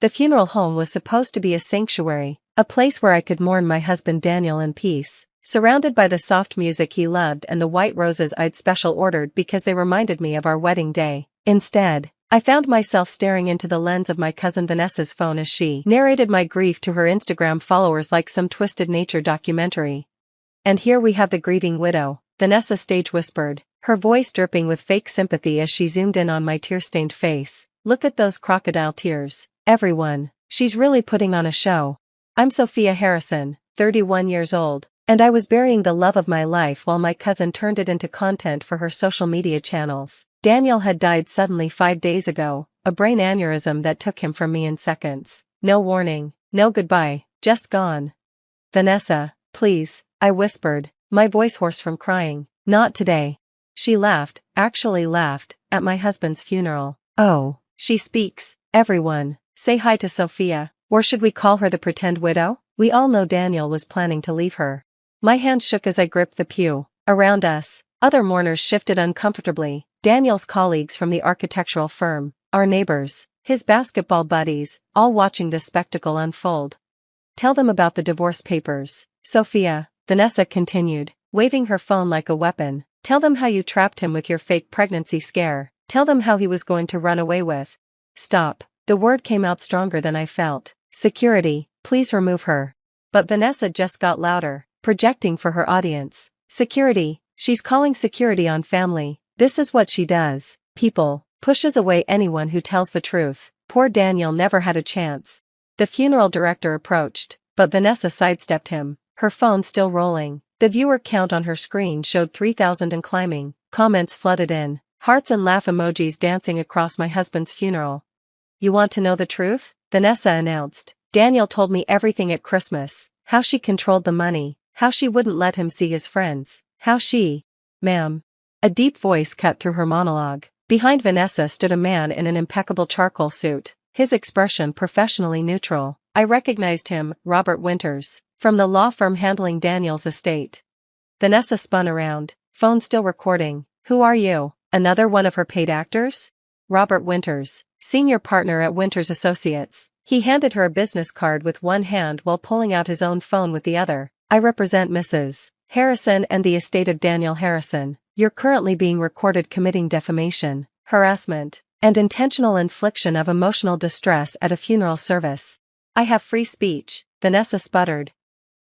The funeral home was supposed to be a sanctuary, a place where I could mourn my husband Daniel in peace, surrounded by the soft music he loved and the white roses I'd special ordered because they reminded me of our wedding day. Instead, I found myself staring into the lens of my cousin Vanessa's phone as she narrated my grief to her Instagram followers like some twisted nature documentary. "And here we have the grieving widow," Vanessa stage whispered, her voice dripping with fake sympathy as she zoomed in on my tear-stained face. "Look at those crocodile tears, everyone. She's really putting on a show." I'm Sophia Harrison, 31 years old, and I was burying the love of my life while my cousin turned it into content for her social media channels. Daniel had died suddenly 5 days ago, a brain aneurysm that took him from me in seconds. No warning, no goodbye, just gone. "Vanessa, please," I whispered, my voice hoarse from crying. "Not today." She laughed, actually laughed, at my husband's funeral. "Oh, she speaks. Everyone, say hi to Sophia. Or should we call her the pretend widow? We all know Daniel was planning to leave her." My hand shook as I gripped the pew. Around us, other mourners shifted uncomfortably. Daniel's colleagues from the architectural firm, our neighbors, his basketball buddies, all watching this spectacle unfold. "Tell them about the divorce papers, Sophia," Vanessa continued, waving her phone like a weapon. "Tell them how you trapped him with your fake pregnancy scare. Tell them how he was going to run away with." Stop. The word came out stronger than I felt. "Security, please remove her." But Vanessa just got louder, projecting for her audience. "Security, she's calling security on family. This is what she does. People, pushes away anyone who tells the truth. Poor Daniel never had a chance." The funeral director approached, but Vanessa sidestepped him, her phone still rolling. The viewer count on her screen showed 3,000 and climbing. Comments flooded in, hearts and laugh emojis dancing across my husband's funeral. "You want to know the truth?" Vanessa announced. "Daniel told me everything at Christmas, how she controlled the money, how she wouldn't let him see his friends, how she—" "Ma'am." A deep voice cut through her monologue. Behind Vanessa stood a man in an impeccable charcoal suit, his expression professionally neutral. I recognized him, Robert Winters, from the law firm handling Daniel's estate. Vanessa spun around, phone still recording. "Who are you? Another one of her paid actors?" "Robert Winters, senior partner at Winters Associates." He handed her a business card with one hand while pulling out his own phone with the other. "I represent Mrs. Harrison and the estate of Daniel Harrison. You're currently being recorded committing defamation, harassment, and intentional infliction of emotional distress at a funeral service." "I have free speech," Vanessa sputtered.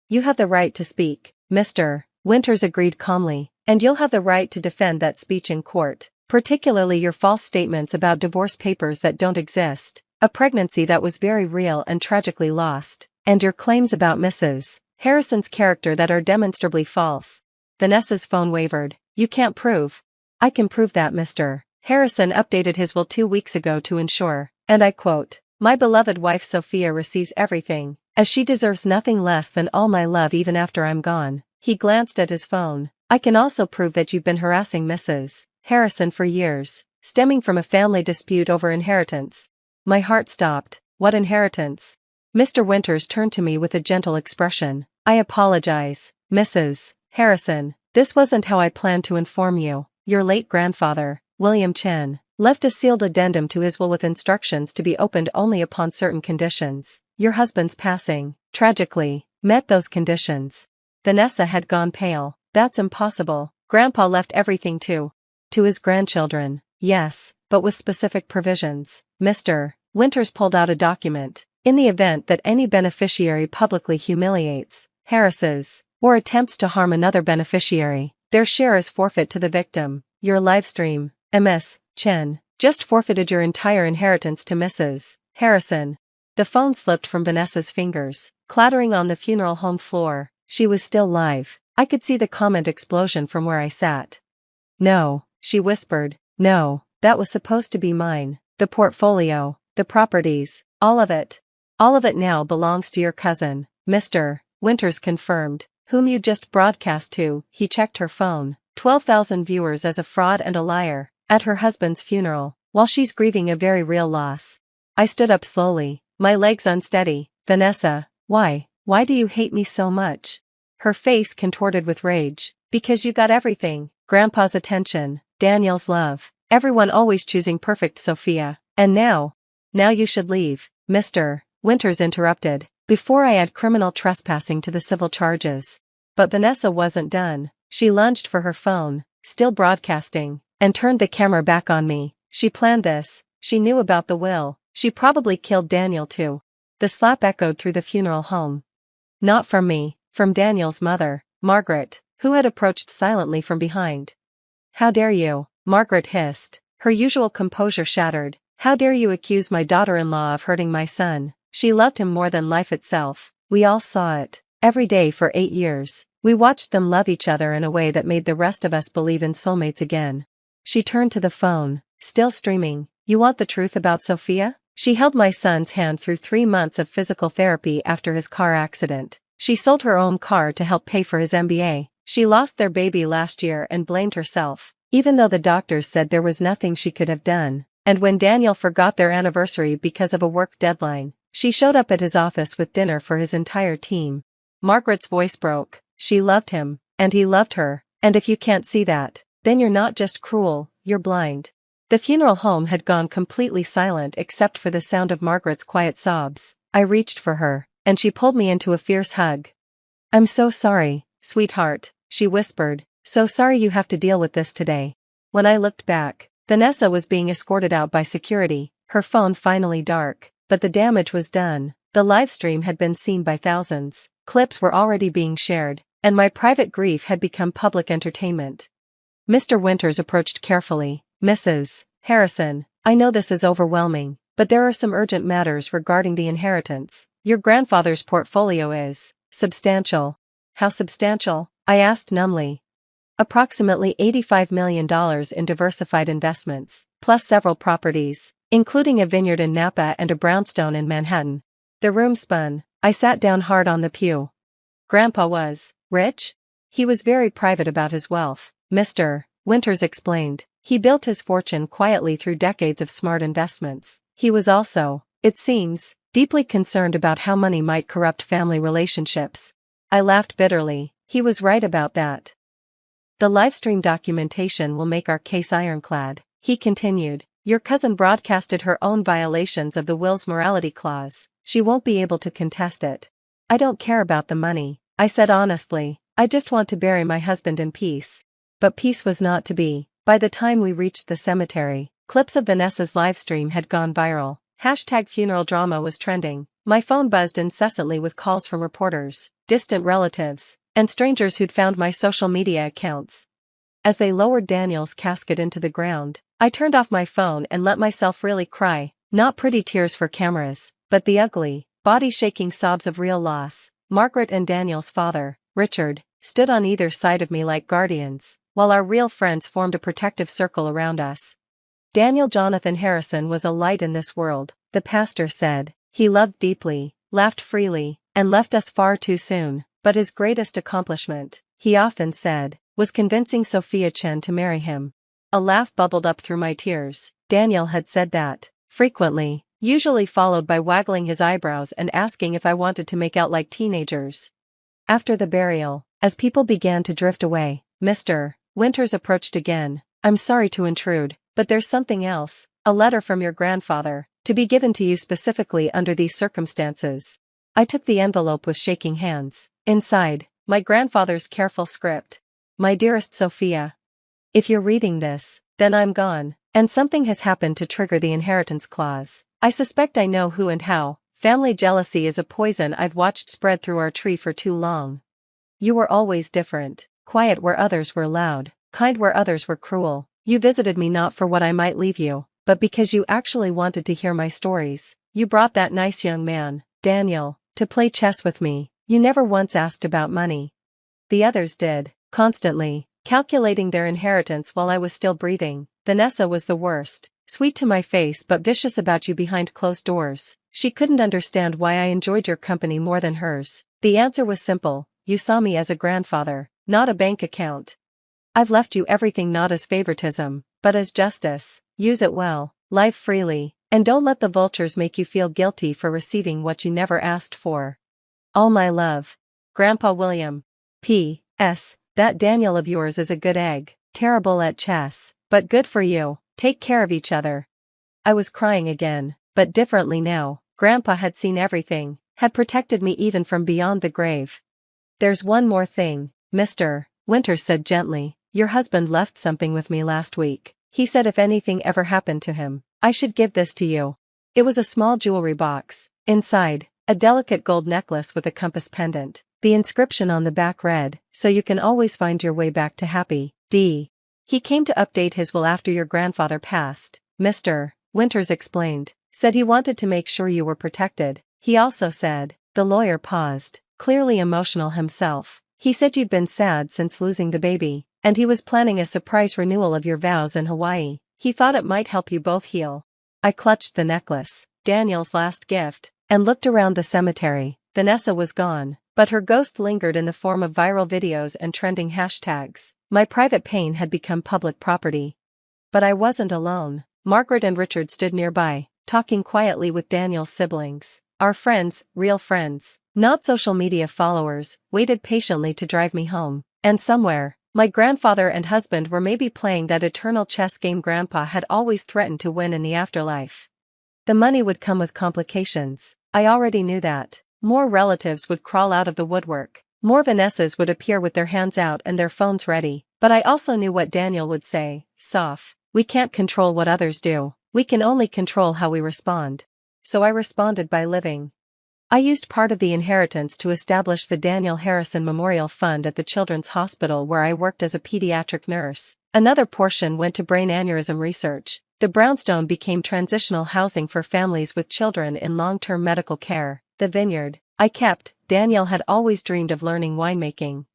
"You have the right to speak, Mr. Winters agreed calmly, "and you'll have the right to defend that speech in court, particularly your false statements about divorce papers that don't exist, a pregnancy that was very real and tragically lost, and your claims about Mrs. Harrison's character that are demonstrably false." Vanessa's phone wavered. "You can't prove." "I can prove that Mr. Harrison updated his will 2 weeks ago to ensure, and I quote, my beloved wife Sophia receives everything, as she deserves nothing less than all my love even after I'm gone." He glanced at his phone. "I can also prove that you've been harassing Mrs. Harrison for years, stemming from a family dispute over inheritance." My heart stopped. "What inheritance?" Mr. Winters turned to me with a gentle expression. "I apologize, Mrs. Harrison. This wasn't how I planned to inform you. Your late grandfather, William Chen, left a sealed addendum to his will with instructions to be opened only upon certain conditions. Your husband's passing, tragically, met those conditions." Vanessa had gone pale. "That's impossible. Grandpa left everything to his grandchildren." "Yes, but with specific provisions." Mr. Winters pulled out a document. "In the event that any beneficiary publicly humiliates, harasses, or attempts to harm another beneficiary, their share is forfeit to the victim. Your livestream, Ms. Chen, just forfeited your entire inheritance to Mrs. Harrison." The phone slipped from Vanessa's fingers, clattering on the funeral home floor. She was still live. I could see the comment explosion from where I sat. "No," she whispered. "No, that was supposed to be mine. The portfolio, the properties, all of it. All of it now belongs to your cousin, Mr. Winters confirmed, whom you just broadcast to." He checked her phone. 12,000 viewers as a fraud and a liar, at her husband's funeral, while she's grieving a very real loss. I stood up slowly, my legs unsteady. "Vanessa, why do you hate me so much?" Her face contorted with rage. "Because you got everything. Grandpa's attention, Daniel's love, everyone always choosing perfect Sophia. And now you should leave." Mr. Winters interrupted, before I add criminal trespassing to the civil charges. But Vanessa wasn't done. She lunged for her phone, still broadcasting, and turned the camera back on me. She planned this. She knew about the will. She probably killed Daniel too. The slap echoed through the funeral home. Not from me, from Daniel's mother, Margaret, who had approached silently from behind. How dare you? Margaret hissed, her usual composure shattered. How dare you accuse my daughter-in-law of hurting my son? She loved him more than life itself. We all saw it. Every day for 8 years, we watched them love each other in a way that made the rest of us believe in soulmates again. She turned to the phone, still streaming. You want the truth about Sophia? She held my son's hand through 3 months of physical therapy after his car accident. She sold her own car to help pay for his MBA. She lost their baby last year and blamed herself, even though the doctors said there was nothing she could have done. And when Daniel forgot their anniversary because of a work deadline, she showed up at his office with dinner for his entire team. Margaret's voice broke. She loved him, and he loved her, and if you can't see that, then you're not just cruel, you're blind. The funeral home had gone completely silent except for the sound of Margaret's quiet sobs. I reached for her, and she pulled me into a fierce hug. I'm so sorry, sweetheart, she whispered, so sorry you have to deal with this today. When I looked back, Vanessa was being escorted out by security, her phone finally dark, but the damage was done. The livestream had been seen by thousands, clips were already being shared, and my private grief had become public entertainment. Mr. Winters approached carefully. Mrs. Harrison, I know this is overwhelming, but there are some urgent matters regarding the inheritance. Your grandfather's portfolio is substantial. How substantial? I asked numbly. Approximately $85 million in diversified investments, plus several properties, including a vineyard in Napa and a brownstone in Manhattan. The room spun. I sat down hard on the pew. Grandpa was rich? He was very private about his wealth, Mr. Winters explained. He built his fortune quietly through decades of smart investments. He was also, it seems, deeply concerned about how money might corrupt family relationships. I laughed bitterly. He was right about that. The livestream documentation will make our case ironclad, he continued. Your cousin broadcasted her own violations of the will's morality clause. She won't be able to contest it. I don't care about the money, I said honestly. I just want to bury my husband in peace. But peace was not to be. By the time we reached the cemetery, clips of Vanessa's livestream had gone viral. #funeral drama was trending. My phone buzzed incessantly with calls from reporters, distant relatives, and strangers who'd found my social media accounts. As they lowered Daniel's casket into the ground, I turned off my phone and let myself really cry, not pretty tears for cameras, but the ugly, body-shaking sobs of real loss. Margaret and Daniel's father, Richard, stood on either side of me like guardians, while our real friends formed a protective circle around us. Daniel Jonathan Harrison was a light in this world, the pastor said. He loved deeply, laughed freely, and left us far too soon, but his greatest accomplishment, he often said, was convincing Sophia Chen to marry him. A laugh bubbled up through my tears. Daniel had said that, frequently, usually followed by waggling his eyebrows and asking if I wanted to make out like teenagers. After the burial, as people began to drift away, Mr. Winters approached again. I'm sorry to intrude, but there's something else, a letter from your grandfather, to be given to you specifically under these circumstances. I took the envelope with shaking hands. Inside, my grandfather's careful script. My dearest Sophia. If you're reading this, then I'm gone, and something has happened to trigger the inheritance clause. I suspect I know who and how. Family jealousy is a poison I've watched spread through our tree for too long. You were always different, quiet where others were loud, kind where others were cruel. You visited me not for what I might leave you, but because you actually wanted to hear my stories. You brought that nice young man, Daniel, to play chess with me. You never once asked about money. The others did, constantly, calculating their inheritance while I was still breathing. Vanessa was the worst, sweet to my face but vicious about you behind closed doors. She couldn't understand why I enjoyed your company more than hers. The answer was simple. You saw me as a grandfather, not a bank account. I've left you everything not as favoritism, but as justice. Use it well, live freely, and don't let the vultures make you feel guilty for receiving what you never asked for. All my love. Grandpa William. P.S. That Daniel of yours is a good egg, terrible at chess, but good for you. Take care of each other. I was crying again, but differently now. Grandpa had seen everything, had protected me even from beyond the grave. "There's one more thing, Mr. Winters said gently. "Your husband left something with me last week. He said if anything ever happened to him, I should give this to you." It was a small jewelry box. Inside, a delicate gold necklace with a compass pendant. The inscription on the back read, "So you can always find your way back to happy, D." "He came to update his will after your grandfather passed," Mr. Winters explained. "Said he wanted to make sure you were protected. He also said," the lawyer paused, clearly emotional himself. "He said you'd been sad since losing the baby, and he was planning a surprise renewal of your vows in Hawaii. He thought it might help you both heal." I clutched the necklace, Daniel's last gift, and looked around the cemetery. Vanessa was gone, but her ghost lingered in the form of viral videos and trending hashtags. My private pain had become public property. But I wasn't alone. Margaret and Richard stood nearby, talking quietly with Daniel's siblings. Our friends, real friends, not social media followers, waited patiently to drive me home. And somewhere, my grandfather and husband were maybe playing that eternal chess game Grandpa had always threatened to win in the afterlife. The money would come with complications. I already knew that. More relatives would crawl out of the woodwork. More Vanessas would appear with their hands out and their phones ready. But I also knew what Daniel would say. "Soph, we can't control what others do. We can only control how we respond." So I responded by living. I used part of the inheritance to establish the Daniel Harrison Memorial Fund at the Children's Hospital where I worked as a pediatric nurse. Another portion went to brain aneurysm research. The brownstone became transitional housing for families with children in long-term medical care. The vineyard I kept. Daniel had always dreamed of learning winemaking.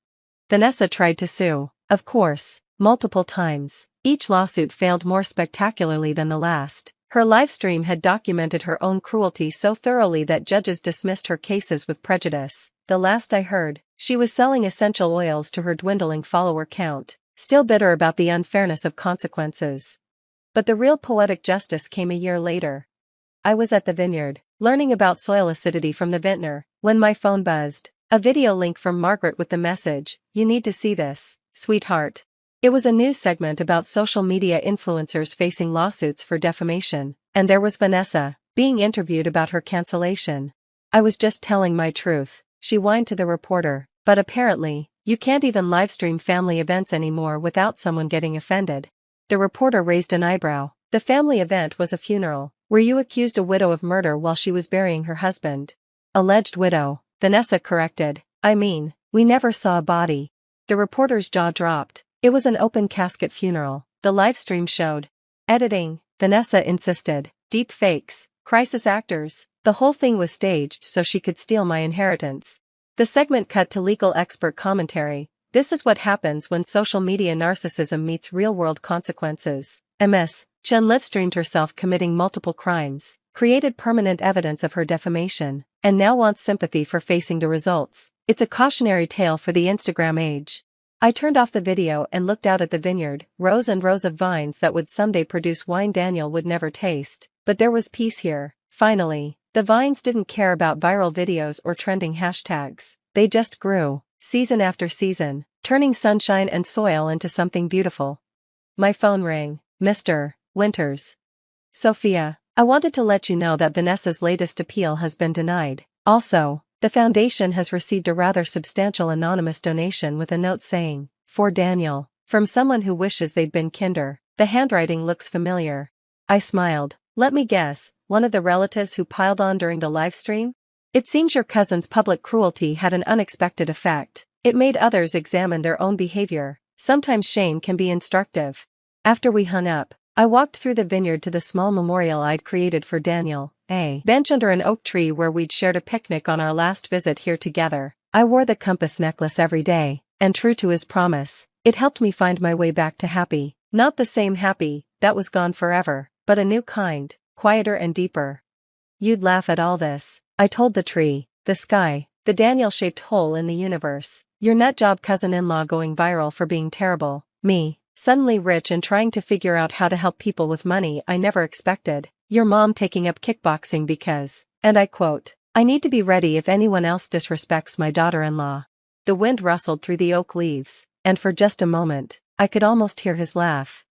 Vanessa tried to sue, of course, multiple times. Each lawsuit failed more spectacularly than the last. Her livestream had documented her own cruelty so thoroughly that judges dismissed her cases with prejudice. The last I heard, she was selling essential oils to her dwindling follower count, still bitter about the unfairness of consequences. But the real poetic justice came a year later. I was at the vineyard, learning about soil acidity from the vintner, when my phone buzzed. A video link from Margaret with the message, "You need to see this, sweetheart." It was a news segment about social media influencers facing lawsuits for defamation, and there was Vanessa, being interviewed about her cancellation. "I was just telling my truth," she whined to the reporter, "but apparently, you can't even livestream family events anymore without someone getting offended." The reporter raised an eyebrow. "The family event was a funeral, where you accused a widow of murder while she was burying her husband." "Alleged widow," Vanessa corrected. "I mean, we never saw a body." The reporter's jaw dropped. It was an open casket funeral, the livestream showed. "Editing," Vanessa insisted. "Deep fakes, crisis actors." The whole thing was staged so she could steal my inheritance. The segment cut to legal expert commentary. "This is what happens when social media narcissism meets real-world consequences." Ms. Chen livestreamed herself committing multiple crimes, created permanent evidence of her defamation, and now wants sympathy for facing the results. It's a cautionary tale for the Instagram age. I turned off the video and looked out at the vineyard, rows and rows of vines that would someday produce wine Daniel would never taste. But there was peace here, finally. The vines didn't care about viral videos or trending hashtags. They just grew, season after season, turning sunshine and soil into something beautiful. My phone rang. "Mr. Winters. Sophia, I wanted to let you know that Vanessa's latest appeal has been denied. Also, the foundation has received a rather substantial anonymous donation with a note saying, 'For Daniel,' from someone who wishes they'd been kinder. The handwriting looks familiar." I smiled. "Let me guess, one of the relatives who piled on during the livestream? It seems your cousin's public cruelty had an unexpected effect. It made others examine their own behavior. Sometimes shame can be instructive." After we hung up, I walked through the vineyard to the small memorial I'd created for Daniel, a bench under an oak tree where we'd shared a picnic on our last visit here together. I wore the compass necklace every day, and true to his promise, it helped me find my way back to happy. Not the same happy, that was gone forever, but a new kind, quieter and deeper. "You'd laugh at all this," I told the tree, the sky, the Daniel-shaped hole in the universe. "Your nutjob cousin-in-law going viral for being terrible. Me, suddenly rich and trying to figure out how to help people with money I never expected. Your mom taking up kickboxing because," and I quote, "I need to be ready if anyone else disrespects my daughter-in-law." The wind rustled through the oak leaves, and for just a moment, I could almost hear his laugh.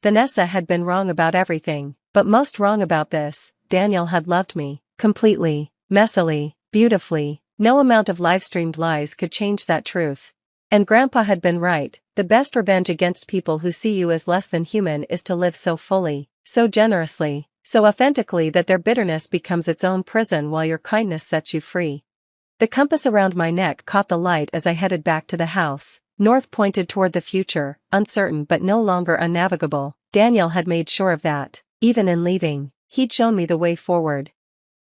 Vanessa had been wrong about everything, but most wrong about this. Daniel had loved me, Completely, messily, beautifully, no amount of live-streamed lies could change that truth. And Grandpa had been right, the best revenge against people who see you as less than human is to live so fully, so generously, so authentically that their bitterness becomes its own prison while your kindness sets you free. The compass around my neck caught the light as I headed back to the house. North pointed toward the future, uncertain but no longer unnavigable. Daniel had made sure of that. Even in leaving, he'd shown me the way forward.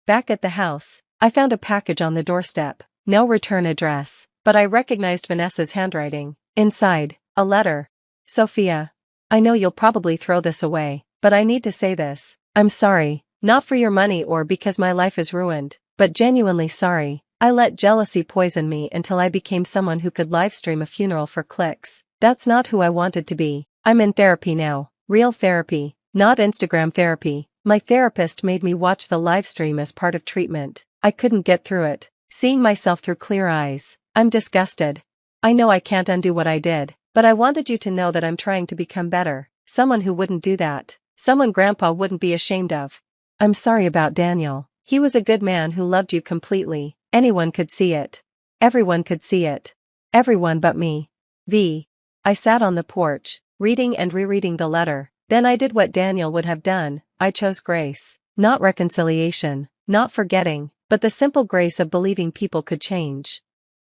Back at the house, I found a package on the doorstep. No return address, but I recognized Vanessa's handwriting. Inside, a letter. Sophia. I know you'll probably throw this away, but I need to say this. I'm sorry, not for your money or because my life is ruined, but genuinely sorry. I let jealousy poison me until I became someone who could livestream a funeral for clicks. That's not who I wanted to be. I'm in therapy now. Real therapy, not Instagram therapy. My therapist made me watch the livestream as part of treatment. I couldn't get through it. Seeing myself through clear eyes. I'm disgusted. I know I can't undo what I did, but I wanted you to know that I'm trying to become better. Someone who wouldn't do that. Someone Grandpa wouldn't be ashamed of. I'm sorry about Daniel. He was a good man who loved you completely. Anyone could see it. Everyone could see it. Everyone but me. V. I sat on the porch, reading and rereading the letter. Then I did what Daniel would have done. I chose grace. Not reconciliation, not forgetting, but the simple grace of believing people could change.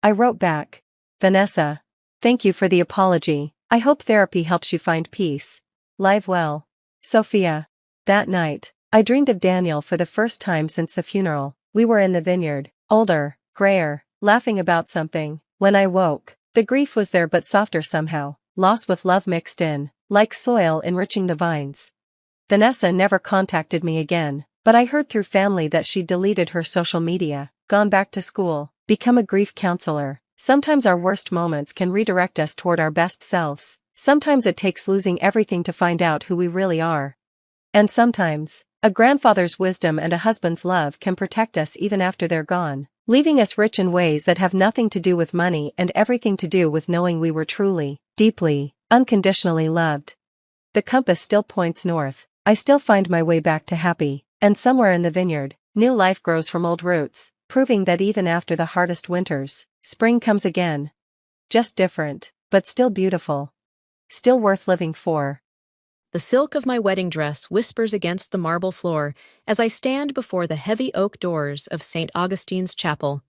I wrote back. Vanessa. Thank you for the apology. I hope therapy helps you find peace. Live well. Sophia. That night, I dreamed of Daniel for the first time since the funeral. We were in the vineyard. Older, grayer, laughing about something. When I woke, the grief was there but softer somehow, loss with love mixed in, like soil enriching the vines. Vanessa never contacted me again, but I heard through family that she'd deleted her social media, gone back to school, become a grief counselor. Sometimes our worst moments can redirect us toward our best selves. Sometimes it takes losing everything to find out who we really are. And sometimes, a grandfather's wisdom and a husband's love can protect us even after they're gone, leaving us rich in ways that have nothing to do with money and everything to do with knowing we were truly, deeply, unconditionally loved. The compass still points north. I still find my way back to happy, and somewhere in the vineyard, new life grows from old roots, proving that even after the hardest winters, spring comes again. Just different, but still beautiful. Still worth living for. The silk of my wedding dress whispers against the marble floor as I stand before the heavy oak doors of St. Augustine's Chapel.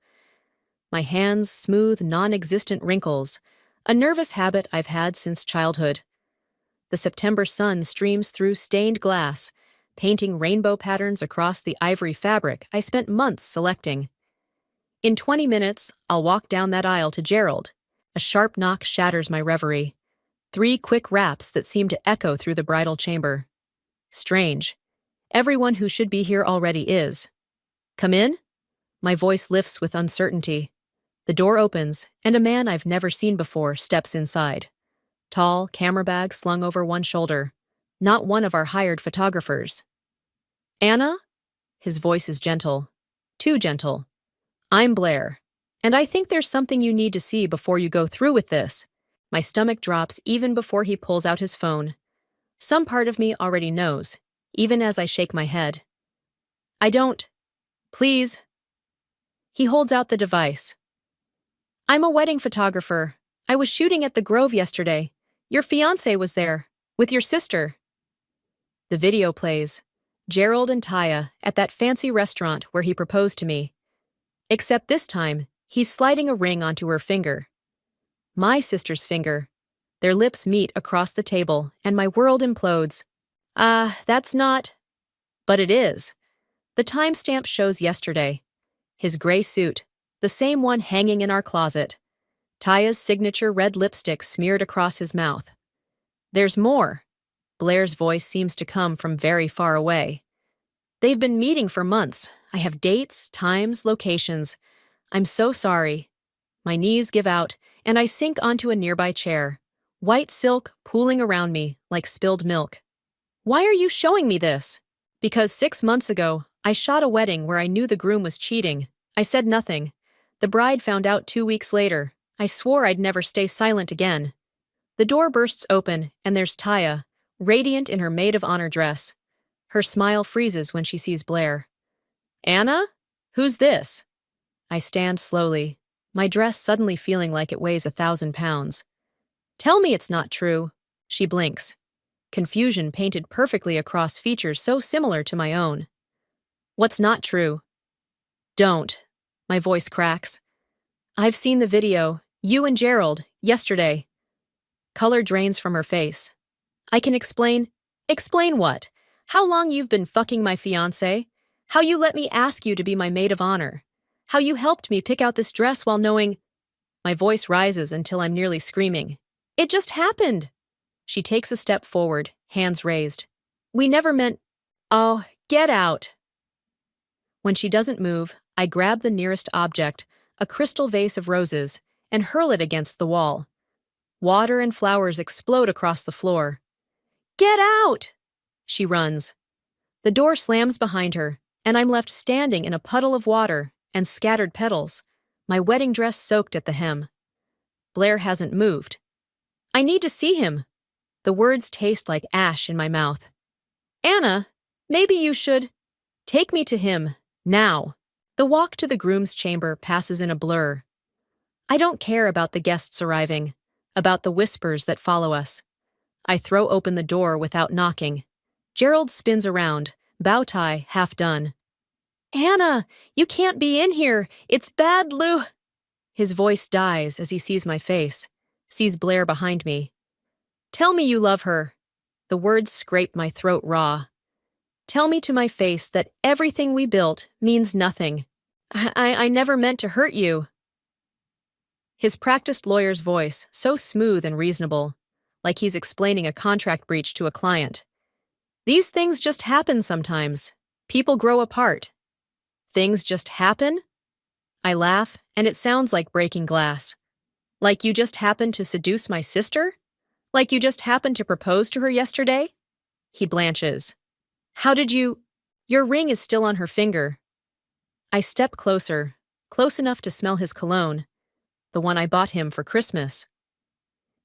My hands smooth non-existent wrinkles, a nervous habit I've had since childhood. The September sun streams through stained glass, painting rainbow patterns across the ivory fabric I spent months selecting. In 20 minutes, I'll walk down that aisle to Gerald. A sharp knock shatters my reverie. 3 quick raps that seem to echo through the bridal chamber. Strange. Everyone who should be here already is. Come in? My voice lifts with uncertainty. The door opens, and a man I've never seen before steps inside. Tall, camera bag slung over one shoulder. Not one of our hired photographers. Anna? His voice is gentle. Too gentle. I'm Blair. And I think there's something you need to see before you go through with this. My stomach drops even before he pulls out his phone. Some part of me already knows, even as I shake my head. I don't. Please. He holds out the device. I'm a wedding photographer. I was shooting at the Grove yesterday. Your fiancé was there, with your sister. The video plays. Gerald and Taya at that fancy restaurant where he proposed to me. Except this time, he's sliding a ring onto her finger. My sister's finger. Their lips meet across the table, and my world implodes. That's not... But it is. The timestamp shows yesterday. His gray suit, the same one hanging in our closet. Taya's signature red lipstick smeared across his mouth. There's more. Blair's voice seems to come from very far away. They've been meeting for months. I have dates, times, locations. I'm so sorry. My knees give out, and I sink onto a nearby chair. White silk pooling around me like spilled milk. Why are you showing me this? Because 6 months ago, I shot a wedding where I knew the groom was cheating. I said nothing. The bride found out 2 weeks later. I swore I'd never stay silent again. The door bursts open, and there's Taya, radiant in her maid of honor dress. Her smile freezes when she sees Blair. Anna? Who's this? I stand slowly, my dress suddenly feeling like it weighs 1,000 pounds. Tell me it's not true. She blinks. Confusion painted perfectly across features so similar to my own. What's not true? Don't. My voice cracks. I've seen the video, you and Gerald, yesterday. Color drains from her face. I can explain. Explain what? How long you've been fucking my fiancé? How you let me ask you to be my maid of honor? How you helped me pick out this dress while knowing— My voice rises until I'm nearly screaming. It just happened! She takes a step forward, hands raised. We never meant— Oh, get out! When she doesn't move, I grab the nearest object, a crystal vase of roses, and hurl it against the wall. Water and flowers explode across the floor. Get out! She runs. The door slams behind her, and I'm left standing in a puddle of water and scattered petals, my wedding dress soaked at the hem. Blair hasn't moved. I need to see him. The words taste like ash in my mouth. Anna, maybe you should— Take me to him, now. The walk to the groom's chamber passes in a blur. I don't care about the guests arriving, about the whispers that follow us. I throw open the door without knocking. Gerald spins around, bow tie half done. Anna, you can't be in here. It's bad Lou. His voice dies as he sees my face, sees Blair behind me. Tell me you love her. The words scrape my throat raw. Tell me to my face that everything we built means nothing. I never meant to hurt you. His practiced lawyer's voice, so smooth and reasonable, like he's explaining a contract breach to a client. These things just happen sometimes. People grow apart. Things just happen? I laugh, and it sounds like breaking glass. Like you just happened to seduce my sister? Like you just happened to propose to her yesterday? He blanches. How did you— Your ring is still on her finger. I step closer, close enough to smell his cologne, the one I bought him for Christmas.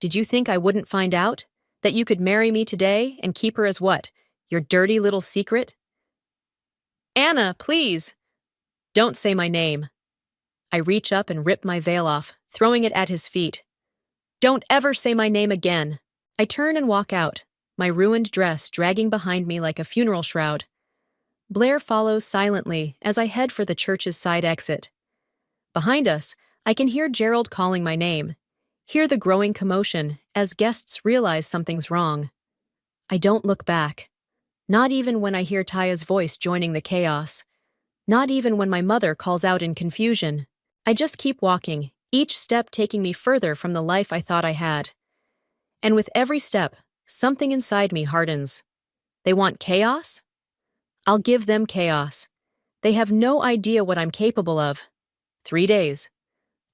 Did you think I wouldn't find out? That you could marry me today and keep her as what? Your dirty little secret? Anna, please! Don't say my name. I reach up and rip my veil off, throwing it at his feet. Don't ever say my name again. I turn and walk out, my ruined dress dragging behind me like a funeral shroud. Blair follows silently as I head for the church's side exit. Behind us, I can hear Gerald calling my name, hear the growing commotion as guests realize something's wrong. I don't look back, not even when I hear Taya's voice joining the chaos, not even when my mother calls out in confusion. I just keep walking, each step taking me further from the life I thought I had. And with every step, something inside me hardens. They want chaos? I'll give them chaos. They have no idea what I'm capable of. 3 days.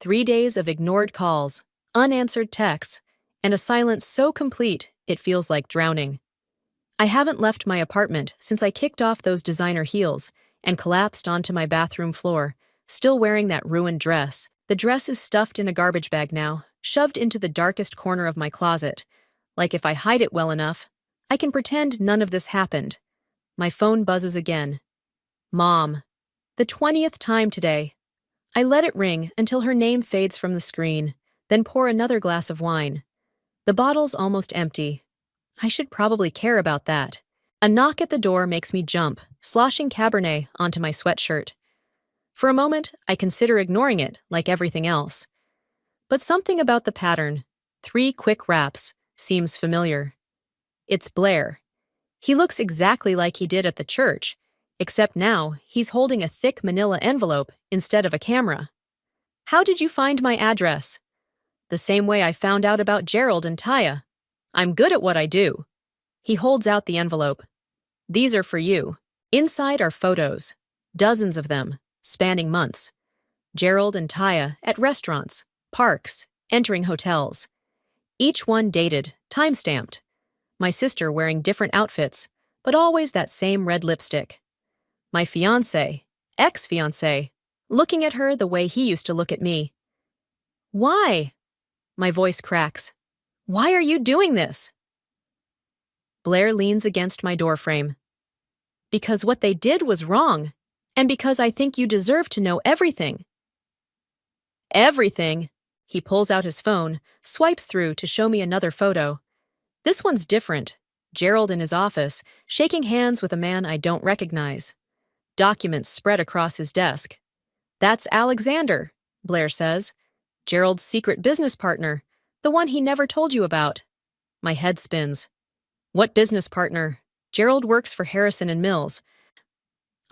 3 days of ignored calls, unanswered texts, and a silence so complete it feels like drowning. I haven't left my apartment since I kicked off those designer heels and collapsed onto my bathroom floor, still wearing that ruined dress. The dress is stuffed in a garbage bag now, shoved into the darkest corner of my closet. Like if I hide it well enough, I can pretend none of this happened. My phone buzzes again. Mom. The 20th time today. I let it ring until her name fades from the screen, then pour another glass of wine. The bottle's almost empty. I should probably care about that. A knock at the door makes me jump, sloshing Cabernet onto my sweatshirt. For a moment, I consider ignoring it, like everything else. But something about the pattern, 3 quick raps, seems familiar. It's Blair. He looks exactly like he did at the church, except now he's holding a thick manila envelope instead of a camera. How did you find my address? The same way I found out about Gerald and Taya. I'm good at what I do. He holds out the envelope. These are for you. Inside are photos, dozens of them, spanning months. Gerald and Taya at restaurants, parks, entering hotels. Each one dated, time-stamped. My sister wearing different outfits, but always that same red lipstick. My fiancé, ex-fiancé, looking at her the way he used to look at me. Why? My voice cracks. Why are you doing this? Blair leans against my doorframe. Because what they did was wrong. And because I think you deserve to know everything. Everything. He pulls out his phone, swipes through to show me another photo. This one's different. Gerald in his office, shaking hands with a man I don't recognize. Documents spread across his desk. That's Alexander, Blair says. Gerald's secret business partner, the one he never told you about. My head spins. What business partner? Gerald works for Harrison and Mills.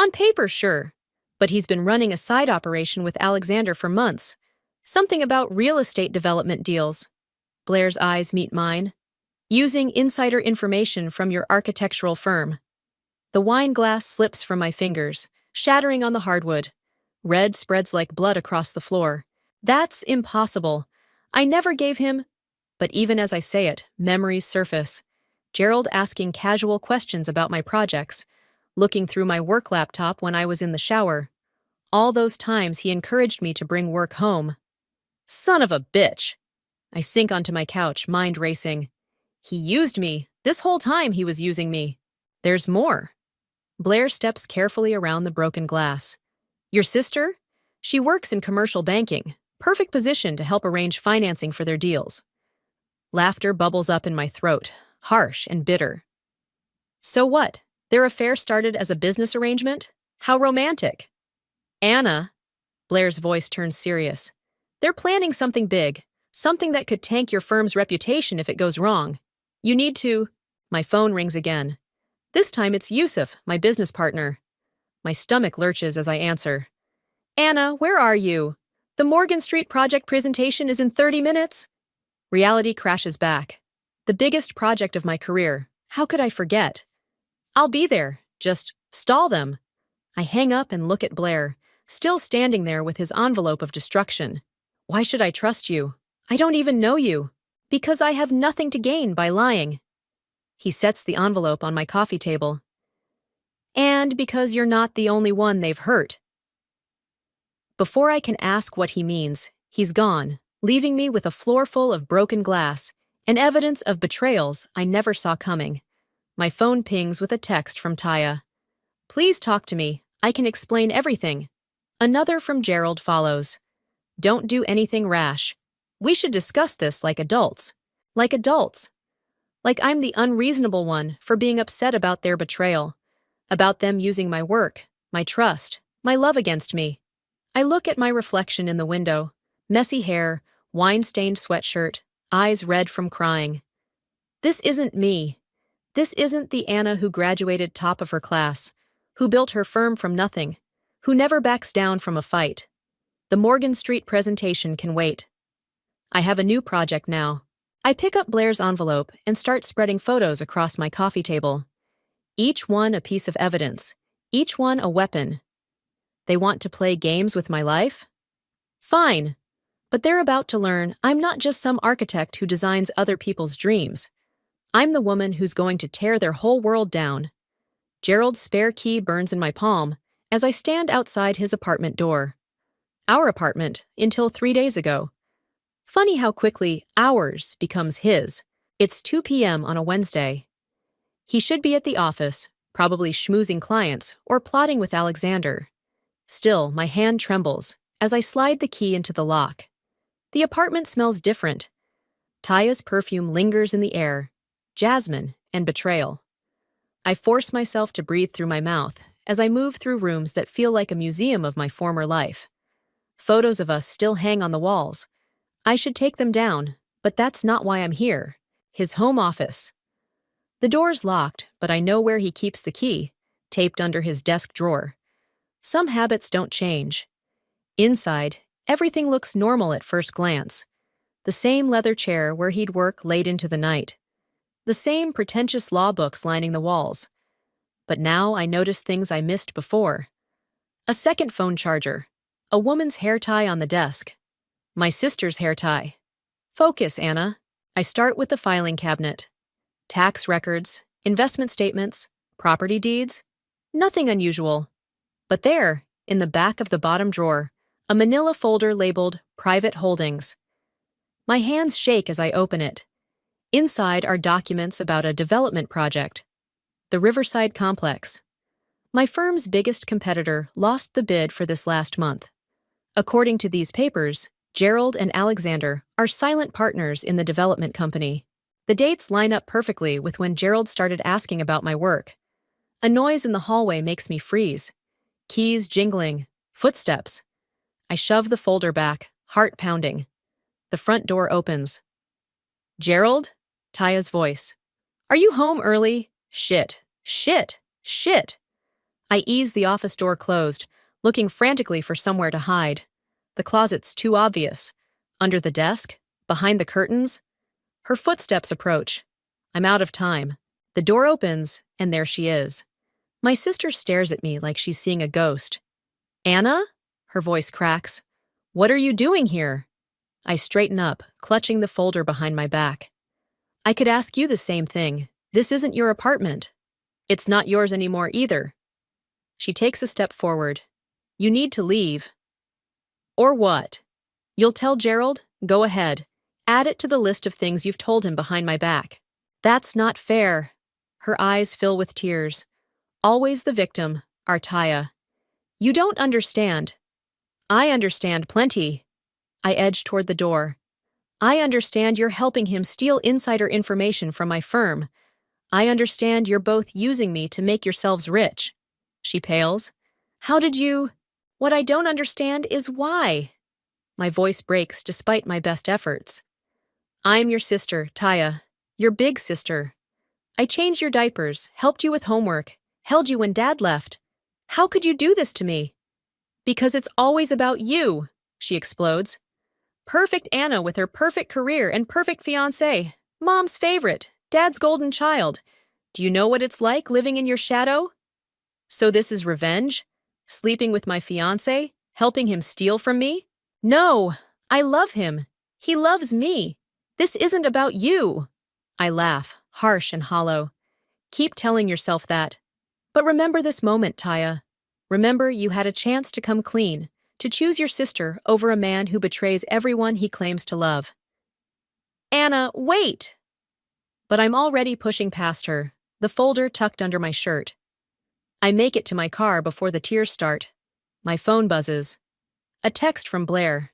On paper, sure, but he's been running a side operation with Alexander for months. Something about real estate development deals. Blair's eyes meet mine. Using insider information from your architectural firm. The wine glass slips from my fingers, shattering on the hardwood. Red spreads like blood across the floor. That's impossible. I never gave him... But even as I say it, memories surface. Gerald asking casual questions about my projects, looking through my work laptop when I was in the shower. All those times he encouraged me to bring work home. Son of a bitch! I sink onto my couch, mind racing. He used me. This whole time he was using me. There's more. Blair steps carefully around the broken glass. Your sister? She works in commercial banking. Perfect position to help arrange financing for their deals. Laughter bubbles up in my throat, harsh and bitter. So what? Their affair started as a business arrangement? How romantic. Anna, Blair's voice turns serious. They're planning something big, something that could tank your firm's reputation if it goes wrong. You need to... My phone rings again. This time it's Yusuf, my business partner. My stomach lurches as I answer. Anna, where are you? The Morgan Street project presentation is in 30 minutes. Reality crashes back. The biggest project of my career. How could I forget? I'll be there. Just stall them. I hang up and look at Blair, still standing there with his envelope of destruction. Why should I trust you? I don't even know you. Because I have nothing to gain by lying. He sets the envelope on my coffee table. And because you're not the only one they've hurt. Before I can ask what he means, he's gone, leaving me with a floor full of broken glass and evidence of betrayals I never saw coming. My phone pings with a text from Taya. Please talk to me. I can explain everything. Another from Gerald follows. Don't do anything rash. We should discuss this like adults. Like adults. Like I'm the unreasonable one for being upset about their betrayal. About them using my work, my trust, my love against me. I look at my reflection in the window. Messy hair, wine-stained sweatshirt, eyes red from crying. This isn't me. This isn't the Anna who graduated top of her class, who built her firm from nothing, who never backs down from a fight. The Morgan Street presentation can wait. I have a new project now. I pick up Blair's envelope and start spreading photos across my coffee table. Each one a piece of evidence, each one a weapon. They want to play games with my life? Fine. But they're about to learn I'm not just some architect who designs other people's dreams. I'm the woman who's going to tear their whole world down. Gerald's spare key burns in my palm as I stand outside his apartment door. Our apartment, until 3 days ago. Funny how quickly ours becomes his. It's 2 p.m. on a Wednesday. He should be at the office, probably schmoozing clients or plotting with Alexander. Still, my hand trembles as I slide the key into the lock. The apartment smells different. Taya's perfume lingers in the air, jasmine and betrayal. I force myself to breathe through my mouth as I move through rooms that feel like a museum of my former life. Photos of us still hang on the walls. I should take them down, but that's not why I'm here. His home office. The door's locked, but I know where he keeps the key, taped under his desk drawer. Some habits don't change. Inside, everything looks normal at first glance. The same leather chair where he'd work late into the night. The same pretentious law books lining the walls. But now I notice things I missed before. A second phone charger. A woman's hair tie on the desk. My sister's hair tie. Focus, Anna. I start with the filing cabinet. Tax records, investment statements, property deeds. Nothing unusual. But there, in the back of the bottom drawer, a manila folder labeled Private Holdings. My hands shake as I open it. Inside are documents about a development project. The Riverside Complex. My firm's biggest competitor lost the bid for this last month. According to these papers, Gerald and Alexander are silent partners in the development company. The dates line up perfectly with when Gerald started asking about my work. A noise in the hallway makes me freeze. Keys jingling, footsteps. I shove the folder back, heart pounding. The front door opens. Gerald? Taya's voice. Are you home early? Shit. Shit. Shit. I ease the office door closed, looking frantically for somewhere to hide. The closet's too obvious. Under the desk? Behind the curtains? Her footsteps approach. I'm out of time. The door opens, and there she is. My sister stares at me like she's seeing a ghost. Anna? Her voice cracks. What are you doing here? I straighten up, clutching the folder behind my back. I could ask you the same thing. This isn't your apartment. It's not yours anymore either. She takes a step forward. You need to leave. Or what? You'll tell Gerald? Go ahead. Add it to the list of things you've told him behind my back. That's not fair. Her eyes fill with tears. Always the victim, our Taya. You don't understand. I understand plenty. I edge toward the door. I understand you're helping him steal insider information from my firm. I understand you're both using me to make yourselves rich. She pales. How did you? What I don't understand is why. My voice breaks despite my best efforts. I'm your sister, Taya. Your big sister. I changed your diapers, helped you with homework, held you when Dad left. How could you do this to me? Because it's always about you, she explodes. Perfect Anna with her perfect career and perfect fiancé. Mom's favorite, Dad's golden child. Do you know what it's like living in your shadow? So this is revenge? Sleeping with my fiancé? Helping him steal from me? No, I love him. He loves me. This isn't about you. I laugh, harsh and hollow. Keep telling yourself that. But remember this moment, Taya. Remember you had a chance to come clean, to choose your sister over a man who betrays everyone he claims to love. Anna, wait! But I'm already pushing past her, the folder tucked under my shirt. I make it to my car before the tears start. My phone buzzes. A text from Blair.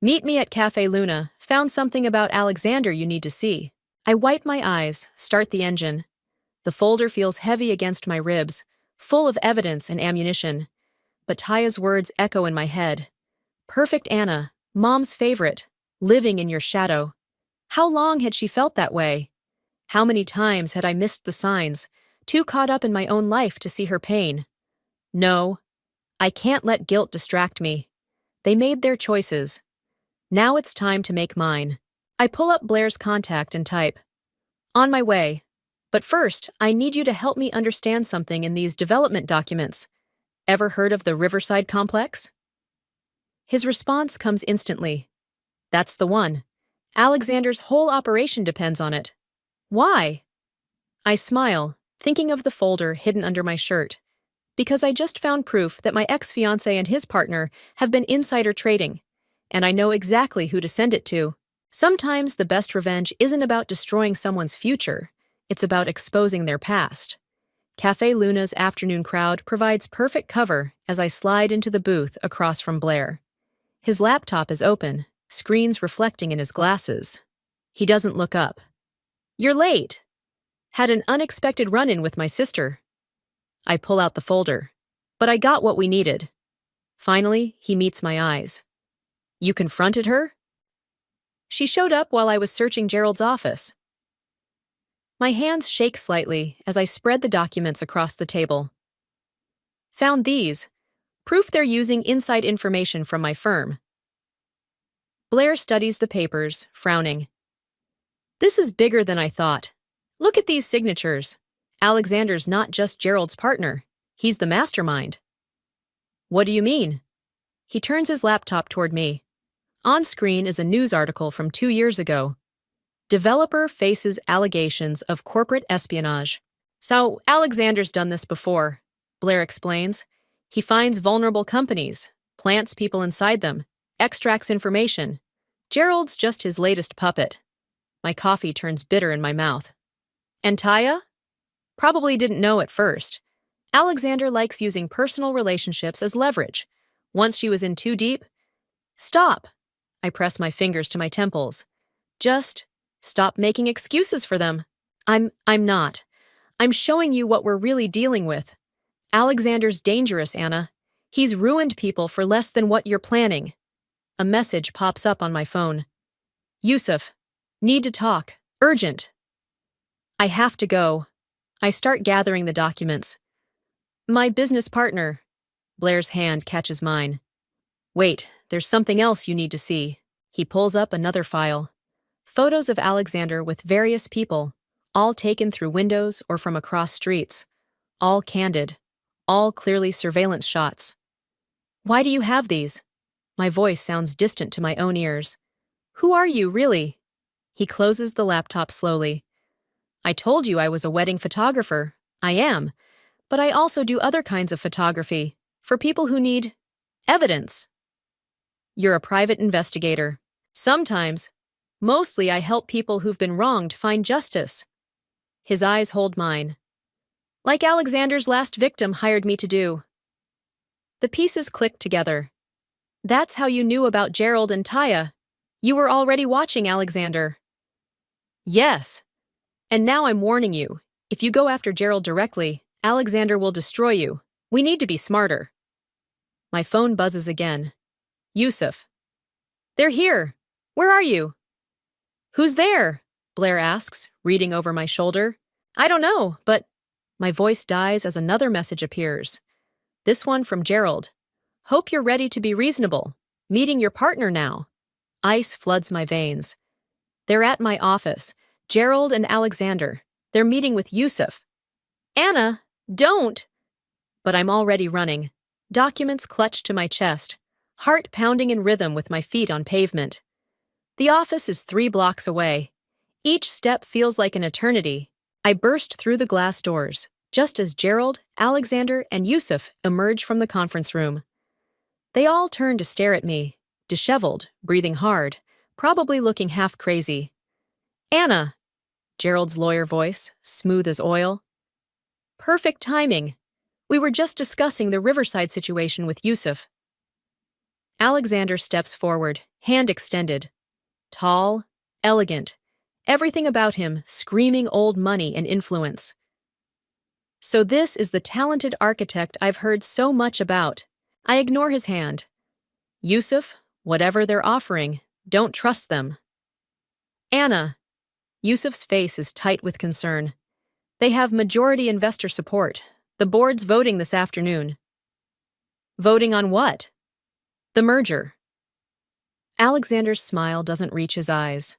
Meet me at Cafe Luna. Found something about Alexander you need to see. I wipe my eyes, start the engine. The folder feels heavy against my ribs, full of evidence and ammunition. But Taya's words echo in my head. Perfect Anna, Mom's favorite, living in your shadow. How long had she felt that way? How many times had I missed the signs, too caught up in my own life to see her pain? No, I can't let guilt distract me. They made their choices. Now it's time to make mine. I pull up Blair's contact and type. On my way. But first, I need you to help me understand something in these development documents. Ever heard of the Riverside Complex? His response comes instantly. That's the one. Alexander's whole operation depends on it. Why? I smile, thinking of the folder hidden under my shirt. Because I just found proof that my ex-fiancé and his partner have been insider trading, and I know exactly who to send it to. Sometimes the best revenge isn't about destroying someone's future, it's about exposing their past. Cafe Luna's afternoon crowd provides perfect cover as I slide into the booth across from Blair. His laptop is open, screens reflecting in his glasses. He doesn't look up. You're late. Had an unexpected run-in with my sister. I pull out the folder. But I got what we needed. Finally, he meets my eyes. You confronted her? She showed up while I was searching Gerald's office. My hands shake slightly as I spread the documents across the table. Found these. Proof they're using inside information from my firm. Blair studies the papers, frowning. This is bigger than I thought. Look at these signatures. Alexander's not just Gerald's partner. He's the mastermind. What do you mean? He turns his laptop toward me. On screen is a news article from 2 years ago. Developer faces allegations of corporate espionage. So, Alexander's done this before, Blair explains. He finds vulnerable companies, plants people inside them, extracts information. Gerald's just his latest puppet. My coffee turns bitter in my mouth. And Taya? Probably didn't know at first. Alexander likes using personal relationships as leverage. Once she was in too deep, stop. I press my fingers to my temples. Just stop making excuses for them. I'm not. I'm showing you what we're really dealing with. Alexander's dangerous, Anna. He's ruined people for less than what you're planning. A message pops up on my phone. Yusuf, need to talk. Urgent. I have to go. I start gathering the documents. My business partner. Blair's hand catches mine. Wait, there's something else you need to see. He pulls up another file. Photos of Alexander with various people, all taken through windows or from across streets. All candid. All clearly surveillance shots. Why do you have these? My voice sounds distant to my own ears. Who are you, really? He closes the laptop slowly. I told you I was a wedding photographer. I am. But I also do other kinds of photography, for people who need evidence. You're a private investigator. Sometimes, mostly I help people who've been wronged find justice. His eyes hold mine. Like Alexander's last victim hired me to do. The pieces click together. That's how you knew about Gerald and Taya. You were already watching Alexander. Yes. And now I'm warning you. If you go after Gerald directly, Alexander will destroy you. We need to be smarter. My phone buzzes again. Yusuf. They're here. Where are you? Who's there? Blair asks, reading over my shoulder. I don't know, but... My voice dies as another message appears. This one from Gerald. Hope you're ready to be reasonable. Meeting your partner now. Ice floods my veins. They're at my office. Gerald and Alexander. They're meeting with Yusuf. Anna, don't! But I'm already running. Documents clutched to my chest. Heart pounding in rhythm with my feet on pavement. The office is 3 blocks away. Each step feels like an eternity. I burst through the glass doors, just as Gerald, Alexander, and Yusuf emerge from the conference room. They all turn to stare at me, disheveled, breathing hard, probably looking half crazy. Anna, Gerald's lawyer voice, smooth as oil. Perfect timing. We were just discussing the Riverside situation with Yusuf. Alexander steps forward, hand extended. Tall, elegant, everything about him screaming old money and influence. So this is the talented architect I've heard so much about. I ignore his hand. Yusuf, whatever they're offering, don't trust them. Anna. Yusuf's face is tight with concern. They have majority investor support. The board's voting this afternoon. Voting on what? The merger. Alexander's smile doesn't reach his eyes.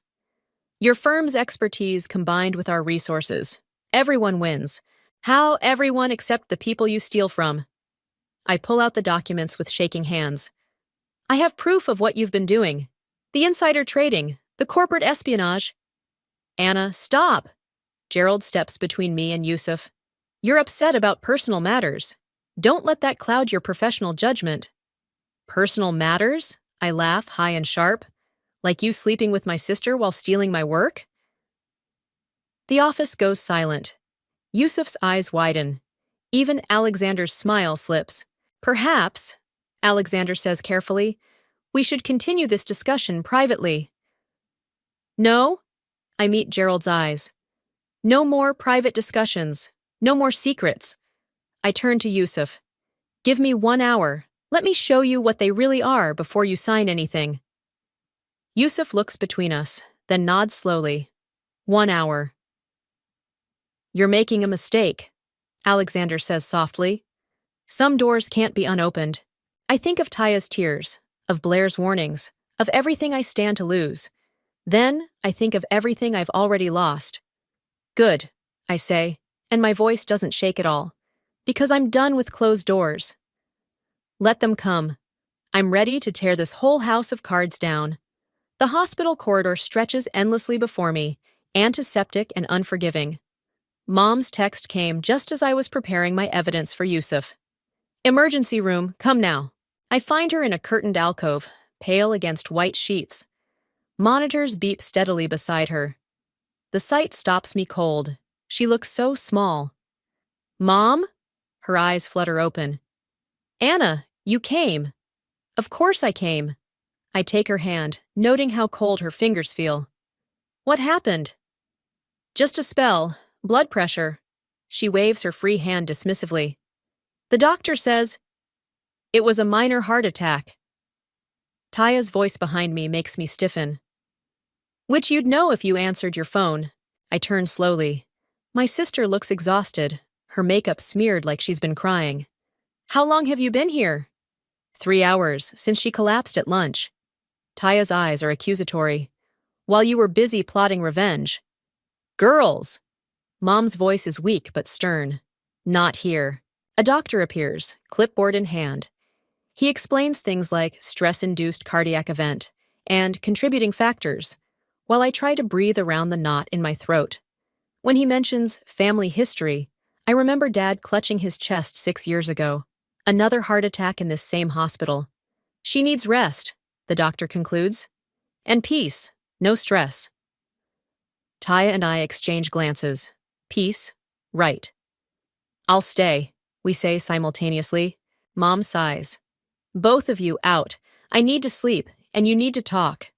Your firm's expertise combined with our resources. Everyone wins. How everyone except the people you steal from? I pull out the documents with shaking hands. I have proof of what you've been doing. The insider trading, the corporate espionage. Anna, stop! Gerald steps between me and Yusuf. You're upset about personal matters. Don't let that cloud your professional judgment. Personal matters? I laugh, high and sharp. Like you sleeping with my sister while stealing my work? The office goes silent. Yusuf's eyes widen. Even Alexander's smile slips. Perhaps, Alexander says carefully, we should continue this discussion privately. No? I meet Gerald's eyes. No more private discussions. No more secrets. I turn to Yusuf. Give me 1 hour. Let me show you what they really are before you sign anything. Yusuf looks between us, then nods slowly. 1 hour. You're making a mistake, Alexander says softly. Some doors can't be unopened. I think of Taya's tears, of Blair's warnings, of everything I stand to lose. Then I think of everything I've already lost. Good, I say, and my voice doesn't shake at all, because I'm done with closed doors. Let them come. I'm ready to tear this whole house of cards down. The hospital corridor stretches endlessly before me, antiseptic and unforgiving. Mom's text came just as I was preparing my evidence for Yusuf. Emergency room, come now. I find her in a curtained alcove, pale against white sheets. Monitors beep steadily beside her. The sight stops me cold. She looks so small. Mom? Her eyes flutter open. Anna, you came. Of course I came. I take her hand, noting how cold her fingers feel. What happened? Just a spell, blood pressure. She waves her free hand dismissively. The doctor says it was a minor heart attack. Taya's voice behind me makes me stiffen. Which you'd know if you answered your phone. I turn slowly. My sister looks exhausted, her makeup smeared like she's been crying. How long have you been here? 3 hours, since she collapsed at lunch. Taya's eyes are accusatory. While you were busy plotting revenge. Girls! Mom's voice is weak but stern. Not here. A doctor appears, clipboard in hand. He explains things like stress-induced cardiac event and contributing factors, while I try to breathe around the knot in my throat. When he mentions family history, I remember Dad clutching his chest 6 years ago. Another heart attack in this same hospital. She needs rest, the doctor concludes. And peace, no stress. Taya and I exchange glances. Peace, right. I'll stay, we say simultaneously. Mom sighs. Both of you out. I need to sleep, and you need to talk.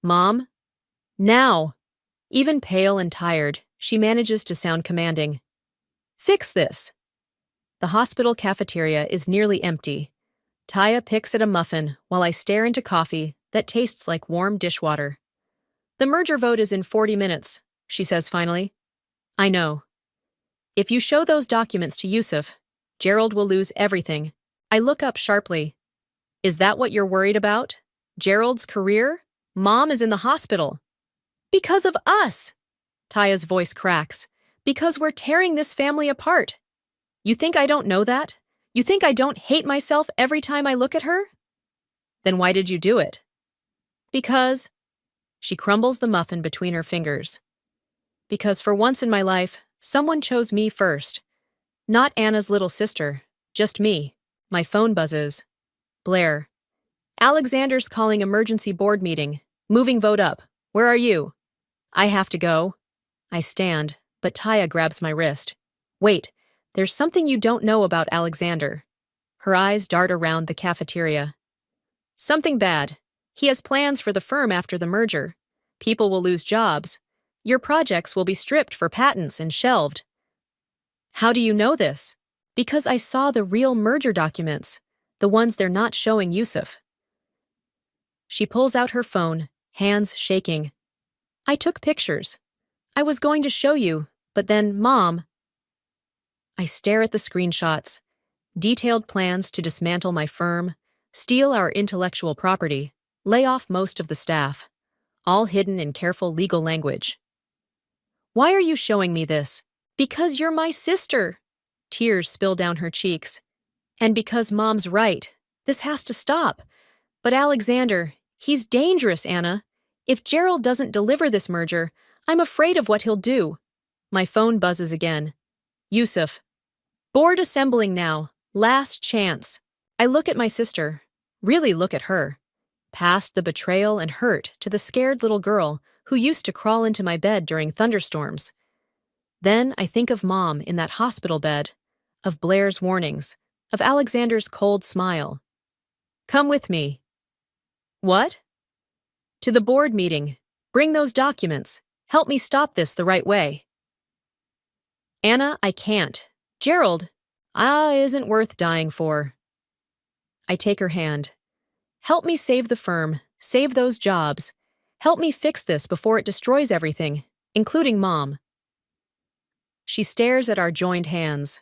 Mom? Now! Even pale and tired, she manages to sound commanding. Fix this. The hospital cafeteria is nearly empty. Taya picks at a muffin while I stare into coffee that tastes like warm dishwater. The merger vote is in 40 minutes, she says finally. I know. If you show those documents to Yusuf, Gerald will lose everything. I look up sharply. Is that what you're worried about? Gerald's career? Mom is in the hospital. Because of us! Taya's voice cracks. Because we're tearing this family apart. You think I don't know that? You think I don't hate myself every time I look at her? Then why did you do it? Because... She crumbles the muffin between her fingers. Because for once in my life, someone chose me first. Not Anna's little sister, just me. My phone buzzes. Blair. Alexander's calling emergency board meeting. Moving vote up. Where are you? I have to go. I stand, but Taya grabs my wrist. Wait, there's something you don't know about Alexander. Her eyes dart around the cafeteria. Something bad. He has plans for the firm after the merger. People will lose jobs. Your projects will be stripped for patents and shelved. How do you know this? Because I saw the real merger documents, the ones they're not showing Yusuf. She pulls out her phone, hands shaking. I took pictures. I was going to show you, but then, Mom. I stare at the screenshots. Detailed plans to dismantle my firm, steal our intellectual property, lay off most of the staff, all hidden in careful legal language. Why are you showing me this? Because you're my sister. Tears spill down her cheeks. And because Mom's right, this has to stop. But Alexander, he's dangerous, Anna. If Gerald doesn't deliver this merger, I'm afraid of what he'll do. My phone buzzes again. Yusuf. Board assembling now. Last chance. I look at my sister. Really look at her. Past the betrayal and hurt to the scared little girl who used to crawl into my bed during thunderstorms. Then I think of Mom in that hospital bed, of Blair's warnings, of Alexander's cold smile. Come with me. What? To the board meeting. Bring those documents. Help me stop this the right way. Anna, I can't. Gerald, isn't worth dying for. I take her hand. Help me save the firm, save those jobs. Help me fix this before it destroys everything, including Mom. She stares at our joined hands.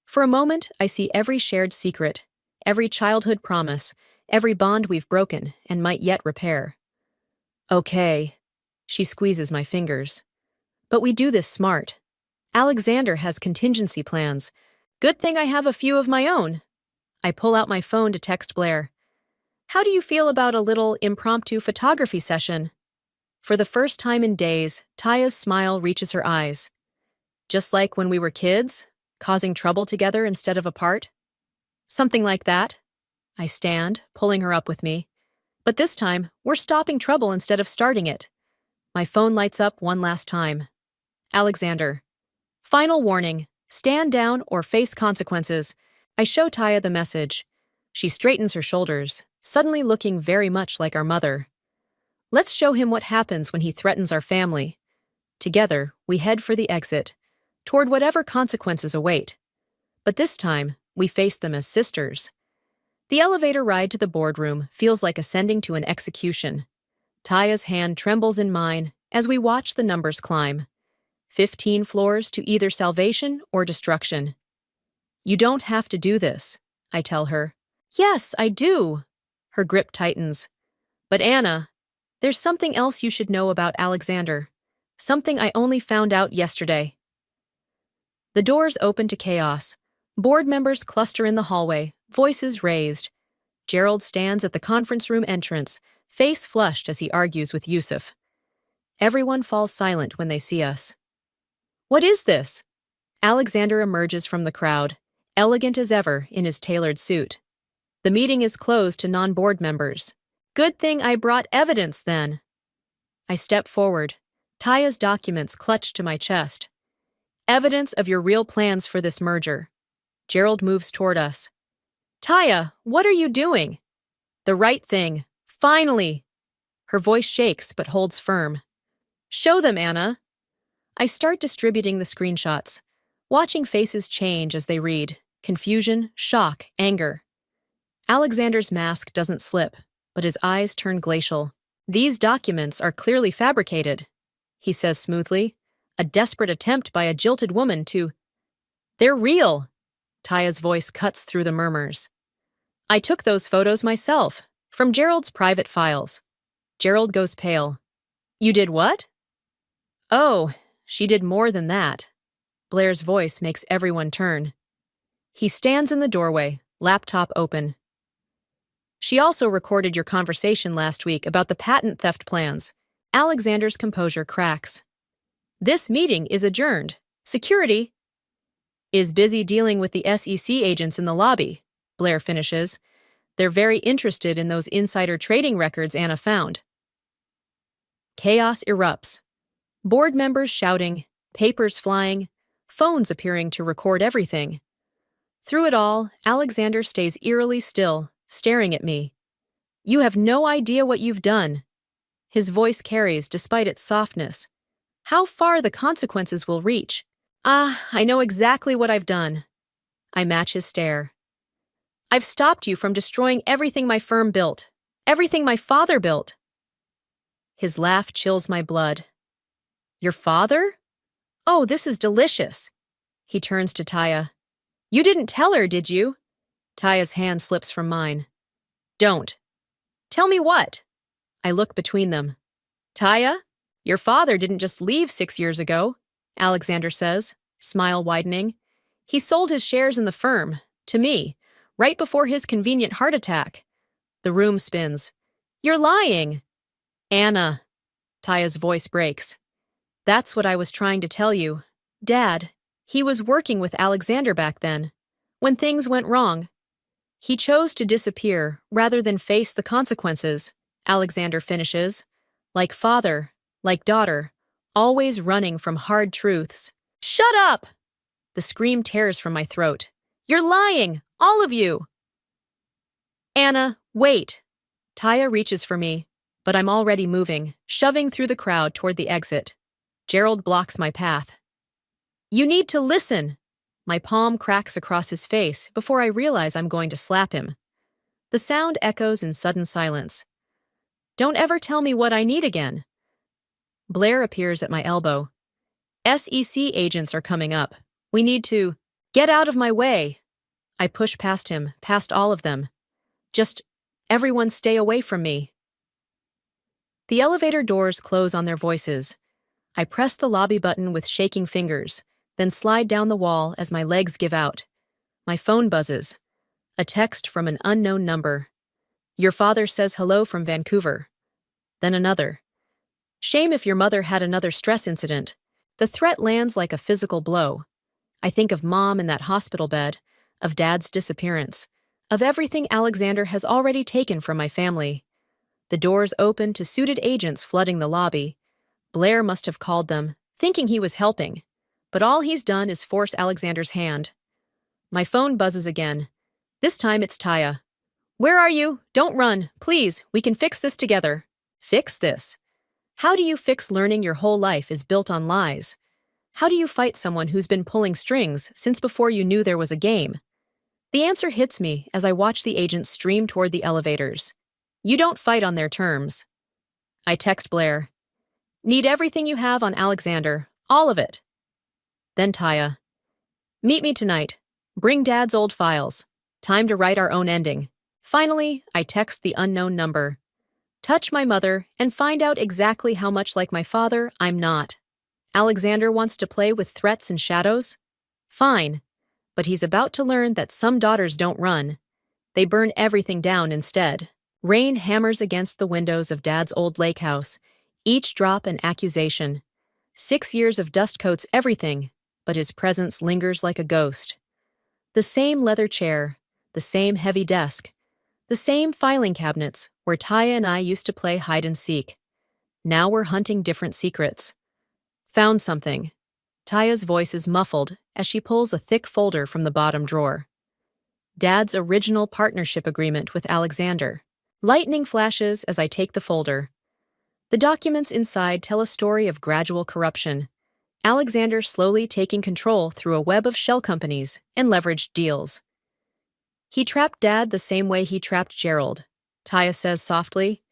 For a moment, I see every shared secret, every childhood promise, every bond we've broken and might yet repair. Okay. She squeezes my fingers. But we do this smart. Alexander has contingency plans. Good thing I have a few of my own. I pull out my phone to text Blair. How do you feel about a little impromptu photography session? For the first time in days, Taya's smile reaches her eyes. Just like when we were kids, causing trouble together instead of apart? Something like that. I stand, pulling her up with me. But this time, we're stopping trouble instead of starting it. My phone lights up one last time. Alexander. Final warning. Stand down or face consequences. I show Taya the message. She straightens her shoulders, suddenly looking very much like our mother. Let's show him what happens when he threatens our family. Together, we head for the exit, toward whatever consequences await. But this time, we face them as sisters. The elevator ride to the boardroom feels like ascending to an execution. Taya's hand trembles in mine as we watch the numbers climb. 15 floors to either salvation or destruction. You don't have to do this, I tell her. Yes, I do. Her grip tightens. But Anna, there's something else you should know about Alexander. Something I only found out yesterday. The doors open to chaos. Board members cluster in the hallway, voices raised. Gerald stands at the conference room entrance, face flushed as he argues with Yusuf. Everyone falls silent when they see us. What is this? Alexander emerges from the crowd, elegant as ever in his tailored suit. The meeting is closed to non-board members. Good thing I brought evidence then. I step forward, Taya's documents clutched to my chest. Evidence of your real plans for this merger. Gerald moves toward us. Taya, what are you doing? The right thing. Finally! Her voice shakes but holds firm. Show them, Anna. I start distributing the screenshots, watching faces change as they read. Confusion, shock, anger. Alexander's mask doesn't slip, but his eyes turn glacial. These documents are clearly fabricated, he says smoothly. A desperate attempt by a jilted woman to... They're real! Taya's voice cuts through the murmurs. I took those photos myself, from Gerald's private files. Gerald goes pale. You did what? Oh, she did more than that. Blair's voice makes everyone turn. He stands in the doorway, laptop open. She also recorded your conversation last week about the patent theft plans. Alexander's composure cracks. This meeting is adjourned. Security is busy dealing with the SEC agents in the lobby, Blair finishes. They're very interested in those insider trading records Anna found. Chaos erupts. Board members shouting, papers flying, phones appearing to record everything. Through it all, Alexander stays eerily still, staring at me. You have no idea what you've done. His voice carries despite its softness. How far the consequences will reach. I know exactly what I've done. I match his stare. I've stopped you from destroying everything my firm built, everything my father built. His laugh chills my blood. Your father? Oh, this is delicious. He turns to Taya. You didn't tell her, did you? Taya's hand slips from mine. Don't. Tell me what? I look between them. Taya, your father didn't just leave 6 years ago, Alexander says, smile widening. He sold his shares in the firm, to me, right before his convenient heart attack. The room spins. You're lying. Anna. Taya's voice breaks. That's what I was trying to tell you. Dad, he was working with Alexander back then, when things went wrong. He chose to disappear rather than face the consequences, Alexander finishes. Like father, like daughter, always running from hard truths. Shut up! The scream tears from my throat. You're lying, all of you! Anna, wait. Taya reaches for me, but I'm already moving, shoving through the crowd toward the exit. Gerald blocks my path. You need to listen. My palm cracks across his face before I realize I'm going to slap him. The sound echoes in sudden silence. Don't ever tell me what I need again. Blair appears at my elbow. SEC agents are coming up. We need to get out of my way. I push past him, past all of them. Just everyone stay away from me. The elevator doors close on their voices. I press the lobby button with shaking fingers, then slide down the wall as my legs give out. My phone buzzes. A text from an unknown number. Your father says hello from Vancouver. Then another. Shame if your mother had another stress incident. The threat lands like a physical blow. I think of Mom in that hospital bed, of Dad's disappearance, of everything Alexander has already taken from my family. The doors open to suited agents flooding the lobby. Blair must have called them, thinking he was helping. but all he's done is force Alexander's hand. My phone buzzes again. This time it's Taya. Where are you? Don't run. Please, we can fix this together. Fix this? How do you fix learning your whole life is built on lies? How do you fight someone who's been pulling strings since before you knew there was a game? The answer hits me as I watch the agents stream toward the elevators. You don't fight on their terms. I text Blair. Need everything you have on Alexander, all of it. Then Taya. Meet me tonight. Bring Dad's old files. Time to write our own ending. Finally, I text the unknown number. Touch my mother and find out exactly how much like my father I'm not. Alexander wants to play with threats and shadows? Fine. But he's about to learn that some daughters don't run. They burn everything down instead. Rain hammers against the windows of Dad's old lake house, each drop an accusation. 6 years of dust coats everything, but his presence lingers like a ghost. The same leather chair, the same heavy desk, the same filing cabinets where Taya and I used to play hide and seek. Now we're hunting different secrets. Found something. Taya's voice is muffled as she pulls a thick folder from the bottom drawer. Dad's original partnership agreement with Alexander. Lightning flashes as I take the folder. The documents inside tell a story of gradual corruption. Alexander slowly taking control through a web of shell companies and leveraged deals. He trapped Dad the same way he trapped Gerald, Taya says softly.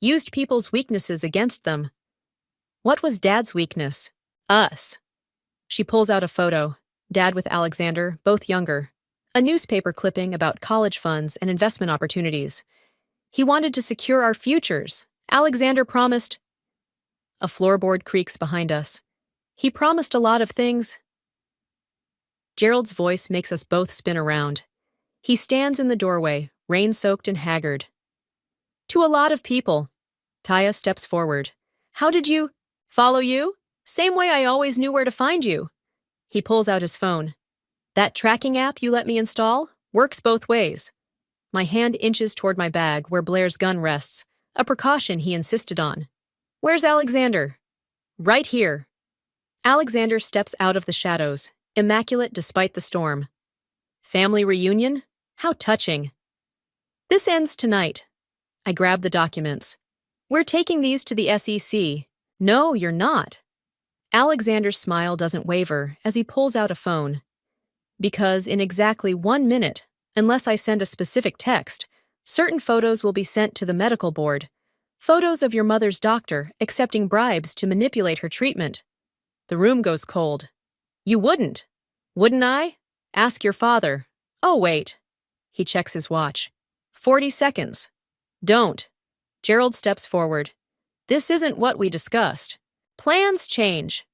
Used people's weaknesses against them. What was Dad's weakness? Us. She pulls out a photo, Dad with Alexander, both younger. A newspaper clipping about college funds and investment opportunities. He wanted to secure our futures. Alexander promised. A floorboard creaks behind us. He promised a lot of things. Gerald's voice makes us both spin around. He stands in the doorway, rain-soaked and haggard. To a lot of people. Taya steps forward. How did you? Follow you? Same way I always knew where to find you. He pulls out his phone. That tracking app you let me install works both ways. My hand inches toward my bag where Blair's gun rests, a precaution he insisted on. Where's Alexander? Right here. Alexander steps out of the shadows, immaculate despite the storm. Family reunion? How touching. This ends tonight. I grab the documents. We're taking these to the SEC. No, you're not. Alexander's smile doesn't waver as he pulls out a phone. Because in exactly 1 minute, unless I send a specific text, certain photos will be sent to the medical board. Photos of your mother's doctor accepting bribes to manipulate her treatment. The room goes cold. You wouldn't. Wouldn't I? Ask your father. Oh, wait. He checks his watch. 40 seconds. Don't. Gerald steps forward. This isn't what we discussed. Plans change.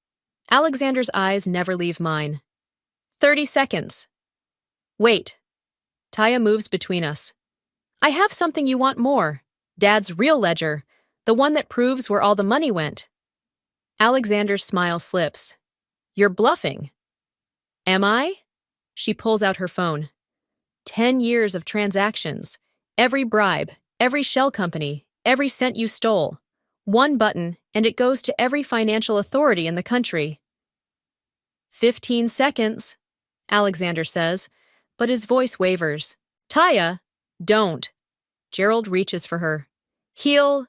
Alexander's eyes never leave mine. 30 seconds. Wait. Taya moves between us. I have something you want more. Dad's real ledger, the one that proves where all the money went. Alexander's smile slips. You're bluffing. Am I? She pulls out her phone. 10 years of transactions. Every bribe, every shell company, every cent you stole. One button, and it goes to every financial authority in the country. 15 seconds, Alexander says, but his voice wavers. Taya, don't. Gerald reaches for her. He'll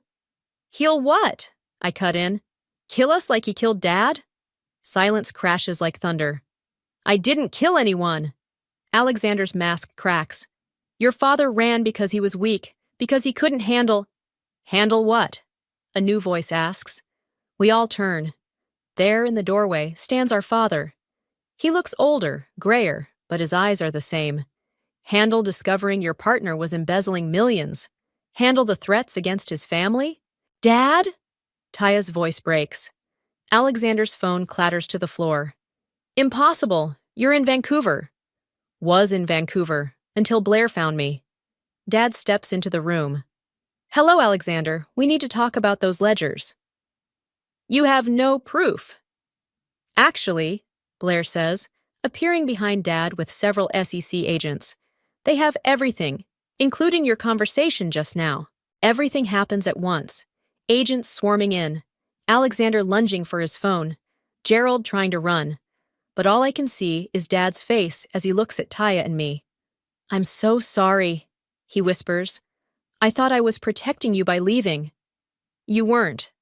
what? I cut in. Kill us like he killed Dad? Silence crashes like thunder. I didn't kill anyone. Alexander's mask cracks. Your father ran because he was weak, because he couldn't handle. Handle what? A new voice asks. We all turn. There in the doorway stands our father. He looks older, grayer, but his eyes are the same. Handle discovering your partner was embezzling millions. Handle the threats against his family? Dad? Taya's voice breaks. Alexander's phone clatters to the floor. Impossible. You're in Vancouver. Was in Vancouver, until Blair found me. Dad steps into the room. Hello, Alexander. We need to talk about those ledgers. You have no proof. Actually, Blair says, appearing behind Dad with several SEC agents. They have everything, including your conversation just now. Everything happens at once. Agents swarming in. Alexander lunging for his phone. Gerald trying to run. but all I can see is Dad's face as he looks at Taya and me. "I'm so sorry," he whispers. "I thought I was protecting you by leaving." "You weren't."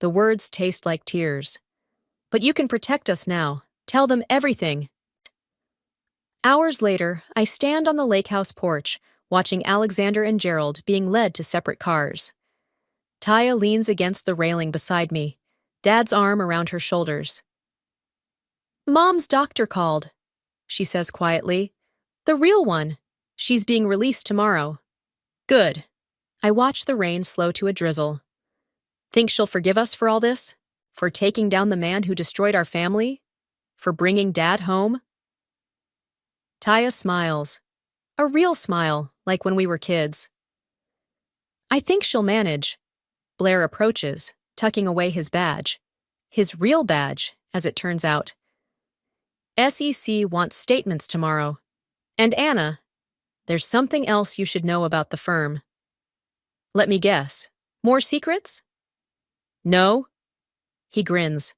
The words taste like tears. "But you can protect us now. Tell them everything." Hours later, I stand on the lake house porch, watching Alexander and Gerald being led to separate cars. Taya leans against the railing beside me, Dad's arm around her shoulders. "Mom's doctor called," she says quietly. "The real one. She's being released tomorrow." "Good." I watch the rain slow to a drizzle. "Think she'll forgive us for all this? For taking down the man who destroyed our family? For bringing Dad home?" Taya smiles. A real smile, like when we were kids. "I think she'll manage." Blair approaches, tucking away his badge. His real badge, as it turns out. "SEC wants statements tomorrow. And Anna, there's something else you should know about the firm." "Let me guess. More secrets?" "No." He grins.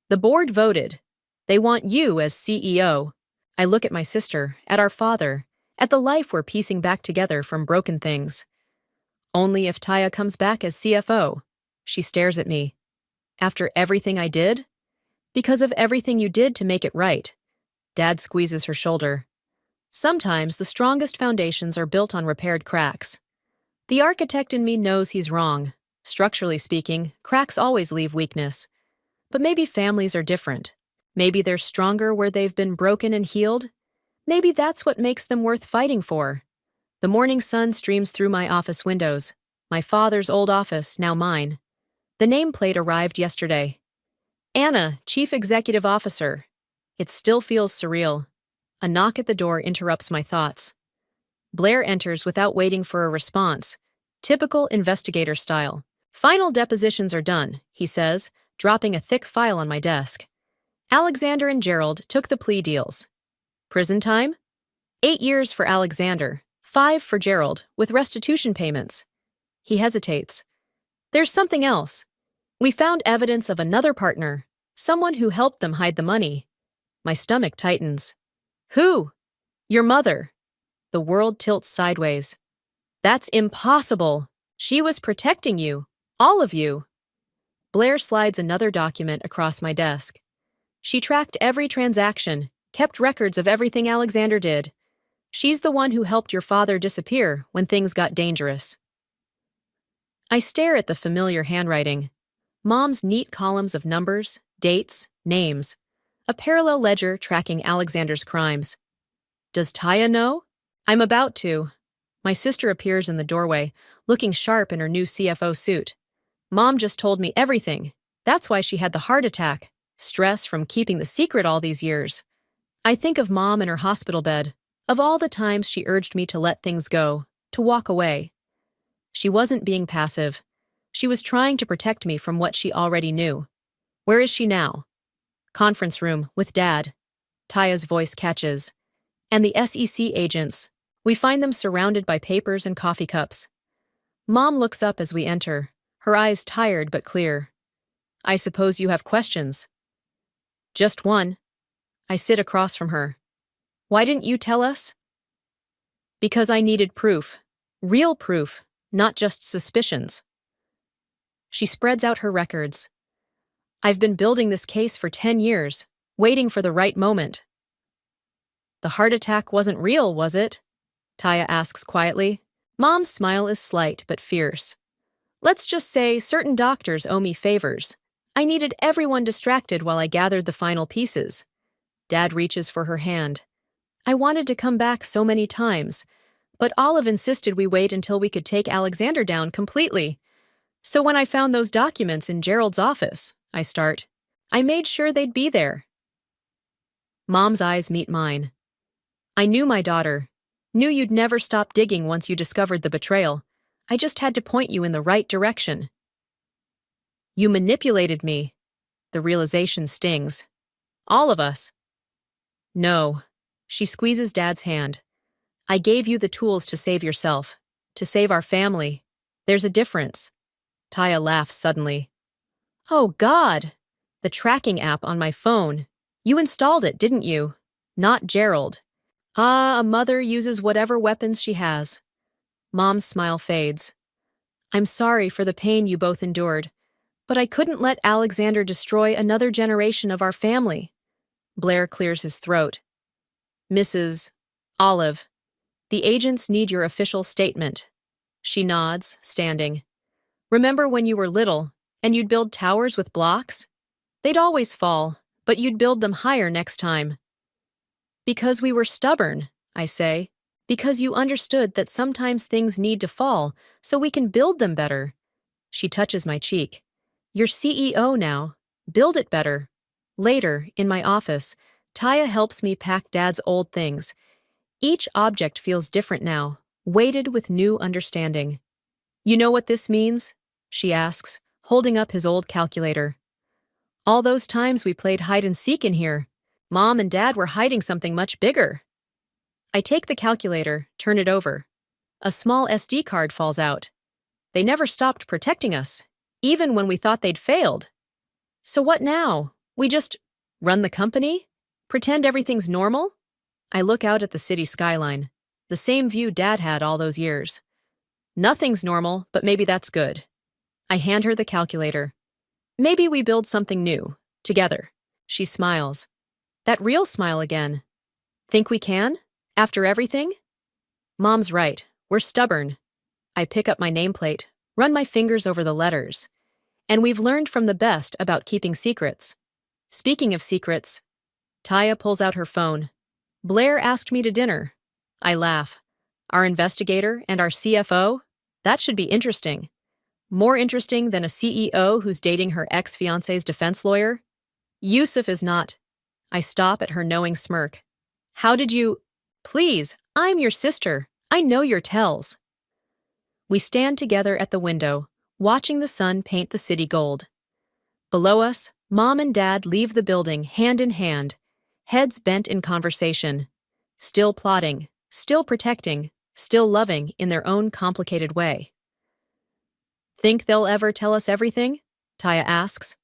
"The board voted. They want you as CEO." I look at my sister, at our father, at the life we're piecing back together from broken things. "Only if Taya comes back as CFO." She stares at me. "After everything I did?" "Because of everything you did to make it right." Dad squeezes her shoulder. "Sometimes the strongest foundations are built on repaired cracks." The architect in me knows he's wrong. Structurally speaking, cracks always leave weakness. But maybe families are different. Maybe they're stronger where they've been broken and healed. Maybe that's what makes them worth fighting for. The morning sun streams through my office windows. My father's old office, now mine. The nameplate arrived yesterday. "Anna, Chief Executive Officer." It still feels surreal. A knock at the door interrupts my thoughts. Blair enters without waiting for a response. Typical investigator style. "Final depositions are done," he says, dropping a thick file on my desk. "Alexander and Gerald took the plea deals." "Prison time?" 8 years for Alexander, 5 for Gerald, with restitution payments. He hesitates. "There's something else. We found evidence of another partner, someone who helped them hide the money." My stomach tightens. "Who?" "Your mother." The world tilts sideways. "That's impossible. She was protecting you. All of you." Blair slides another document across my desk. "She tracked every transaction, kept records of everything Alexander did. She's the one who helped your father disappear when things got dangerous." I stare at the familiar handwriting. Mom's neat columns of numbers, dates, names. A parallel ledger tracking Alexander's crimes. Does Taya know? I'm about to. My sister appears in the doorway, looking sharp in her new CFO suit. "Mom just told me everything. That's why she had the heart attack. Stress from keeping the secret all these years." I think of Mom in her hospital bed, of all the times she urged me to let things go, to walk away. She wasn't being passive. She was trying to protect me from what she already knew. Where is she now? Conference room, with Dad. Taya's voice catches. And the SEC agents. We find them surrounded by papers and coffee cups. Mom looks up as we enter, her eyes tired but clear. "I suppose you have questions?" "Just one." I sit across from her. "Why didn't you tell us?" "Because I needed proof. Real proof, not just suspicions." She spreads out her records. "I've been building this case for 10 years, waiting for the right moment." "The heart attack wasn't real, was it?" Taya asks quietly. Mom's smile is slight but fierce. "Let's just say certain doctors owe me favors. I needed everyone distracted while I gathered the final pieces." Dad reaches for her hand. "I wanted to come back so many times, but Olive insisted we wait until we could take Alexander down completely. So when I found those documents in Gerald's office," I start, "I made sure they'd be there." Mom's eyes meet mine. "I knew my daughter. Knew you'd never stop digging once you discovered the betrayal. I just had to point you in the right direction." "You manipulated me." The realization stings. "All of us." "No." She squeezes Dad's hand. "I gave you the tools to save yourself, to save our family. There's a difference." Taya laughs suddenly. "Oh, God! The tracking app on my phone. You installed it, didn't you? Not Gerald. Ah, a mother uses whatever weapons she has. Mom's smile fades. I'm sorry for the pain you both endured, but I couldn't let Alexander destroy another generation of our family. Blair clears his throat. Mrs. Olive, the agents need your official statement. She nods, standing. Remember when you were little, and you'd build towers with blocks? They'd always fall, but you'd build them higher next time. Because we were stubborn, I say. Because you understood that sometimes things need to fall so we can build them better. She touches my cheek. You're CEO now. Build it better. Later, in my office, Taya helps me pack Dad's old things. Each object feels different now, weighted with new understanding. You know what this means? She asks, holding up his old calculator. All those times we played hide and seek in here, Mom and Dad were hiding something much bigger. I take the calculator, turn it over. A small SD card falls out. They never stopped protecting us, even when we thought they'd failed. So what now? We just run the company? Pretend everything's normal? I look out at the city skyline, the same view Dad had all those years. Nothing's normal, but maybe that's good. I hand her the calculator. Maybe we build something new, together. She smiles. That real smile again. Think we can? After everything? Mom's right. We're stubborn. I pick up my nameplate, run my fingers over the letters. And we've learned from the best about keeping secrets. Speaking of secrets, Taya pulls out her phone. Blair asked me to dinner. I laugh. Our investigator and our CFO? That should be interesting. More interesting than a CEO who's dating her ex-fiancé's defense lawyer? Yusuf is not. I stop at her knowing smirk. How did you... Please, I'm your sister. I know your tells. We stand together at the window, watching the sun paint the city gold. Below us, Mom and Dad leave the building hand in hand, heads bent in conversation, still plotting, still protecting, still loving in their own complicated way. Think they'll ever tell us everything? Taya asks.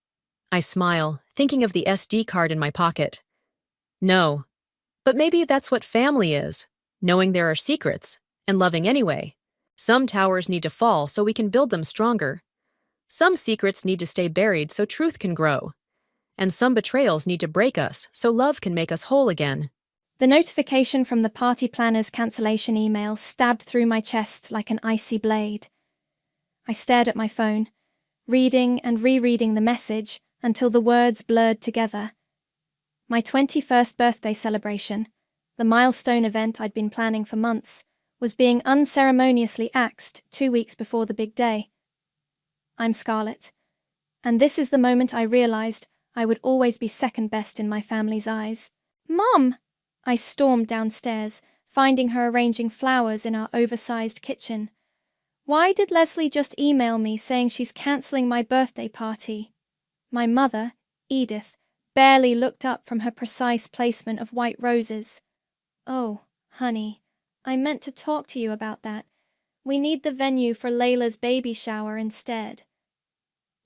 I smile, thinking of the SD card in my pocket. No. But maybe that's what family is, knowing there are secrets, and loving anyway. Some towers need to fall so we can build them stronger. Some secrets need to stay buried so truth can grow. And some betrayals need to break us so love can make us whole again. The notification from the party planner's cancellation email stabbed through my chest like an icy blade. I stared at my phone, reading and rereading the message until the words blurred together. My 21st birthday celebration, the milestone event I'd been planning for months, was being unceremoniously axed 2 weeks before the big day. I'm Scarlett, and this is the moment I realized I would always be second best in my family's eyes. Mom! I stormed downstairs, finding her arranging flowers in our oversized kitchen. Why did Leslie just email me saying she's cancelling my birthday party? My mother, Edith, barely looked up from her precise placement of white roses. Oh, honey, I meant to talk to you about that. We need the venue for Layla's baby shower instead.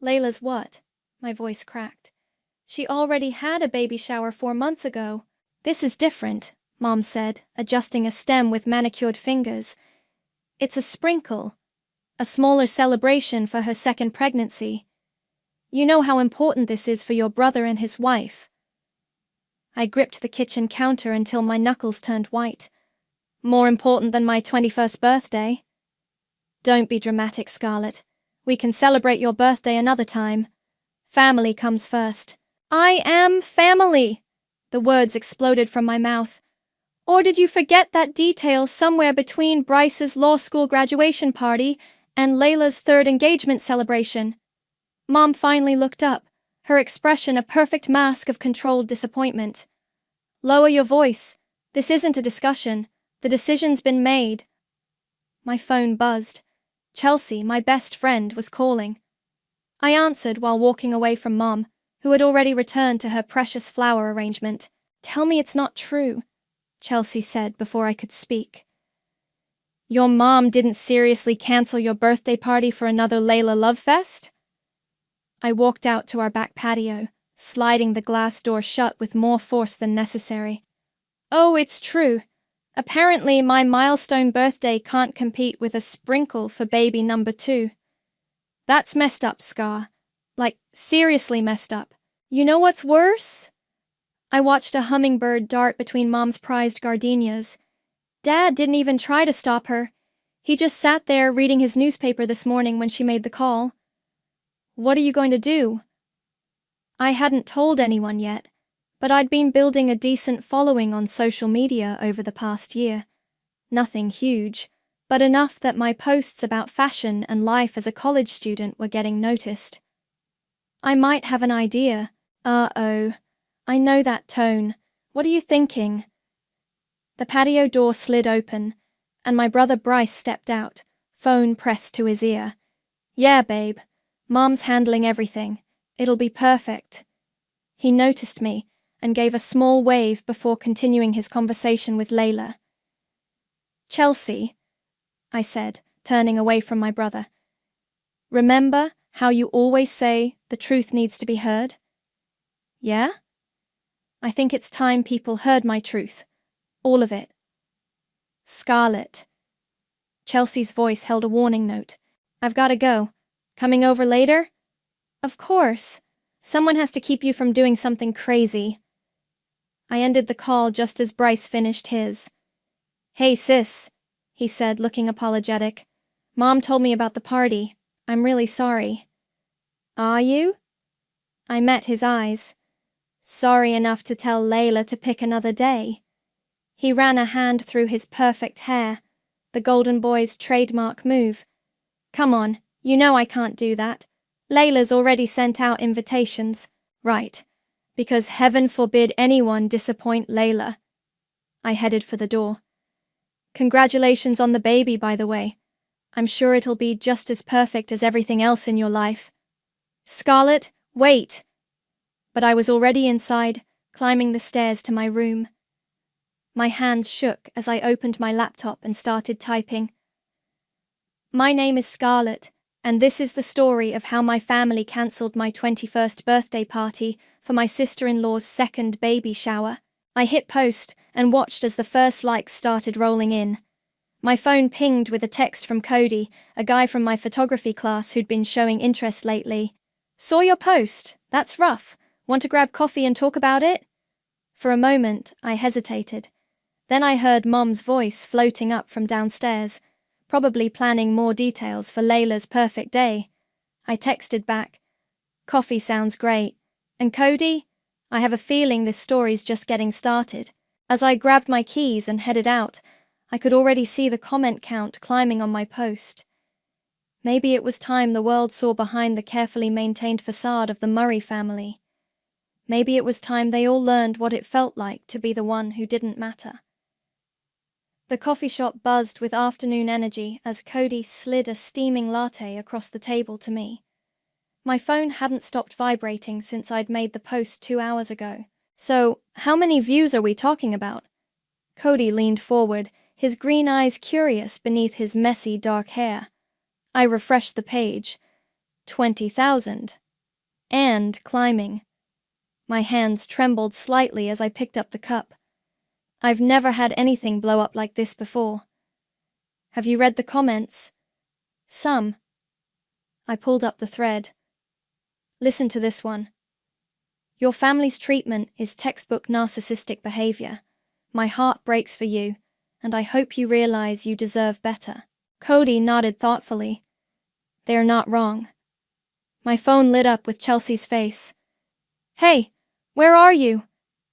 Layla's what? My voice cracked. She already had a baby shower 4 months ago. This is different, Mom said, adjusting a stem with manicured fingers. It's a sprinkle, a smaller celebration for her second pregnancy. You know how important this is for your brother and his wife. I gripped the kitchen counter until my knuckles turned white. More important than my 21st birthday. Don't be dramatic, Scarlett. We can celebrate your birthday another time. Family comes first. I am family! The words exploded from my mouth. Or did you forget that detail somewhere between Bryce's law school graduation party and Layla's third engagement celebration? Mom finally looked up, her expression a perfect mask of controlled disappointment. Lower your voice. This isn't a discussion. The decision's been made. My phone buzzed. Chelsea, my best friend, was calling. I answered while walking away from Mom, who had already returned to her precious flower arrangement. Tell me it's not true, Chelsea said before I could speak. Your mom didn't seriously cancel your birthday party for another Layla Love Fest? I walked out to our back patio, sliding the glass door shut with more force than necessary. Oh, it's true. Apparently my milestone birthday can't compete with a sprinkle for baby number 2. That's messed up, Scar. Like, seriously messed up. You know what's worse? I watched a hummingbird dart between Mom's prized gardenias. Dad didn't even try to stop her. He just sat there reading his newspaper this morning when she made the call. What are you going to do? I hadn't told anyone yet, but I'd been building a decent following on social media over the past year. Nothing huge, but enough that my posts about fashion and life as a college student were getting noticed. I might have an idea. Uh-oh. I know that tone. What are you thinking? The patio door slid open, and my brother Bryce stepped out, phone pressed to his ear. Yeah, babe. Mom's handling everything. It'll be perfect. He noticed me and gave a small wave before continuing his conversation with Layla. Chelsea, I said, turning away from my brother. Remember how you always say the truth needs to be heard? Yeah? I think it's time people heard my truth. All of it. Scarlett. Chelsea's voice held a warning note. I've got to go. Coming over later? Of course. Someone has to keep you from doing something crazy. I ended the call just as Bryce finished his. Hey sis, he said, looking apologetic. Mom told me about the party. I'm really sorry. Are you? I met his eyes. Sorry enough to tell Layla to pick another day. He ran a hand through his perfect hair, the golden boy's trademark move. Come on, you know I can't do that. Layla's already sent out invitations. Right, because heaven forbid anyone disappoint Layla. I headed for the door. Congratulations on the baby, by the way. I'm sure it'll be just as perfect as everything else in your life. Scarlett, wait! But I was already inside, climbing the stairs to my room. My hands shook as I opened my laptop and started typing. My name is Scarlett, and this is the story of how my family cancelled my 21st birthday party for my sister-in-law's second baby shower. I hit post and watched as the first likes started rolling in. My phone pinged with a text from Cody, a guy from my photography class who'd been showing interest lately. Saw your post. That's rough. Want to grab coffee and talk about it? For a moment, I hesitated. Then I heard Mom's voice floating up from downstairs, probably planning more details for Layla's perfect day. I texted back, Coffee sounds great. And Cody? I have a feeling this story's just getting started. As I grabbed my keys and headed out, I could already see the comment count climbing on my post. Maybe it was time the world saw behind the carefully maintained facade of the Murray family. Maybe it was time they all learned what it felt like to be the one who didn't matter. The coffee shop buzzed with afternoon energy as Cody slid a steaming latte across the table to me. My phone hadn't stopped vibrating since I'd made the post 2 hours ago. So, how many views are we talking about? Cody leaned forward, his green eyes curious beneath his messy dark hair. I refreshed the page. 20,000. And climbing. My hands trembled slightly as I picked up the cup. I've never had anything blow up like this before. Have you read the comments? Some. I pulled up the thread. Listen to this one. Your family's treatment is textbook narcissistic behavior. My heart breaks for you, and I hope you realize you deserve better. Cody nodded thoughtfully. They're not wrong. My phone lit up with Chelsea's face. Hey, where are you?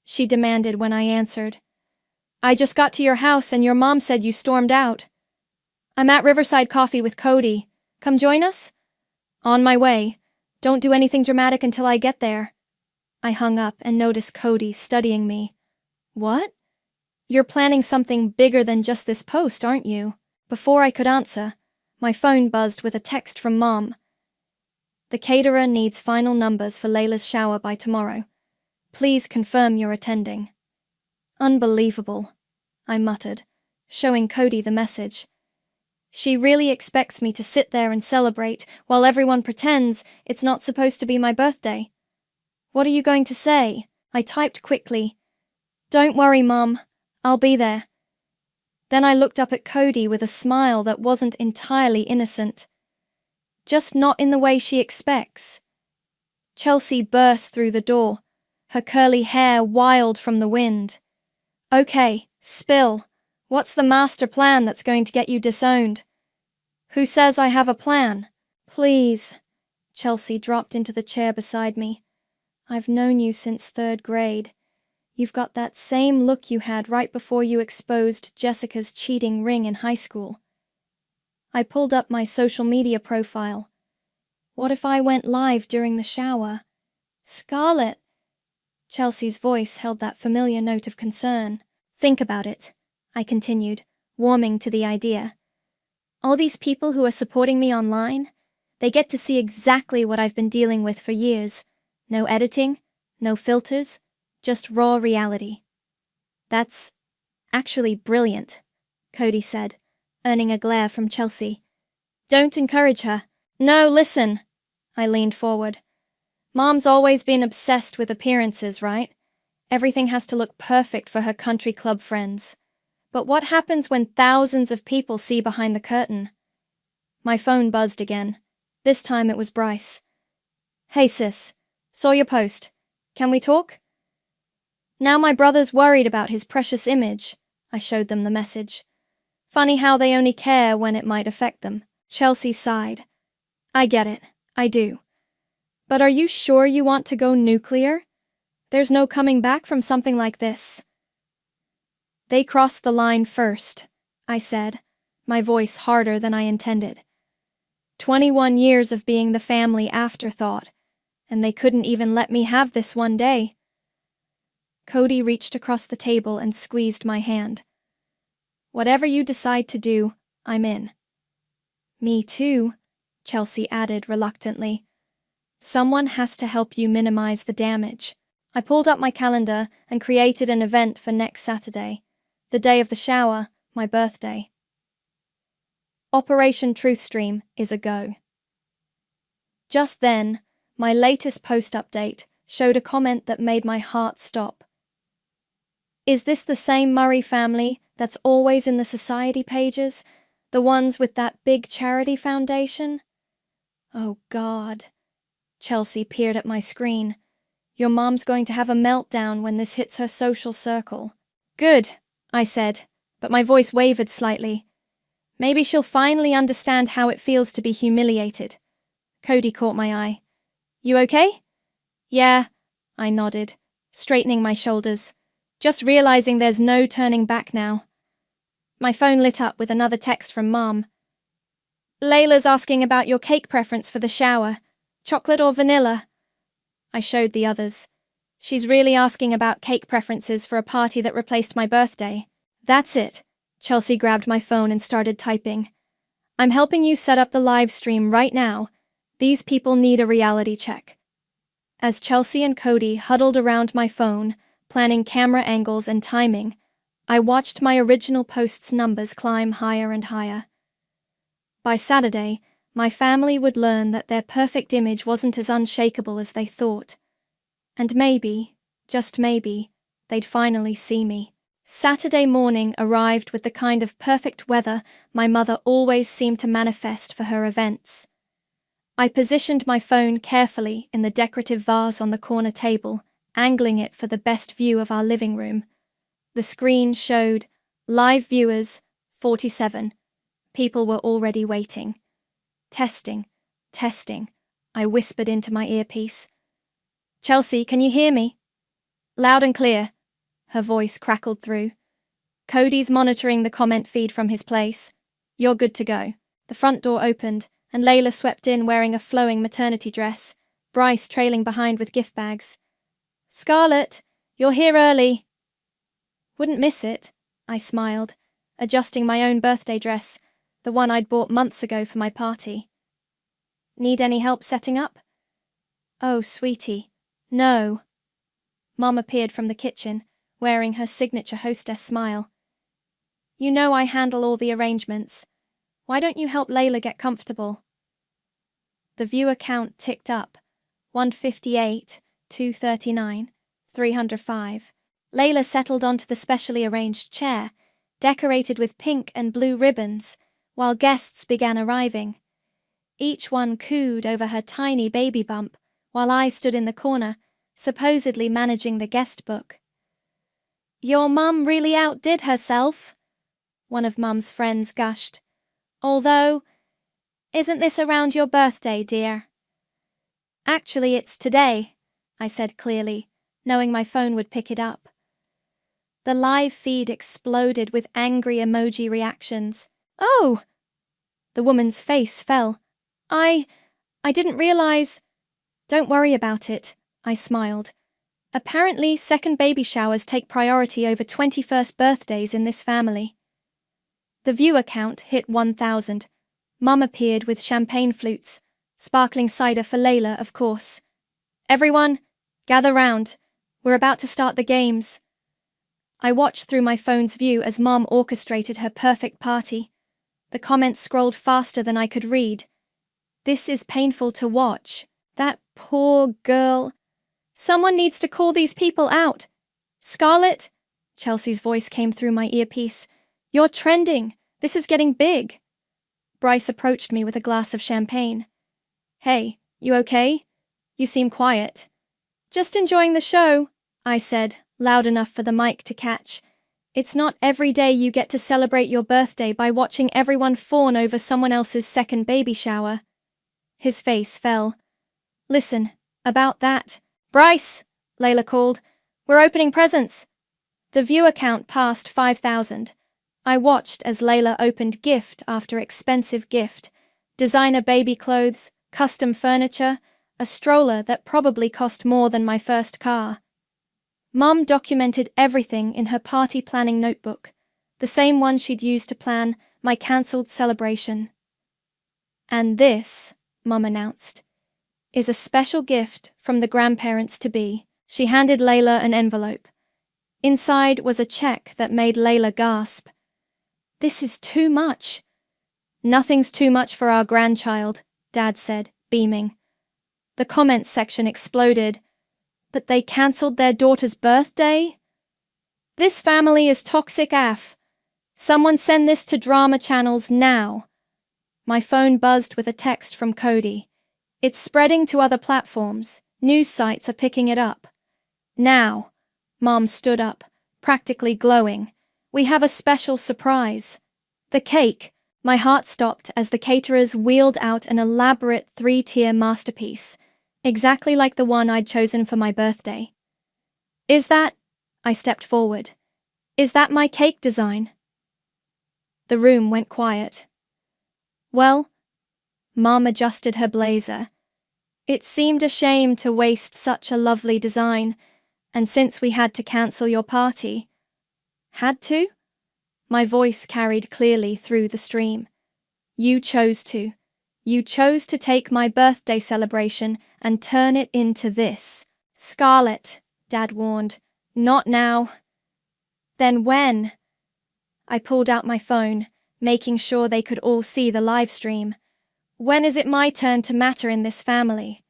She demanded when I answered. I just got to your house and your mom said you stormed out. I'm at Riverside Coffee with Cody. Come join us? On my way. Don't do anything dramatic until I get there. I hung up and noticed Cody studying me. What? You're planning something bigger than just this post, aren't you? Before I could answer, my phone buzzed with a text from Mom. The caterer needs final numbers for Layla's shower by tomorrow. Please confirm you're attending. Unbelievable, I muttered, showing Cody the message. She really expects me to sit there and celebrate while everyone pretends it's not supposed to be my birthday. What are you going to say? I typed quickly. Don't worry, Mum. I'll be there. Then I looked up at Cody with a smile that wasn't entirely innocent. Just not in the way she expects. Chelsea burst through the door, her curly hair wild from the wind. Okay, spill. What's the master plan that's going to get you disowned? Who says I have a plan? Please. Chelsea dropped into the chair beside me. I've known you since 3rd grade. You've got that same look you had right before you exposed Jessica's cheating ring in high school. I pulled up my social media profile. What if I went live during the shower? Scarlett! Chelsea's voice held that familiar note of concern. Think about it, I continued, warming to the idea. All these people who are supporting me online, they get to see exactly what I've been dealing with for years. No editing, no filters, just raw reality. That's actually brilliant, Cody said, earning a glare from Chelsea. Don't encourage her. No, listen. I leaned forward. Mom's always been obsessed with appearances, right? Everything has to look perfect for her country club friends. But what happens when thousands of people see behind the curtain? My phone buzzed again. This time it was Bryce. Hey sis, saw your post. Can we talk? Now my brother's worried about his precious image. I showed them the message. Funny how they only care when it might affect them. Chelsea sighed. I get it. I do. But are you sure you want to go nuclear? There's no coming back from something like this. They crossed the line first, I said, my voice harder than I intended. 21 years of being the family afterthought, and they couldn't even let me have this one day. Cody reached across the table and squeezed my hand. Whatever you decide to do, I'm in. Me too, Chelsea added reluctantly. Someone has to help you minimize the damage. I pulled up my calendar and created an event for next Saturday, the day of the shower, my birthday. Operation Truthstream is a go. Just then, my latest post update showed a comment that made my heart stop. Is this the same Murray family that's always in the society pages, the ones with that big charity foundation? Oh God. Chelsea peered at my screen. Your mom's going to have a meltdown when this hits her social circle. Good, I said, but my voice wavered slightly. Maybe she'll finally understand how it feels to be humiliated. Cody caught my eye. You okay? Yeah, I nodded, straightening my shoulders, just realizing there's no turning back now. My phone lit up with another text from Mom. Layla's asking about your cake preference for the shower. Chocolate or vanilla? I showed the others. She's really asking about cake preferences for a party that replaced my birthday. That's it. Chelsea grabbed my phone and started typing. I'm helping you set up the live stream right now. These people need a reality check. As Chelsea and Cody huddled around my phone, planning camera angles and timing, I watched my original post's numbers climb higher and higher. By Saturday, my family would learn that their perfect image wasn't as unshakable as they thought. And maybe, just maybe, they'd finally see me. Saturday morning arrived with the kind of perfect weather my mother always seemed to manifest for her events. I positioned my phone carefully in the decorative vase on the corner table, angling it for the best view of our living room. The screen showed live viewers, 47. People were already waiting. Testing, testing, I whispered into my earpiece. Chelsea, can you hear me? Loud and clear, her voice crackled through. Cody's monitoring the comment feed from his place. You're good to go. The front door opened, and Layla swept in wearing a flowing maternity dress, Bryce trailing behind with gift bags. Scarlett, you're here early. Wouldn't miss it, I smiled, adjusting my own birthday dress, the one I'd bought months ago for my party. Need any help setting up? Oh, sweetie, no. Mom appeared from the kitchen, wearing her signature hostess smile. You know I handle all the arrangements. Why don't you help Layla get comfortable? The viewer count ticked up, 158, 239, 305. Layla settled onto the specially arranged chair, decorated with pink and blue ribbons, while guests began arriving. Each one cooed over her tiny baby bump, while I stood in the corner, supposedly managing the guest book. "Your mum really outdid herself," one of Mum's friends gushed. "Although, isn't this around your birthday, dear?" "Actually, it's today," I said clearly, knowing my phone would pick it up. The live feed exploded with angry emoji reactions. "Oh!" The woman's face fell. I didn't realize." "Don't worry about it," I smiled. "Apparently, second baby showers take priority over 21st birthdays in this family." The viewer count hit 1,000. Mum appeared with champagne flutes, sparkling cider for Layla, of course. "Everyone, gather round. We're about to start the games." I watched through my phone's view as Mom orchestrated her perfect party. The comments scrolled faster than I could read. "This is painful to watch. That poor girl. Someone needs to call these people out. Scarlett," Chelsea's voice came through my earpiece, "you're trending. This is getting big." Bryce approached me with a glass of champagne. "Hey, you okay? You seem quiet." "Just enjoying the show," I said, loud enough for the mic to catch. "It's not every day you get to celebrate your birthday by watching everyone fawn over someone else's second baby shower." His face fell. "Listen, about that." "Bryce," Layla called, "we're opening presents." The viewer count passed 5,000. I watched as Layla opened gift after expensive gift. Designer baby clothes, custom furniture, a stroller that probably cost more than my first car. Mum documented everything in her party planning notebook, the same one she'd used to plan my cancelled celebration. "And this," Mum announced, "is a special gift from the grandparents-to-be." She handed Layla an envelope. Inside was a check that made Layla gasp. "This is too much." "Nothing's too much for our grandchild," Dad said, beaming. The comments section exploded. "But they cancelled their daughter's birthday? This family is toxic AF. Someone send this to drama channels now." My phone buzzed with a text from Cody. "It's spreading to other platforms. News sites are picking it up." "Now." Mom stood up, practically glowing. "We have a special surprise." The cake. My heart stopped as the caterers wheeled out an elaborate 3-tier masterpiece, exactly like the one I'd chosen for my birthday. "Is that—" I stepped forward. "Is that my cake design?" The room went quiet. "Well," Mom adjusted her blazer. "It seemed a shame to waste such a lovely design, and since we had to cancel your party—" "Had to?" My voice carried clearly through the stream. "You chose to. You chose to take my birthday celebration and turn it into this." "Scarlett," Dad warned, "not now." "Then when?" I pulled out my phone, making sure they could all see the live stream. "When is it my turn to matter in this family?"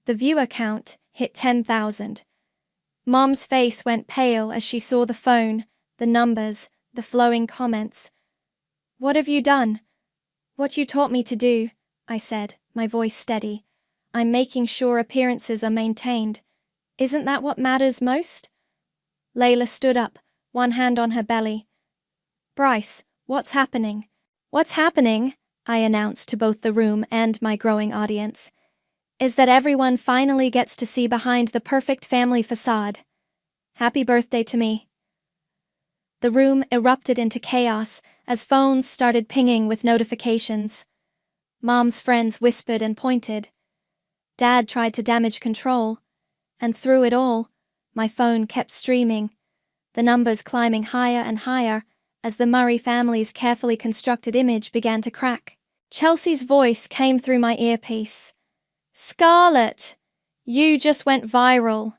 The viewer count hit 10,000. Mom's face went pale as she saw the phone, the numbers, the flowing comments. "What have you done?" "What you taught me to do," I said, my voice steady. "I'm making sure appearances are maintained. Isn't that what matters most?" Layla stood up, one hand on her belly. "Bryce, what's happening?" "What's happening," I announced to both the room and my growing audience, "is that everyone finally gets to see behind the perfect family facade. Happy birthday to me." The room erupted into chaos as phones started pinging with notifications. Mom's friends whispered and pointed. Dad tried to damage control. And through it all, my phone kept streaming, the numbers climbing higher and higher as the Murray family's carefully constructed image began to crack. Chelsea's voice came through my earpiece. "Scarlett, you just went viral."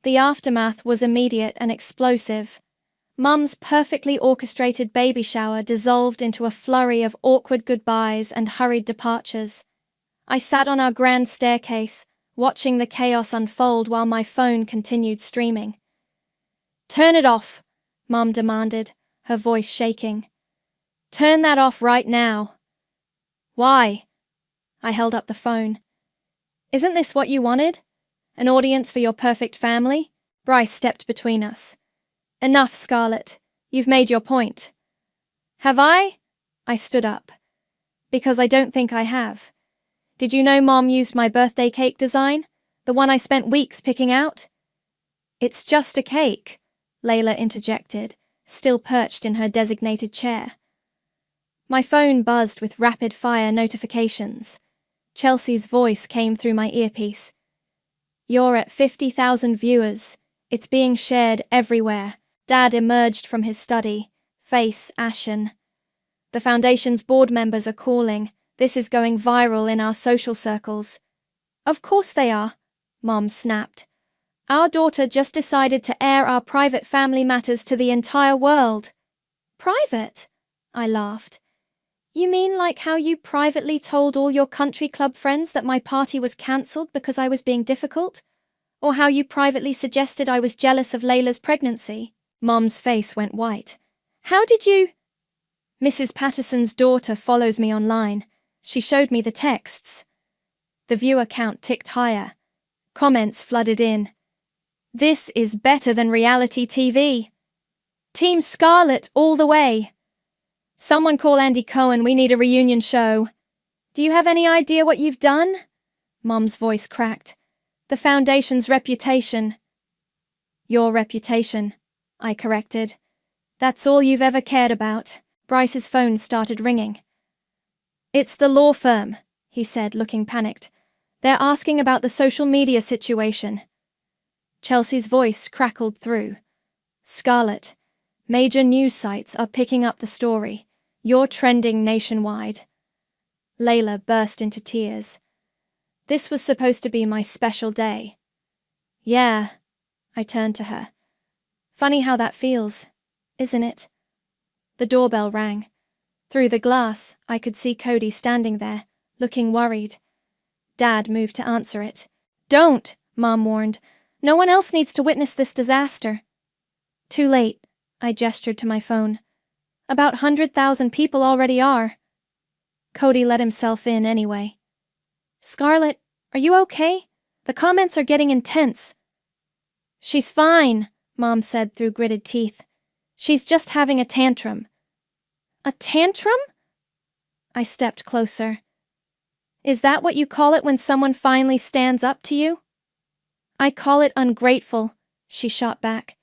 The aftermath was immediate and explosive. Mum's perfectly orchestrated baby shower dissolved into a flurry of awkward goodbyes and hurried departures. I sat on our grand staircase, watching the chaos unfold while my phone continued streaming. "Turn it off," Mom demanded, her voice shaking. "Turn that off right now." "Why?" I held up the phone. "Isn't this what you wanted? An audience for your perfect family?" Bryce stepped between us. "Enough, Scarlett. You've made your point." "Have I?" I stood up. "Because I don't think I have. Did you know Mom used my birthday cake design? The one I spent weeks picking out?" "It's just a cake," Layla interjected, still perched in her designated chair. My phone buzzed with rapid-fire notifications. Chelsea's voice came through my earpiece. "You're at 50,000 viewers. It's being shared everywhere." Dad emerged from his study, face ashen. "The Foundation's board members are calling. This is going viral in our social circles." "Of course they are," Mom snapped. "Our daughter just decided to air our private family matters to the entire world." "Private?" I laughed. "You mean like how you privately told all your country club friends that my party was cancelled because I was being difficult? Or how you privately suggested I was jealous of Layla's pregnancy?" Mom's face went white. "How did you—" "Mrs. Patterson's daughter follows me online. She showed me the texts." The viewer count ticked higher. Comments flooded in. "This is better than reality TV. Team Scarlett all the way. Someone call Andy Cohen, we need a reunion show. Do you have any idea what you've done?" Mom's voice cracked. "The Foundation's reputation." "Your reputation," I corrected. "That's all you've ever cared about." Bryce's phone started ringing. "It's the law firm," he said, looking panicked. "They're asking about the social media situation." Chelsea's voice crackled through. "Scarlett, major news sites are picking up the story. You're trending nationwide." Layla burst into tears. "This was supposed to be my special day." "Yeah," I turned to her. "Funny how that feels, isn't it?" The doorbell rang. Through the glass, I could see Cody standing there, looking worried. Dad moved to answer it. "Don't," Mom warned. "No one else needs to witness this disaster." "Too late," I gestured to my phone. "About 100,000 people already are." Cody let himself in anyway. "Scarlett, are you okay? The comments are getting intense." "She's fine," Mom said through gritted teeth. "She's just having a tantrum." "A tantrum?" I stepped closer. "Is that what you call it when someone finally stands up to you?" "I call it ungrateful," she shot back.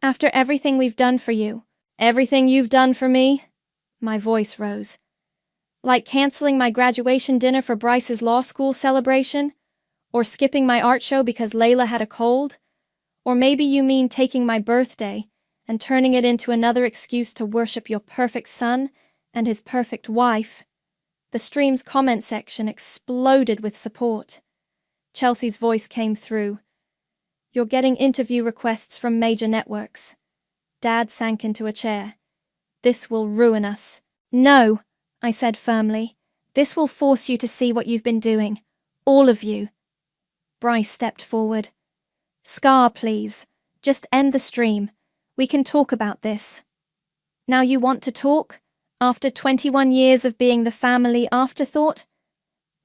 "After everything we've done for you." "Everything you've done for me?" My voice rose. "Like canceling my graduation dinner for Bryce's law school celebration? Or skipping my art show because Layla had a cold? Or maybe you mean taking my birthday and turning it into another excuse to worship your perfect son and his perfect wife?" The stream's comment section exploded with support. Chelsea's voice came through. "You're getting interview requests from major networks." Dad sank into a chair. "This will ruin us." "No," I said firmly. "This will force you to see what you've been doing. All of you." Bryce stepped forward. "Scar, please. Just end the stream. We can talk about this." "Now you want to talk? After 21 years of being the family afterthought?"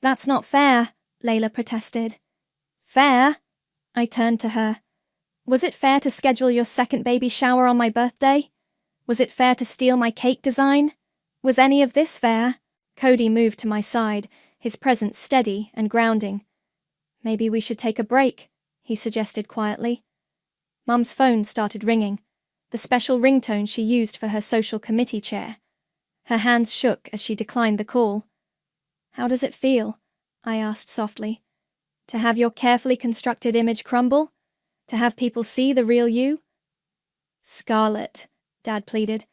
"That's not fair," Layla protested. "Fair?" I turned to her. "Was it fair to schedule your second baby shower on my birthday? Was it fair to steal my cake design? Was any of this fair?" Cody moved to my side, his presence steady and grounding. "Maybe we should take a break," he suggested quietly. Mum's phone started ringing, the special ringtone she used for her social committee chair. Her hands shook as she declined the call. "How does it feel?" I asked softly. "To have your carefully constructed image crumble? To have people see the real you?" "Scarlett," Dad pleaded.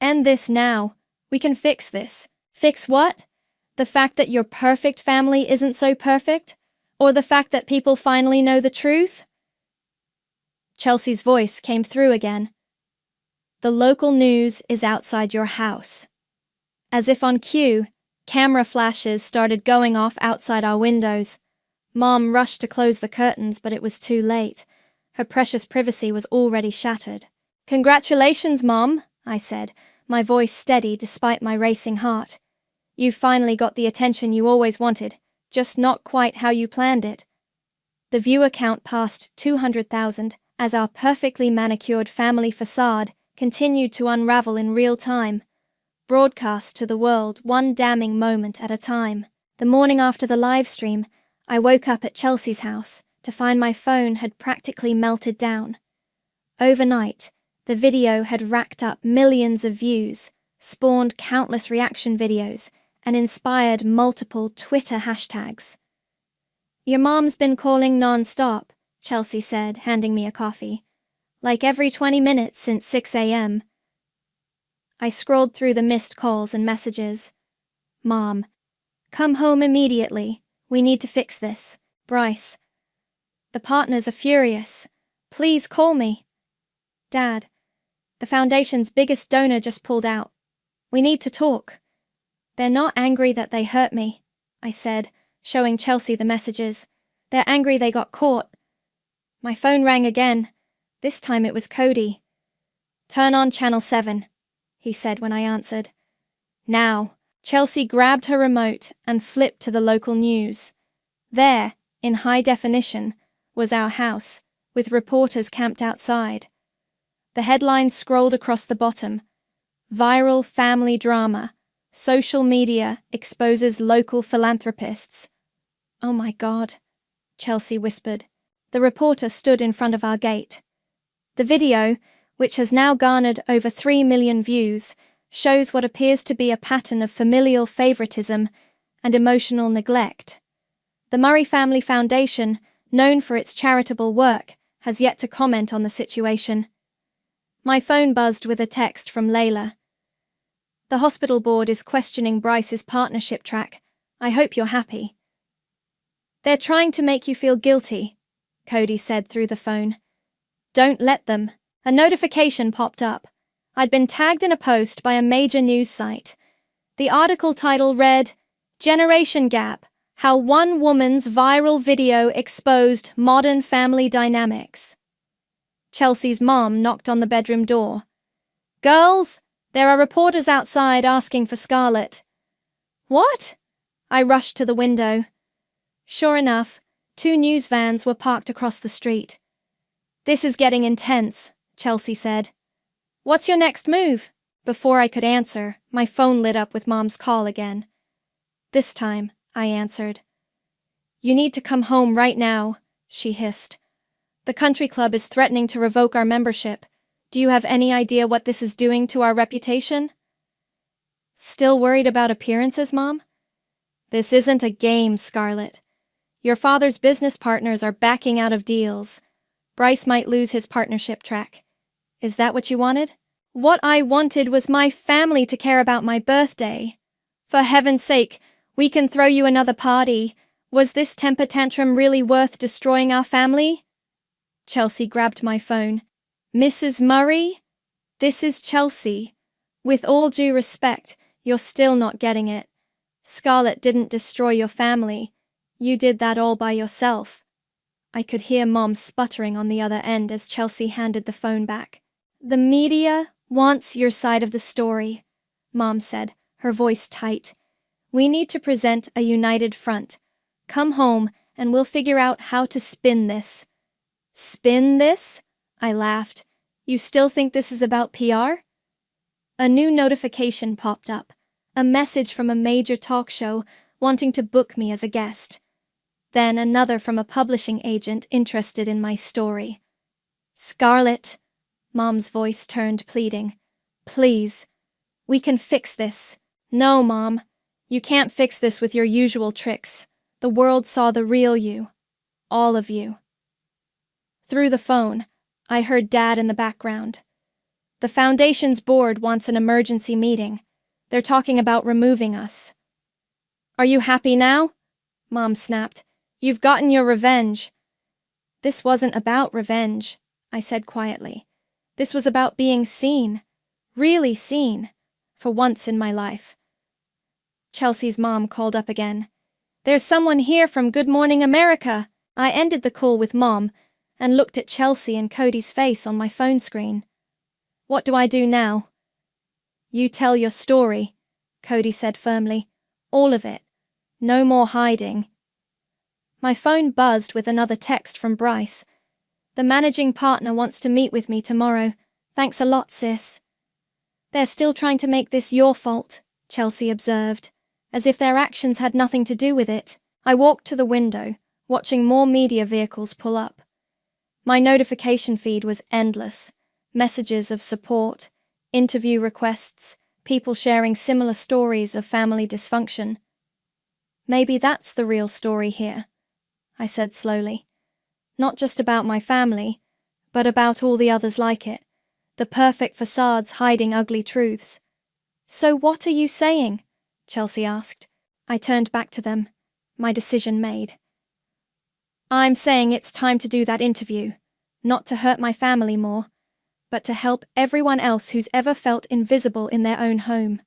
"End this now. We can fix this." "Fix what? The fact that your perfect family isn't so perfect? Or the fact that people finally know the truth?" Chelsea's voice came through again. "The local news is outside your house." As if on cue, camera flashes started going off outside our windows. Mom rushed to close the curtains, but it was too late. Her precious privacy was already shattered. "Congratulations, Mom," I said, my voice steady despite my racing heart. "You finally got the attention you always wanted, just not quite how you planned it." The viewer count passed 200,000 as our perfectly manicured family facade continued to unravel in real time, broadcast to the world one damning moment at a time. The morning after the live stream, I woke up at Chelsea's house to find my phone had practically melted down. Overnight, the video had racked up millions of views, spawned countless reaction videos, and inspired multiple Twitter hashtags. "Your mom's been calling non-stop," Chelsea said, handing me a coffee. "Like every 20 minutes since 6 a.m. I scrolled through the missed calls and messages. "Mom, come home immediately. We need to fix this. Bryce. The partners are furious. Please call me. Dad, the foundation's biggest donor just pulled out. We need to talk." "They're not angry that they hurt me," I said, showing Chelsea the messages. "They're angry they got caught." My phone rang again. This time it was Cody. "Turn on channel 7, he said when I answered. Now, Chelsea grabbed her remote and flipped to the local news. There, in high definition, was our house, with reporters camped outside. The headlines scrolled across the bottom. "Viral family drama. Social media exposes local philanthropists." "Oh my God," Chelsea whispered. The reporter stood in front of our gate. The video, which has now garnered over 3 million views, shows what appears to be a pattern of familial favoritism and emotional neglect. The Murray Family Foundation, known for its charitable work, has yet to comment on the situation. My phone buzzed with a text from Layla. "The hospital board is questioning Bryce's partnership track. I hope you're happy." "They're trying to make you feel guilty," Cody said through the phone. "Don't let them." A notification popped up. I'd been tagged in a post by a major news site. The article title read, "Generation Gap: How One Woman's Viral Video Exposed Modern Family Dynamics." Chelsea's mom knocked on the bedroom door. "Girls, there are reporters outside asking for Scarlett." "What?" I rushed to the window. Sure enough, 2 news vans were parked across the street. "This is getting intense," Chelsea said. "What's your next move?" Before I could answer, my phone lit up with Mom's call again. This time, I answered. "You need to come home right now," she hissed. "The country club is threatening to revoke our membership. Do you have any idea what this is doing to our reputation?" "Still worried about appearances, Mom?" "This isn't a game, Scarlett. Your father's business partners are backing out of deals. Bryce might lose his partnership track. Is that what you wanted?" "What I wanted was my family to care about my birthday. For heaven's sake, we can throw you another party. Was this temper tantrum really worth destroying our family?" Chelsea grabbed my phone. "Mrs. Murray? This is Chelsea. With all due respect, you're still not getting it. Scarlett didn't destroy your family. You did that all by yourself." I could hear Mom sputtering on the other end as Chelsea handed the phone back. "The media wants your side of the story," Mom said, her voice tight. "We need to present a united front. Come home and we'll figure out how to spin this." "Spin this?" I laughed. "You still think this is about PR?" A new notification popped up, a message from a major talk show wanting to book me as a guest. Then another from a publishing agent interested in my story. "Scarlett," Mom's voice turned pleading. "Please, we can fix this." "No, Mom, you can't fix this with your usual tricks. The world saw the real you. All of you." Through the phone, I heard Dad in the background. "The Foundation's board wants an emergency meeting. They're talking about removing us." "Are you happy now?" Mom snapped. "You've gotten your revenge." "This wasn't about revenge," I said quietly. "This was about being seen. Really seen. For once in my life." Chelsea's mom called up again. There's someone here from Good Morning America. I ended the call with Mom and looked at Chelsea and Cody's face on my phone screen. What do I do now? You tell your story, Cody said firmly. All of it. No more hiding. My phone buzzed with another text from Bryce. The managing partner wants to meet with me tomorrow. Thanks a lot, sis. They're still trying to make this your fault, Chelsea observed, as if their actions had nothing to do with it. I walked to the window, watching more media vehicles pull up. My notification feed was endless. Messages of support, interview requests, people sharing similar stories of family dysfunction. Maybe that's the real story here, I said slowly. Not just about my family, but about all the others like it. The perfect facades hiding ugly truths. So what are you saying? Chelsea asked. I turned back to them, my decision made. I'm saying it's time to do that interview, not to hurt my family more, but to help everyone else who's ever felt invisible in their own home.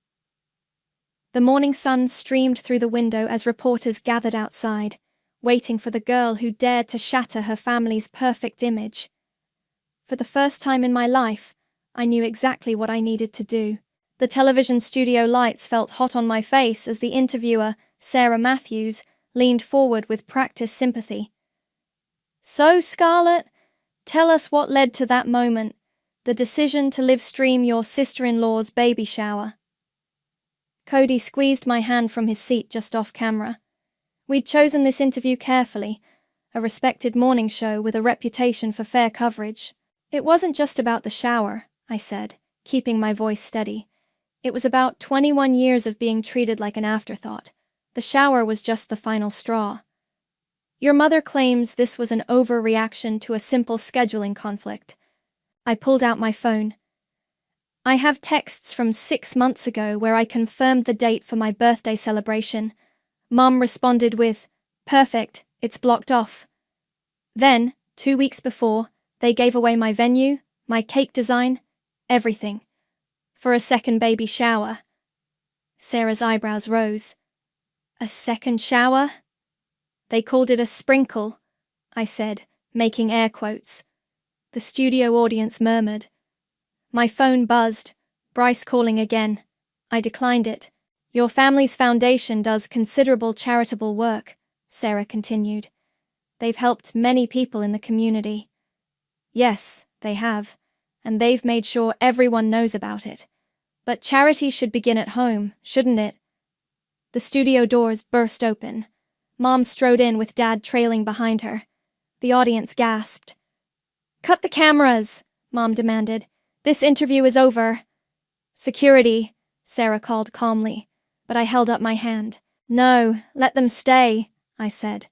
The morning sun streamed through the window as reporters gathered outside, waiting for the girl who dared to shatter her family's perfect image. For the first time in my life, I knew exactly what I needed to do. The television studio lights felt hot on my face as the interviewer, Sarah Matthews, leaned forward with practiced sympathy. So, Scarlett, tell us what led to that moment, the decision to live stream your sister-in-law's baby shower. Cody squeezed my hand from his seat just off camera. We'd chosen this interview carefully, a respected morning show with a reputation for fair coverage. It wasn't just about the shower, I said, keeping my voice steady. It was about 21 years of being treated like an afterthought. The shower was just the final straw. Your mother claims this was an overreaction to a simple scheduling conflict. I pulled out my phone. I have texts from 6 months ago where I confirmed the date for my birthday celebration. Mom responded with, "Perfect, it's blocked off." Then, 2 weeks before, they gave away my venue, my cake design, everything. For a second baby shower. Sarah's eyebrows rose. A second shower? They called it a sprinkle, I said, making air quotes. The studio audience murmured. My phone buzzed, Bryce calling again. I declined it. Your family's foundation does considerable charitable work, Sarah continued. They've helped many people in the community. Yes, they have, and they've made sure everyone knows about it. But charity should begin at home, shouldn't it? The studio doors burst open. Mom strode in with Dad trailing behind her. The audience gasped. "Cut the cameras," Mom demanded. "This interview is over." "Security," Sarah called calmly, but I held up my hand. "No, let them stay," I said.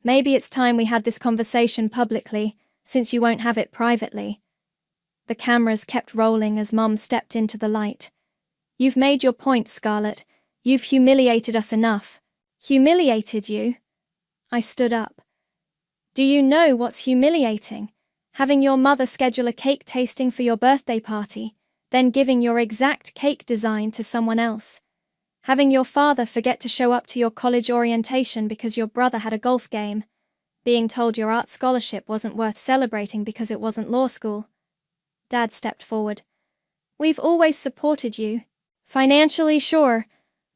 "Maybe it's time we had this conversation publicly, since you won't have it privately." The cameras kept rolling as Mom stepped into the light. "You've made your point, Scarlett. You've humiliated us enough." "Humiliated you?" I stood up. "Do you know what's humiliating? Having your mother schedule a cake tasting for your birthday party, then giving your exact cake design to someone else. Having your father forget to show up to your college orientation because your brother had a golf game. Being told your art scholarship wasn't worth celebrating because it wasn't law school." Dad stepped forward. "We've always supported you. Financially, sure,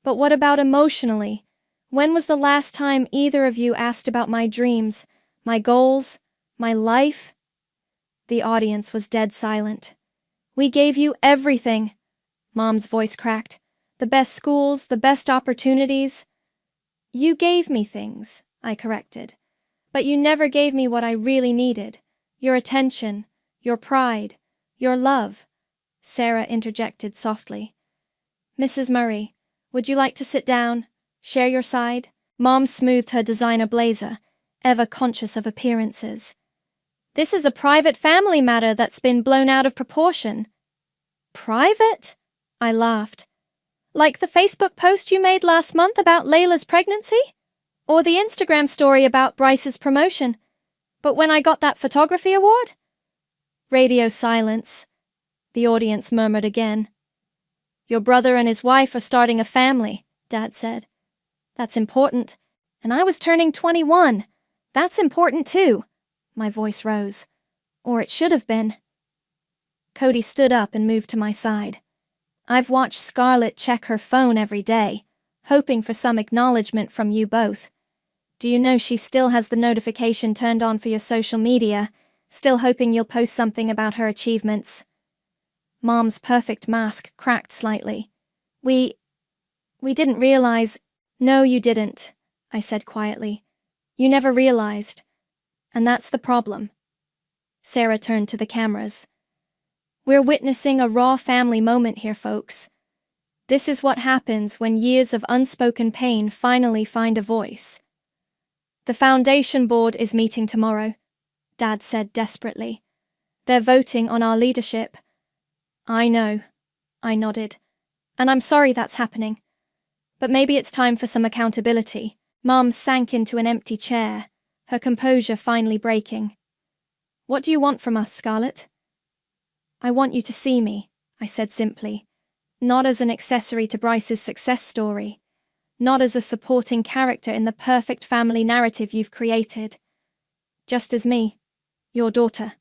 but what about emotionally? When was the last time either of you asked about my dreams, my goals, my life?" The audience was dead silent. "We gave you everything," Mom's voice cracked. "The best schools, the best opportunities." "You gave me things," I corrected. "But you never gave me what I really needed. Your attention, your pride, your love," Sarah interjected softly. "Mrs. Murray, would you like to sit down? Share your side?" Mom smoothed her designer blazer, ever conscious of appearances. "This is a private family matter that's been blown out of proportion." "Private?" I laughed. "Like the Facebook post you made last month about Layla's pregnancy? Or the Instagram story about Bryce's promotion? But when I got that photography award?" Radio silence. The audience murmured again. "Your brother and his wife are starting a family," Dad said. "That's important. And I was turning 21. That's important too. My voice rose. Or it should have been. Cody stood up and moved to my side. I've watched Scarlett check her phone every day, hoping for some acknowledgement from you both. Do you know she still has the notification turned on for your social media, still hoping you'll post something about her achievements? Mom's perfect mask cracked slightly. We didn't realize. No, you didn't, I said quietly. You never realized. And that's the problem. Sarah turned to the cameras. We're witnessing a raw family moment here, folks. This is what happens when years of unspoken pain finally find a voice. The foundation board is meeting tomorrow, Dad said desperately. They're voting on our leadership. I know, I nodded. And I'm sorry that's happening. But maybe it's time for some accountability. Mom sank into an empty chair, her composure finally breaking. What do you want from us, Scarlett? I want you to see me, I said simply. Not as an accessory to Bryce's success story. Not as a supporting character in the perfect family narrative you've created. Just as me, your daughter.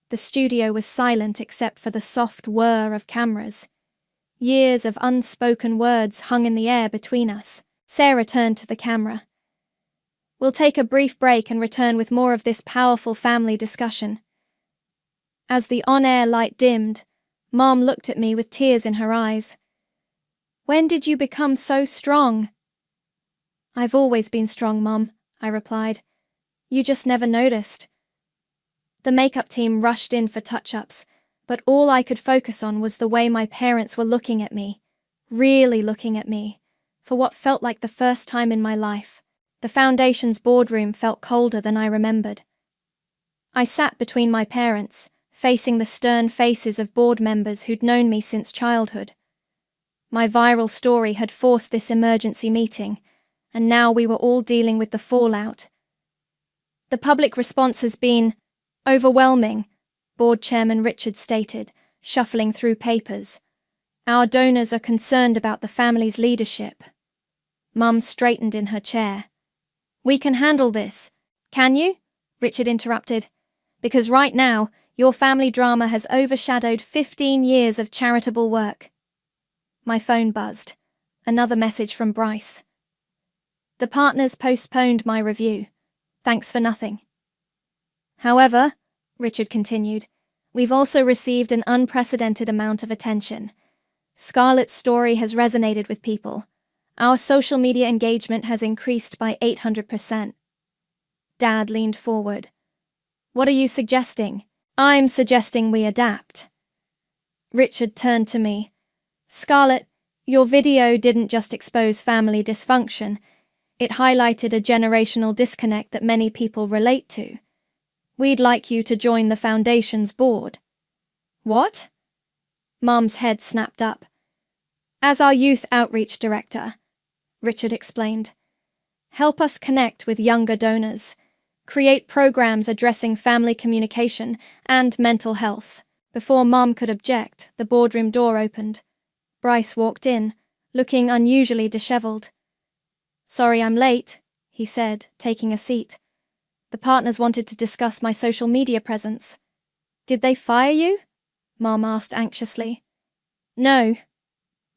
The studio was silent except for the soft whir of cameras. Years of unspoken words hung in the air between us. Sarah turned to the camera. We'll take a brief break and return with more of this powerful family discussion. As the on-air light dimmed, Mom looked at me with tears in her eyes. When did you become so strong? I've always been strong, Mom, I replied. You just never noticed. The makeup team rushed in for touch-ups, but all I could focus on was the way my parents were looking at me, really looking at me, for what felt like the first time in my life. The foundation's boardroom felt colder than I remembered. I sat between my parents, facing the stern faces of board members who'd known me since childhood. My viral story had forced this emergency meeting, and now we were all dealing with the fallout. The public response has been overwhelming, Board Chairman Richard stated, shuffling through papers. Our donors are concerned about the family's leadership. Mum straightened in her chair. We can handle this. Can you? Richard interrupted. Because right now, your family drama has overshadowed 15 years of charitable work. My phone buzzed. Another message from Bryce. The partners postponed my review. Thanks for nothing. However, Richard continued, we've also received an unprecedented amount of attention. Scarlett's story has resonated with people. Our social media engagement has increased by 800%. Dad leaned forward. What are you suggesting? I'm suggesting we adapt. Richard turned to me. Scarlett, your video didn't just expose family dysfunction. It highlighted a generational disconnect that many people relate to. We'd like you to join the Foundation's board. What? Mom's head snapped up. As our youth outreach director, Richard explained. Help us connect with younger donors. Create programs addressing family communication and mental health. Before Mom could object, the boardroom door opened. Bryce walked in, looking unusually disheveled. Sorry I'm late, he said, taking a seat. The partners wanted to discuss my social media presence. Did they fire you? Mom asked anxiously. No.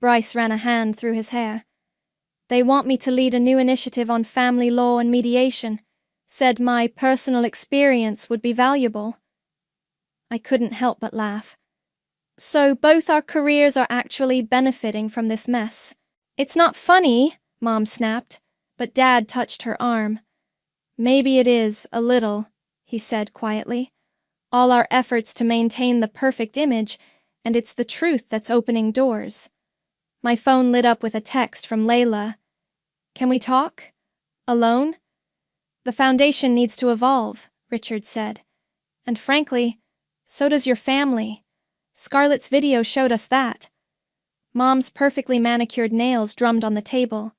Bryce ran a hand through his hair. They want me to lead a new initiative on family law and mediation. Said my personal experience would be valuable. I couldn't help but laugh. So both our careers are actually benefiting from this mess. It's not funny, Mom snapped, but Dad touched her arm. Maybe it is, a little, he said quietly. All our efforts to maintain the perfect image, and it's the truth that's opening doors. My phone lit up with a text from Layla. Can we talk? Alone? The Foundation needs to evolve, Richard said. And frankly, so does your family. Scarlett's video showed us that. Mom's perfectly manicured nails drummed on the table.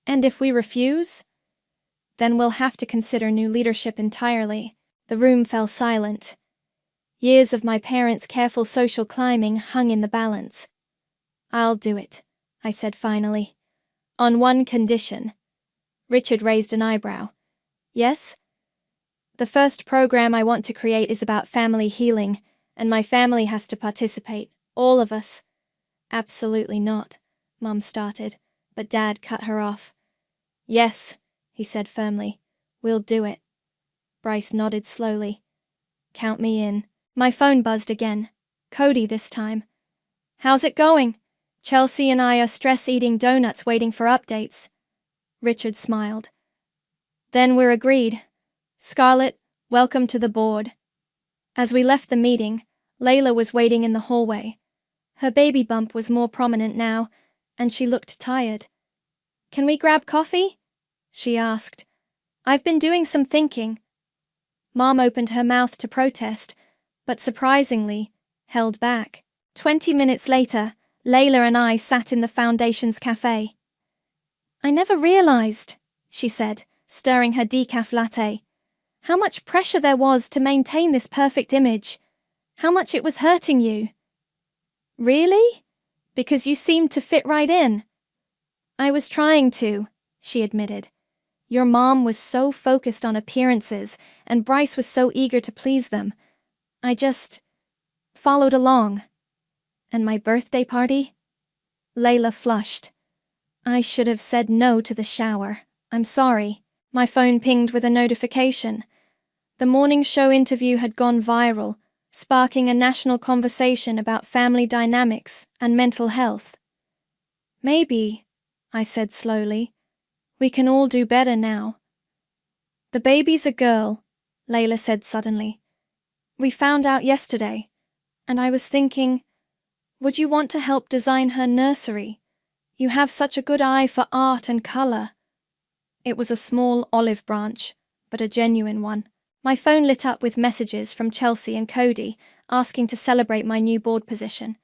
And if we refuse? Then we'll have to consider new leadership entirely. The room fell silent. Years of my parents' careful social climbing hung in the balance. I'll do it, I said finally. On one condition. Richard raised an eyebrow. Yes? The first program I want to create is about family healing, and my family has to participate. All of us. Absolutely not, Mum started, but Dad cut her off. Yes, he said firmly. We'll do it. Bryce nodded slowly. Count me in. My phone buzzed again. Cody this time. How's it going? Chelsea and I are stress-eating donuts waiting for updates. Richard smiled. Then we're agreed. Scarlett, welcome to the board. As we left the meeting, Layla was waiting in the hallway. Her baby bump was more prominent now, and she looked tired. Can we grab coffee? She asked. I've been doing some thinking. Mom opened her mouth to protest, but surprisingly, held back. 20 minutes later, Layla and I sat in the Foundation's cafe. I never realized, she said, stirring her decaf latte, how much pressure there was to maintain this perfect image. How much it was hurting you. Really? Because you seemed to fit right in. I was trying to, she admitted. Your mom was so focused on appearances, and Bryce was so eager to please them. I just followed along. And my birthday party? Layla flushed. I should have said no to the shower. I'm sorry. My phone pinged with a notification. The morning show interview had gone viral, sparking a national conversation about family dynamics and mental health. Maybe, I said slowly, we can all do better now. The baby's a girl, Layla said suddenly. We found out yesterday, and I was thinking, would you want to help design her nursery? You have such a good eye for art and color. It was a small olive branch, but a genuine one. My phone lit up with messages from Chelsea and Cody asking to celebrate my new board position.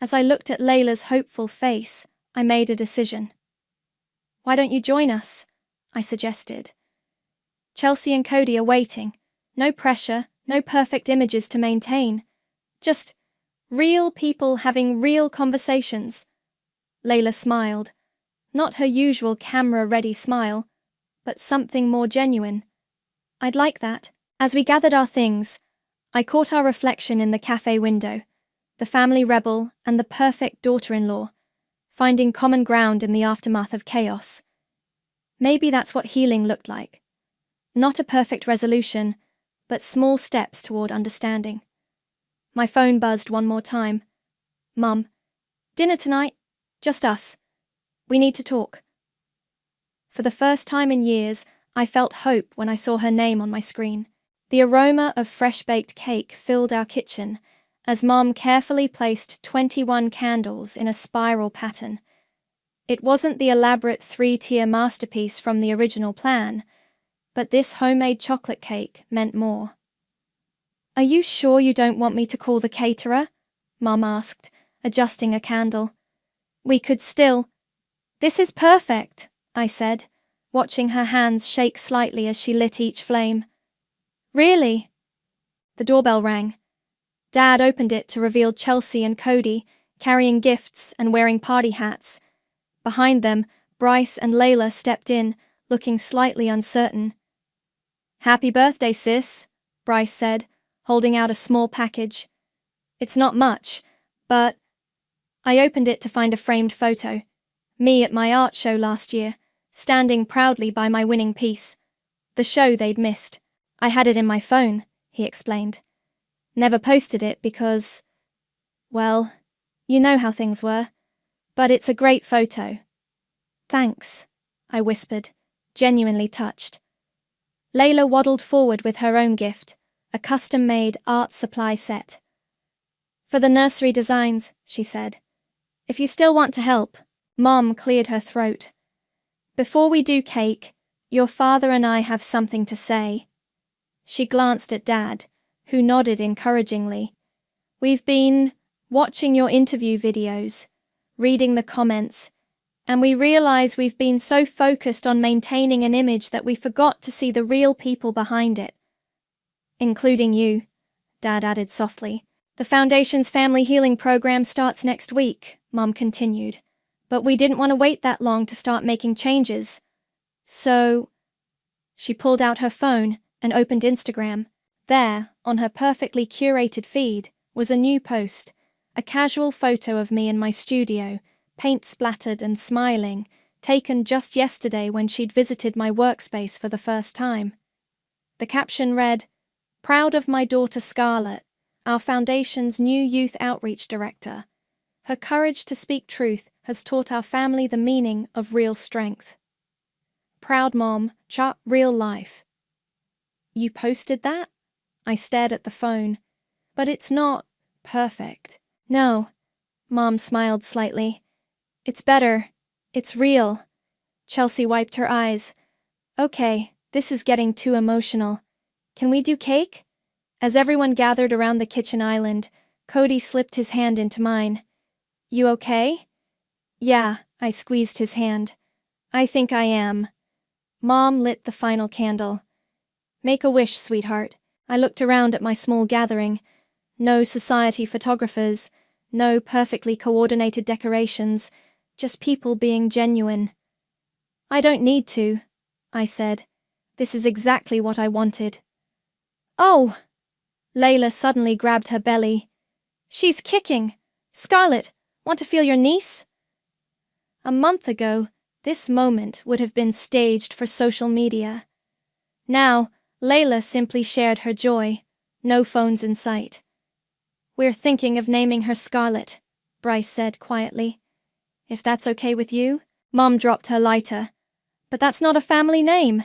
As I looked at Layla's hopeful face, I made a decision. Why don't you join us? I suggested. Chelsea and Cody are waiting. No pressure, no perfect images to maintain. Just real people having real conversations. Layla smiled. Not her usual camera-ready smile, but something more genuine. I'd like that. As we gathered our things, I caught our reflection in the cafe window, the family rebel and the perfect daughter-in-law, finding common ground in the aftermath of chaos. Maybe that's what healing looked like. Not a perfect resolution, but small steps toward understanding. My phone buzzed one more time. Mum, dinner tonight? Just us. We need to talk. For the first time in years, I felt hope when I saw her name on my screen. The aroma of fresh-baked cake filled our kitchen as Mom carefully placed 21 candles in a spiral pattern. It wasn't the elaborate 3-tier masterpiece from the original plan, but this homemade chocolate cake meant more. Are you sure you don't want me to call the caterer? Mom asked, adjusting a candle. We could still. This is perfect, I said, watching her hands shake slightly as she lit each flame. Really? The doorbell rang. Dad opened it to reveal Chelsea and Cody, carrying gifts and wearing party hats. Behind them, Bryce and Layla stepped in, looking slightly uncertain. Happy birthday, sis, Bryce said, holding out a small package. It's not much, but... I opened it to find a framed photo. Me at my art show last year, standing proudly by my winning piece. The show they'd missed. I had it in my phone, he explained. Never posted it because... well, you know how things were. But it's a great photo. Thanks, I whispered, genuinely touched. Layla waddled forward with her own gift, a custom-made art supply set. For the nursery designs, she said. If you still want to help. Mom cleared her throat. Before we do cake, your father and I have something to say. She glanced at Dad, who nodded encouragingly. We've been watching your interview videos, reading the comments, and we realize we've been so focused on maintaining an image that we forgot to see the real people behind it. Including you, Dad added softly. The Foundation's family healing program starts next week, Mom continued. But we didn't want to wait that long to start making changes. So, she pulled out her phone and opened Instagram. There, on her perfectly curated feed, was a new post, a casual photo of me in my studio, paint splattered and smiling, taken just yesterday when she'd visited my workspace for the first time. The caption read, "Proud of my daughter Scarlett, our foundation's new youth outreach director. Her courage to speak truth has taught our family the meaning of real strength. Proud mom, chart real life." You posted that? I stared at the phone. But it's not perfect. No. Mom smiled slightly. It's better. It's real. Chelsea wiped her eyes. Okay, this is getting too emotional. Can we do cake? As everyone gathered around the kitchen island, Cody slipped his hand into mine. You okay? Yeah, I squeezed his hand. I think I am. Mom lit the final candle. Make a wish, sweetheart. I looked around at my small gathering. No society photographers, no perfectly coordinated decorations, just people being genuine. I don't need to, I said. This is exactly what I wanted. Oh! Layla suddenly grabbed her belly. She's kicking. Scarlett, want to feel your niece? A month ago, this moment would have been staged for social media. Now, Layla simply shared her joy. No phones in sight. We're thinking of naming her Scarlett, Bryce said quietly. If that's okay with you? Mom dropped her lighter. But that's not a family name.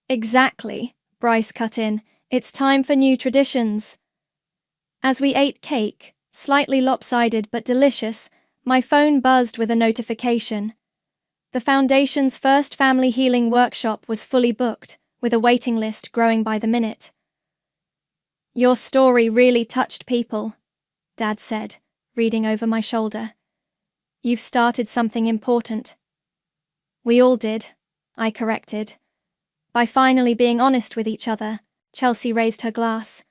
Exactly, Bryce cut in. It's time for new traditions. As we ate cake, slightly lopsided but delicious, my phone buzzed with a notification. The Foundation's first family healing workshop was fully booked, with a waiting list growing by the minute. Your story really touched people, Dad said, reading over my shoulder. You've started something important. We all did, I corrected. By finally being honest with each other, Chelsea raised her glass.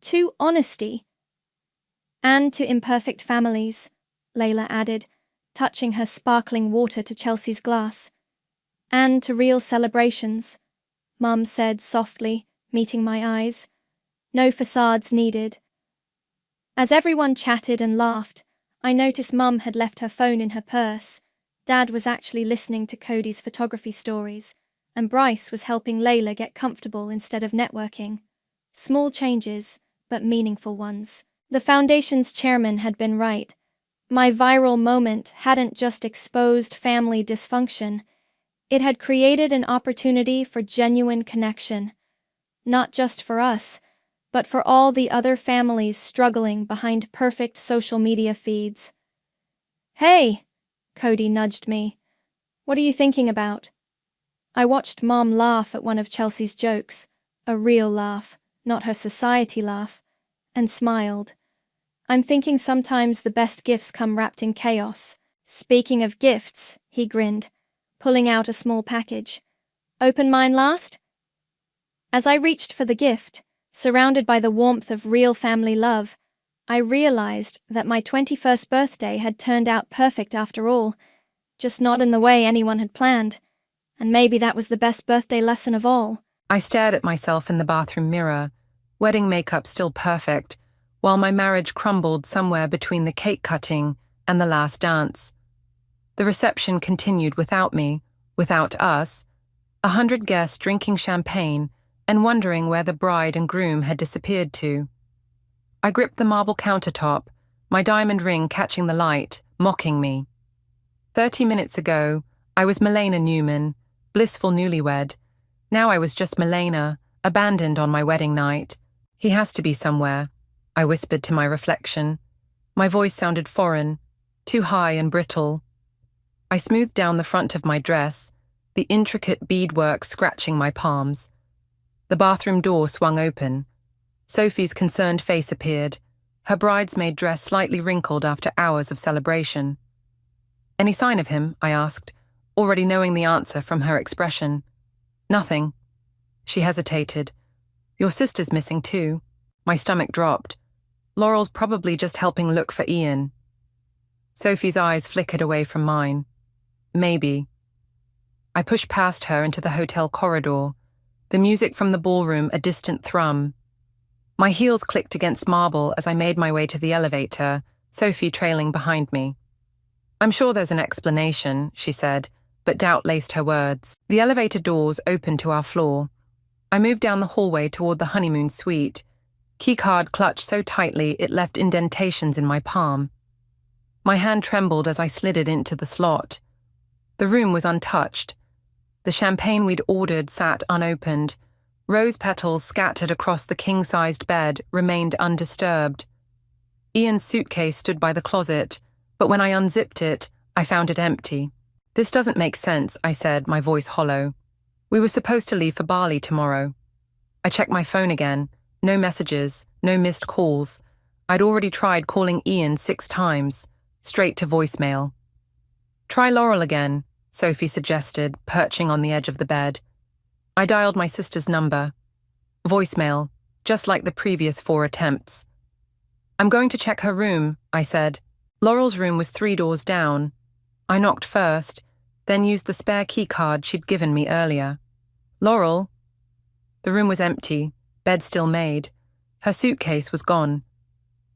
To honesty. And to imperfect families, Layla added, touching her sparkling water to Chelsea's glass. And to real celebrations, Mum said softly, meeting my eyes. No facades needed. As everyone chatted and laughed, I noticed Mum had left her phone in her purse. Dad was actually listening to Cody's photography stories, and Bryce was helping Layla get comfortable instead of networking. Small changes, but meaningful ones. The Foundation's chairman had been right. My viral moment hadn't just exposed family dysfunction, it had created an opportunity for genuine connection. Not just for us, but for all the other families struggling behind perfect social media feeds. Hey! Cody nudged me. What are you thinking about? I watched Mom laugh at one of Chelsea's jokes, a real laugh, not her society laugh, and smiled. I'm thinking sometimes the best gifts come wrapped in chaos. Speaking of gifts, he grinned, pulling out a small package. Open mine last? As I reached for the gift, surrounded by the warmth of real family love, I realized that my 21st birthday had turned out perfect after all, just not in the way anyone had planned. And maybe that was the best birthday lesson of all. I stared at myself in the bathroom mirror, wedding makeup still perfect, while my marriage crumbled somewhere between the cake cutting and the last dance. The reception continued without me, without us, 100 guests drinking champagne and wondering where the bride and groom had disappeared to. I gripped the marble countertop, my diamond ring catching the light, mocking me. 30 minutes ago, I was Milena Newman, blissful newlywed. Now I was just Milena, abandoned on my wedding night. He has to be somewhere, I whispered to my reflection. My voice sounded foreign, too high and brittle. I smoothed down the front of my dress, the intricate beadwork scratching my palms. The bathroom door swung open. Sophie's concerned face appeared, her bridesmaid dress slightly wrinkled after hours of celebration. Any sign of him? I asked, already knowing the answer from her expression. Nothing. She hesitated. Your sister's missing too. My stomach dropped. Laurel's probably just helping look for Ian. Sophie's eyes flickered away from mine. Maybe. I pushed past her into the hotel corridor, the music from the ballroom a distant thrum. My heels clicked against marble as I made my way to the elevator, Sophie trailing behind me. "I'm sure there's an explanation," she said, but doubt laced her words. The elevator doors opened to our floor. I moved down the hallway toward the honeymoon suite, keycard clutched so tightly it left indentations in my palm. My hand trembled as I slid it into the slot. The room was untouched. The champagne we'd ordered sat unopened. Rose petals scattered across the king-sized bed remained undisturbed. Ian's suitcase stood by the closet, but when I unzipped it, I found it empty. "This doesn't make sense," I said, my voice hollow. "We were supposed to leave for Bali tomorrow." I checked my phone again. No messages, no missed calls. I'd already tried calling Ian 6 times, straight to voicemail. "Try Laurel again," Sophie suggested, perching on the edge of the bed. I dialed my sister's number. Voicemail, just like the previous 4 attempts. "I'm going to check her room," I said. Laurel's room was 3 doors down. I knocked first, then used the spare key card she'd given me earlier. "Laurel?" The room was empty, bed still made. Her suitcase was gone.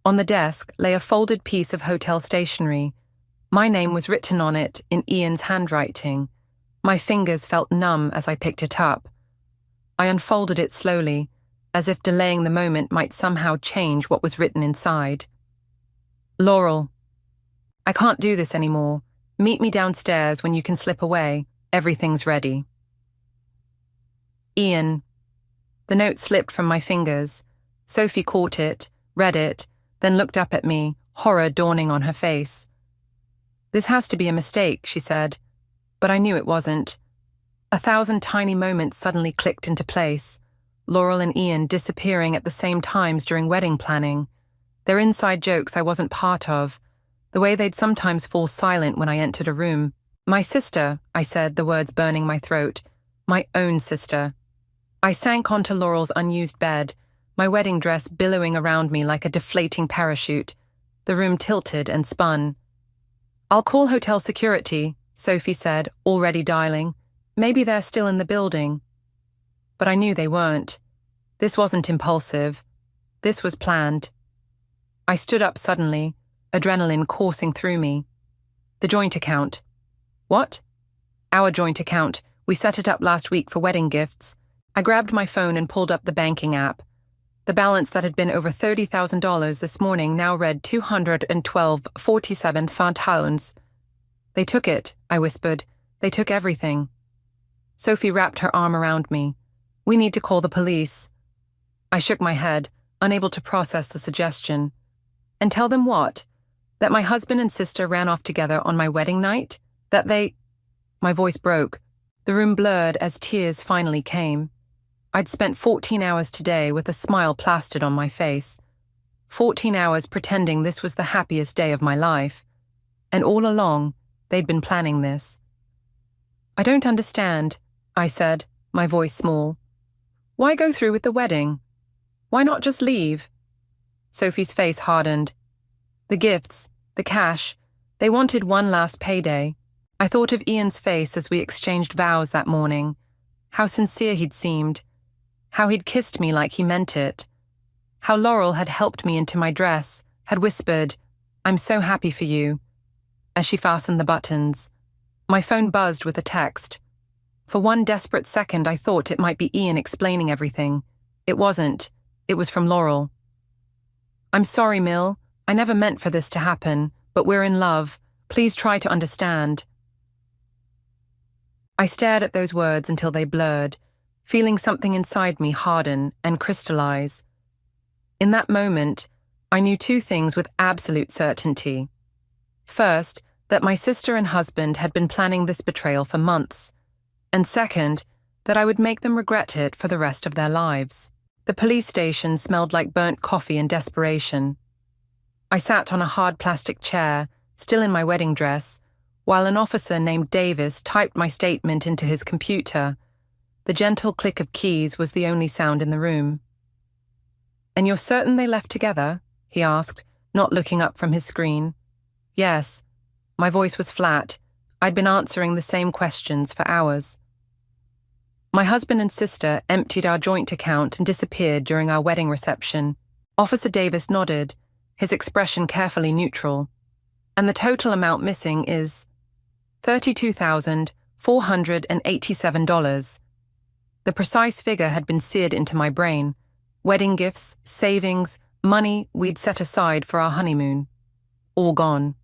On the desk lay a folded piece of hotel stationery. My name was written on it in Ian's handwriting. My fingers felt numb as I picked it up. I unfolded it slowly, as if delaying the moment might somehow change what was written inside. "Laurel, I can't do this anymore. Meet me downstairs when you can slip away. Everything's ready." Ian. The note slipped from my fingers. Sophie caught it, read it, then looked up at me, horror dawning on her face. "This has to be a mistake," she said, but I knew it wasn't. 1,000 tiny moments suddenly clicked into place. Laurel and Ian disappearing at the same times during wedding planning. Their inside jokes I wasn't part of. The way they'd sometimes fall silent when I entered a room. "My sister," I said, the words burning my throat. "My own sister." I sank onto Laurel's unused bed, my wedding dress billowing around me like a deflating parachute. The room tilted and spun. "I'll call hotel security," Sophie said, already dialing. "Maybe they're still in the building." But I knew they weren't. This wasn't impulsive. This was planned. I stood up suddenly, adrenaline coursing through me. "The joint account." "What?" "Our joint account. We set it up last week for wedding gifts." I grabbed my phone and pulled up the banking app. The balance that had been over $30,000 this morning now read £212.47. "They took it," I whispered. "They took everything." Sophie wrapped her arm around me. "We need to call the police." I shook my head, unable to process the suggestion. "And tell them what? That my husband and sister ran off together on my wedding night? That they—" My voice broke. The room blurred as tears finally came. I'd spent 14 hours today with a smile plastered on my face. 14 hours pretending this was the happiest day of my life. And all along, they'd been planning this. "I don't understand," I said, my voice small. "Why go through with the wedding? Why not just leave?" Sophie's face hardened. "The gifts, the cash, they wanted one last payday." I thought of Ian's face as we exchanged vows that morning. How sincere he'd seemed. How he'd kissed me like he meant it. How Laurel had helped me into my dress, had whispered, "I'm so happy for you," as she fastened the buttons. My phone buzzed with a text. For one desperate second I thought it might be Ian explaining everything. It wasn't. It was from Laurel. "I'm sorry, Mill. I never meant for this to happen, but we're in love. Please try to understand." I stared at those words until they blurred, feeling something inside me harden and crystallize. In that moment, I knew 2 things with absolute certainty. First, that my sister and husband had been planning this betrayal for months. And second, that I would make them regret it for the rest of their lives. The police station smelled like burnt coffee and desperation. I sat on a hard plastic chair, still in my wedding dress, while an officer named Davis typed my statement into his computer. The gentle click of keys was the only sound in the room. "And you're certain they left together?" he asked, not looking up from his screen. "Yes." My voice was flat, I'd been answering the same questions for hours. My husband and sister emptied our joint account and disappeared during our wedding reception. Officer Davis nodded, his expression carefully neutral. And the total amount missing is $32,487. The precise figure had been seared into my brain. Wedding gifts, savings, money we'd set aside for our honeymoon. All gone.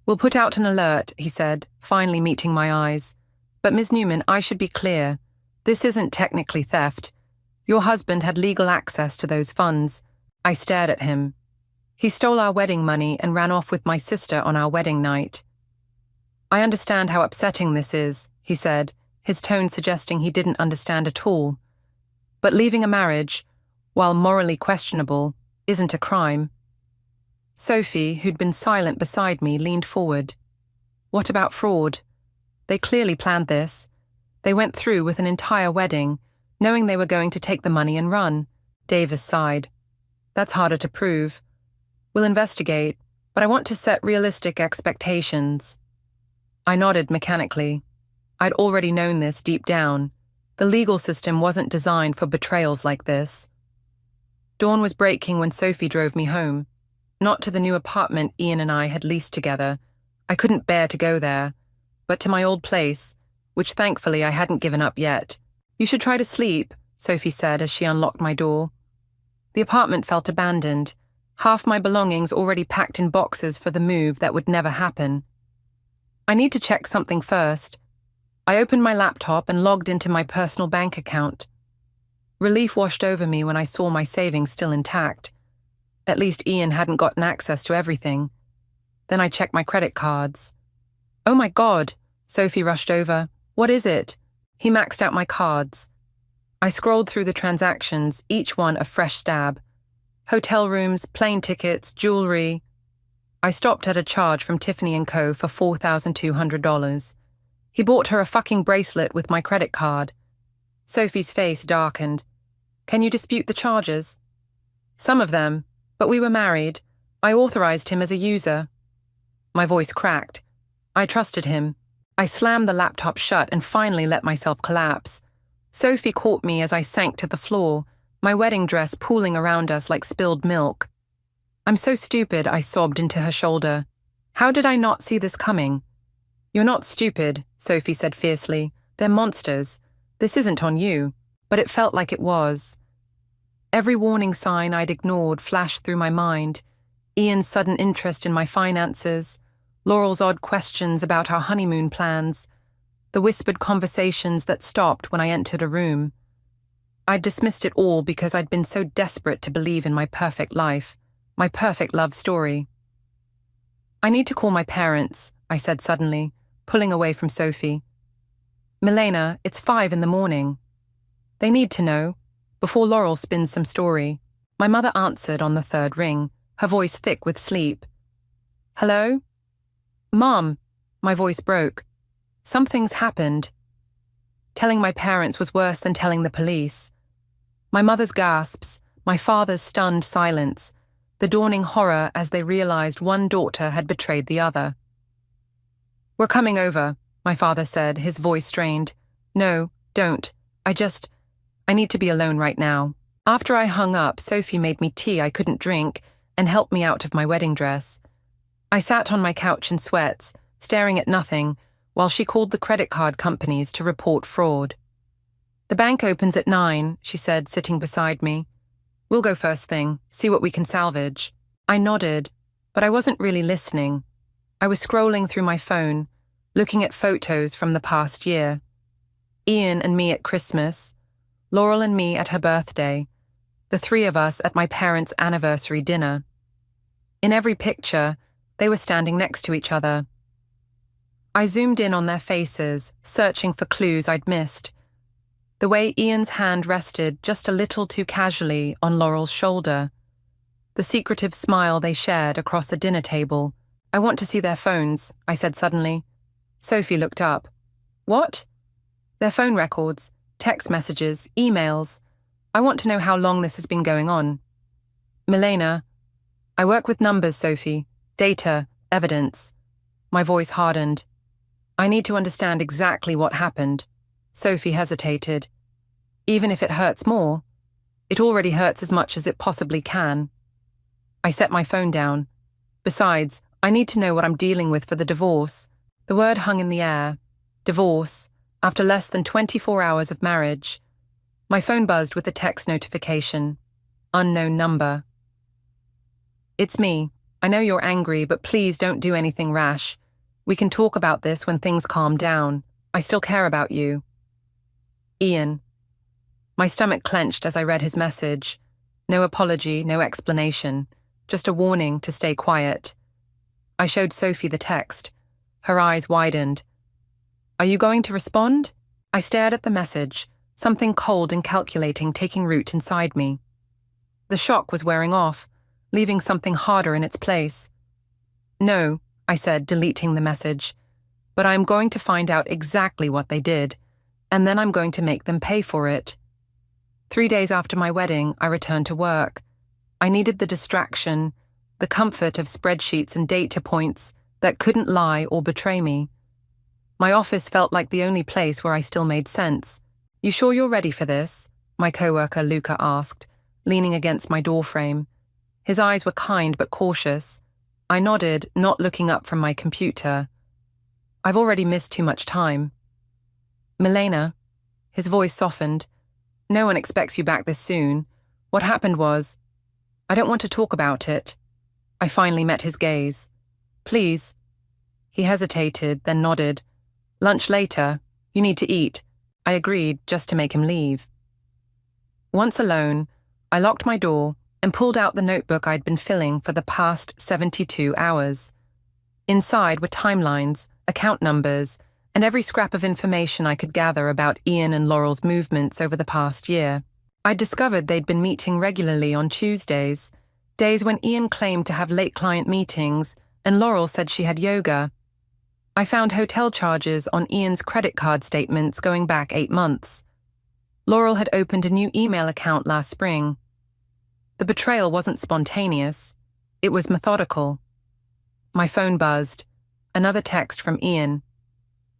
"We'll put out an alert," he said, finally meeting my eyes. "But Ms. Newman, I should be clear. This isn't technically theft. Your husband had legal access to those funds." I stared at him. "He stole our wedding money and ran off with my sister on our wedding night." "I understand how upsetting this is," he said, his tone suggesting he didn't understand at all. "But leaving a marriage, while morally questionable, isn't a crime." Sophie, who'd been silent beside me, leaned forward. "What about fraud? They clearly planned this. They went through with an entire wedding, knowing they were going to take the money and run." Davis sighed. "That's harder to prove. We'll investigate, but I want to set realistic expectations." I nodded mechanically. I'd already known this deep down. The legal system wasn't designed for betrayals like this. Dawn was breaking when Sophie drove me home. Not to the new apartment Ian and I had leased together. I couldn't bear to go there. But to my old place, which thankfully I hadn't given up yet. "You should try to sleep," Sophie said as she unlocked my door. The apartment felt abandoned, half my belongings already packed in boxes for the move that would never happen. "I need to check something first." I opened my laptop and logged into my personal bank account. Relief washed over me when I saw my savings still intact. At least Ian hadn't gotten access to everything. Then I checked my credit cards. "Oh my God," Sophie rushed over. "What is it?" He maxed out my cards. I scrolled through the transactions, each one a fresh stab. Hotel rooms, plane tickets, jewelry. I stopped at a charge from Tiffany & Co. for $4,200. He bought her a fucking bracelet with my credit card. Sophie's face darkened. "Can you dispute the charges?" "Some of them, but we were married. I authorized him as a user." My voice cracked. I trusted him. I slammed the laptop shut and finally let myself collapse. Sophie caught me as I sank to the floor, my wedding dress pooling around us like spilled milk. "I'm so stupid," I sobbed into her shoulder. "How did I not see this coming?" "You're not stupid," Sophie said fiercely. "They're monsters. This isn't on you." But it felt like it was. Every warning sign I'd ignored flashed through my mind. Ian's sudden interest in my finances, Laurel's odd questions about our honeymoon plans, the whispered conversations that stopped when I entered a room. I'd dismissed it all because I'd been so desperate to believe in my perfect life, my perfect love story. "I need to call my parents," I said suddenly, pulling away from Sophie. "Milena, it's 5 in the morning. They need to know, before Laurel spins some story." My mother answered on the third ring, her voice thick with sleep. "Hello?" "Mom," my voice broke. "Something's happened." Telling my parents was worse than telling the police. My mother's gasps, my father's stunned silence, the dawning horror as they realized one daughter had betrayed the other. "We're coming over," my father said, his voice strained. "No, don't. I need to be alone right now." After I hung up, Sophie made me tea I couldn't drink and helped me out of my wedding dress. I sat on my couch in sweats, staring at nothing, while she called the credit card companies to report fraud. "The bank opens at 9, she said, sitting beside me. "We'll go first thing, see what we can salvage." I nodded, but I wasn't really listening. I was scrolling through my phone, looking at photos from the past year. Ian and me at Christmas, Laurel and me at her birthday, the three of us at my parents' anniversary dinner. In every picture, they were standing next to each other. I zoomed in on their faces, searching for clues I'd missed. The way Ian's hand rested just a little too casually on Laurel's shoulder. The secretive smile they shared across a dinner table. "I want to see their phones," I said suddenly. Sophie looked up. "What?" "Their phone records, text messages, emails. I want to know how long this has been going on." "Milena, I work with numbers, Sophie. Data, evidence." My voice hardened. I need to understand exactly what happened. Sophie hesitated. Even if it hurts more, it already hurts as much as it possibly can. I set my phone down. Besides, I need to know what I'm dealing with for the divorce. The word hung in the air. Divorce, after less than 24 hours of marriage. My phone buzzed with a text notification. Unknown number. It's me. I know you're angry, but please don't do anything rash. We can talk about this when things calm down. I still care about you. Ian. My stomach clenched as I read his message. No apology, no explanation. Just a warning to stay quiet. I showed Sophie the text. Her eyes widened. Are you going to respond? I stared at the message, something cold and calculating taking root inside me. The shock was wearing off, leaving something harder in its place. No, I said, deleting the message. But I'm going to find out exactly what they did, and then I'm going to make them pay for it. 3 days after my wedding, I returned to work. I needed the distraction, the comfort of spreadsheets and data points that couldn't lie or betray me. My office felt like the only place where I still made sense. You sure you're ready for this? My coworker Luca asked, leaning against my doorframe. His eyes were kind but cautious. I nodded, not looking up from my computer. I've already missed too much time. Milena, his voice softened. No one expects you back this soon. What happened was, I don't want to talk about it. I finally met his gaze. Please. He hesitated, then nodded. Lunch later. You need to eat. I agreed, just to make him leave. Once alone, I locked my door and pulled out the notebook I'd been filling for the past 72 hours. Inside were timelines, account numbers, and every scrap of information I could gather about Ian and Laurel's movements over the past year. I'd discovered they'd been meeting regularly on Tuesdays, days when Ian claimed to have late client meetings and Laurel said she had yoga. I found hotel charges on Ian's credit card statements going back 8 months. Laurel had opened a new email account last spring. The betrayal wasn't spontaneous. It was methodical. My phone buzzed. Another text from Ian.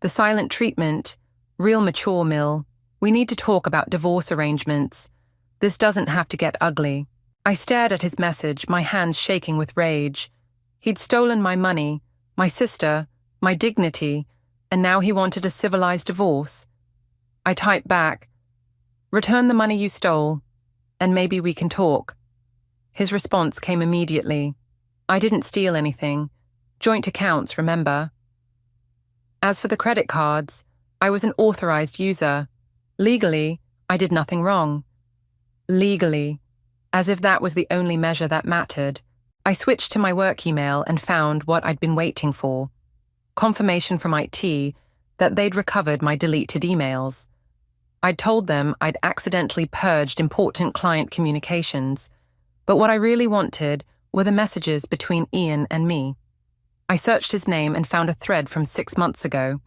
The silent treatment. Real mature, Mill. We need to talk about divorce arrangements. This doesn't have to get ugly. I stared at his message, my hands shaking with rage. He'd stolen my money, my sister, my dignity, and now he wanted a civilized divorce. I typed back, return the money you stole, and maybe we can talk. His response came immediately. I didn't steal anything. Joint accounts, remember? As for the credit cards, I was an authorized user. Legally, I did nothing wrong. Legally, as if that was the only measure that mattered. I switched to my work email and found what I'd been waiting for. Confirmation from IT that they'd recovered my deleted emails. I'd told them I'd accidentally purged important client communications, but what I really wanted were the messages between Ian and me. I searched his name and found a thread from 6 months ago.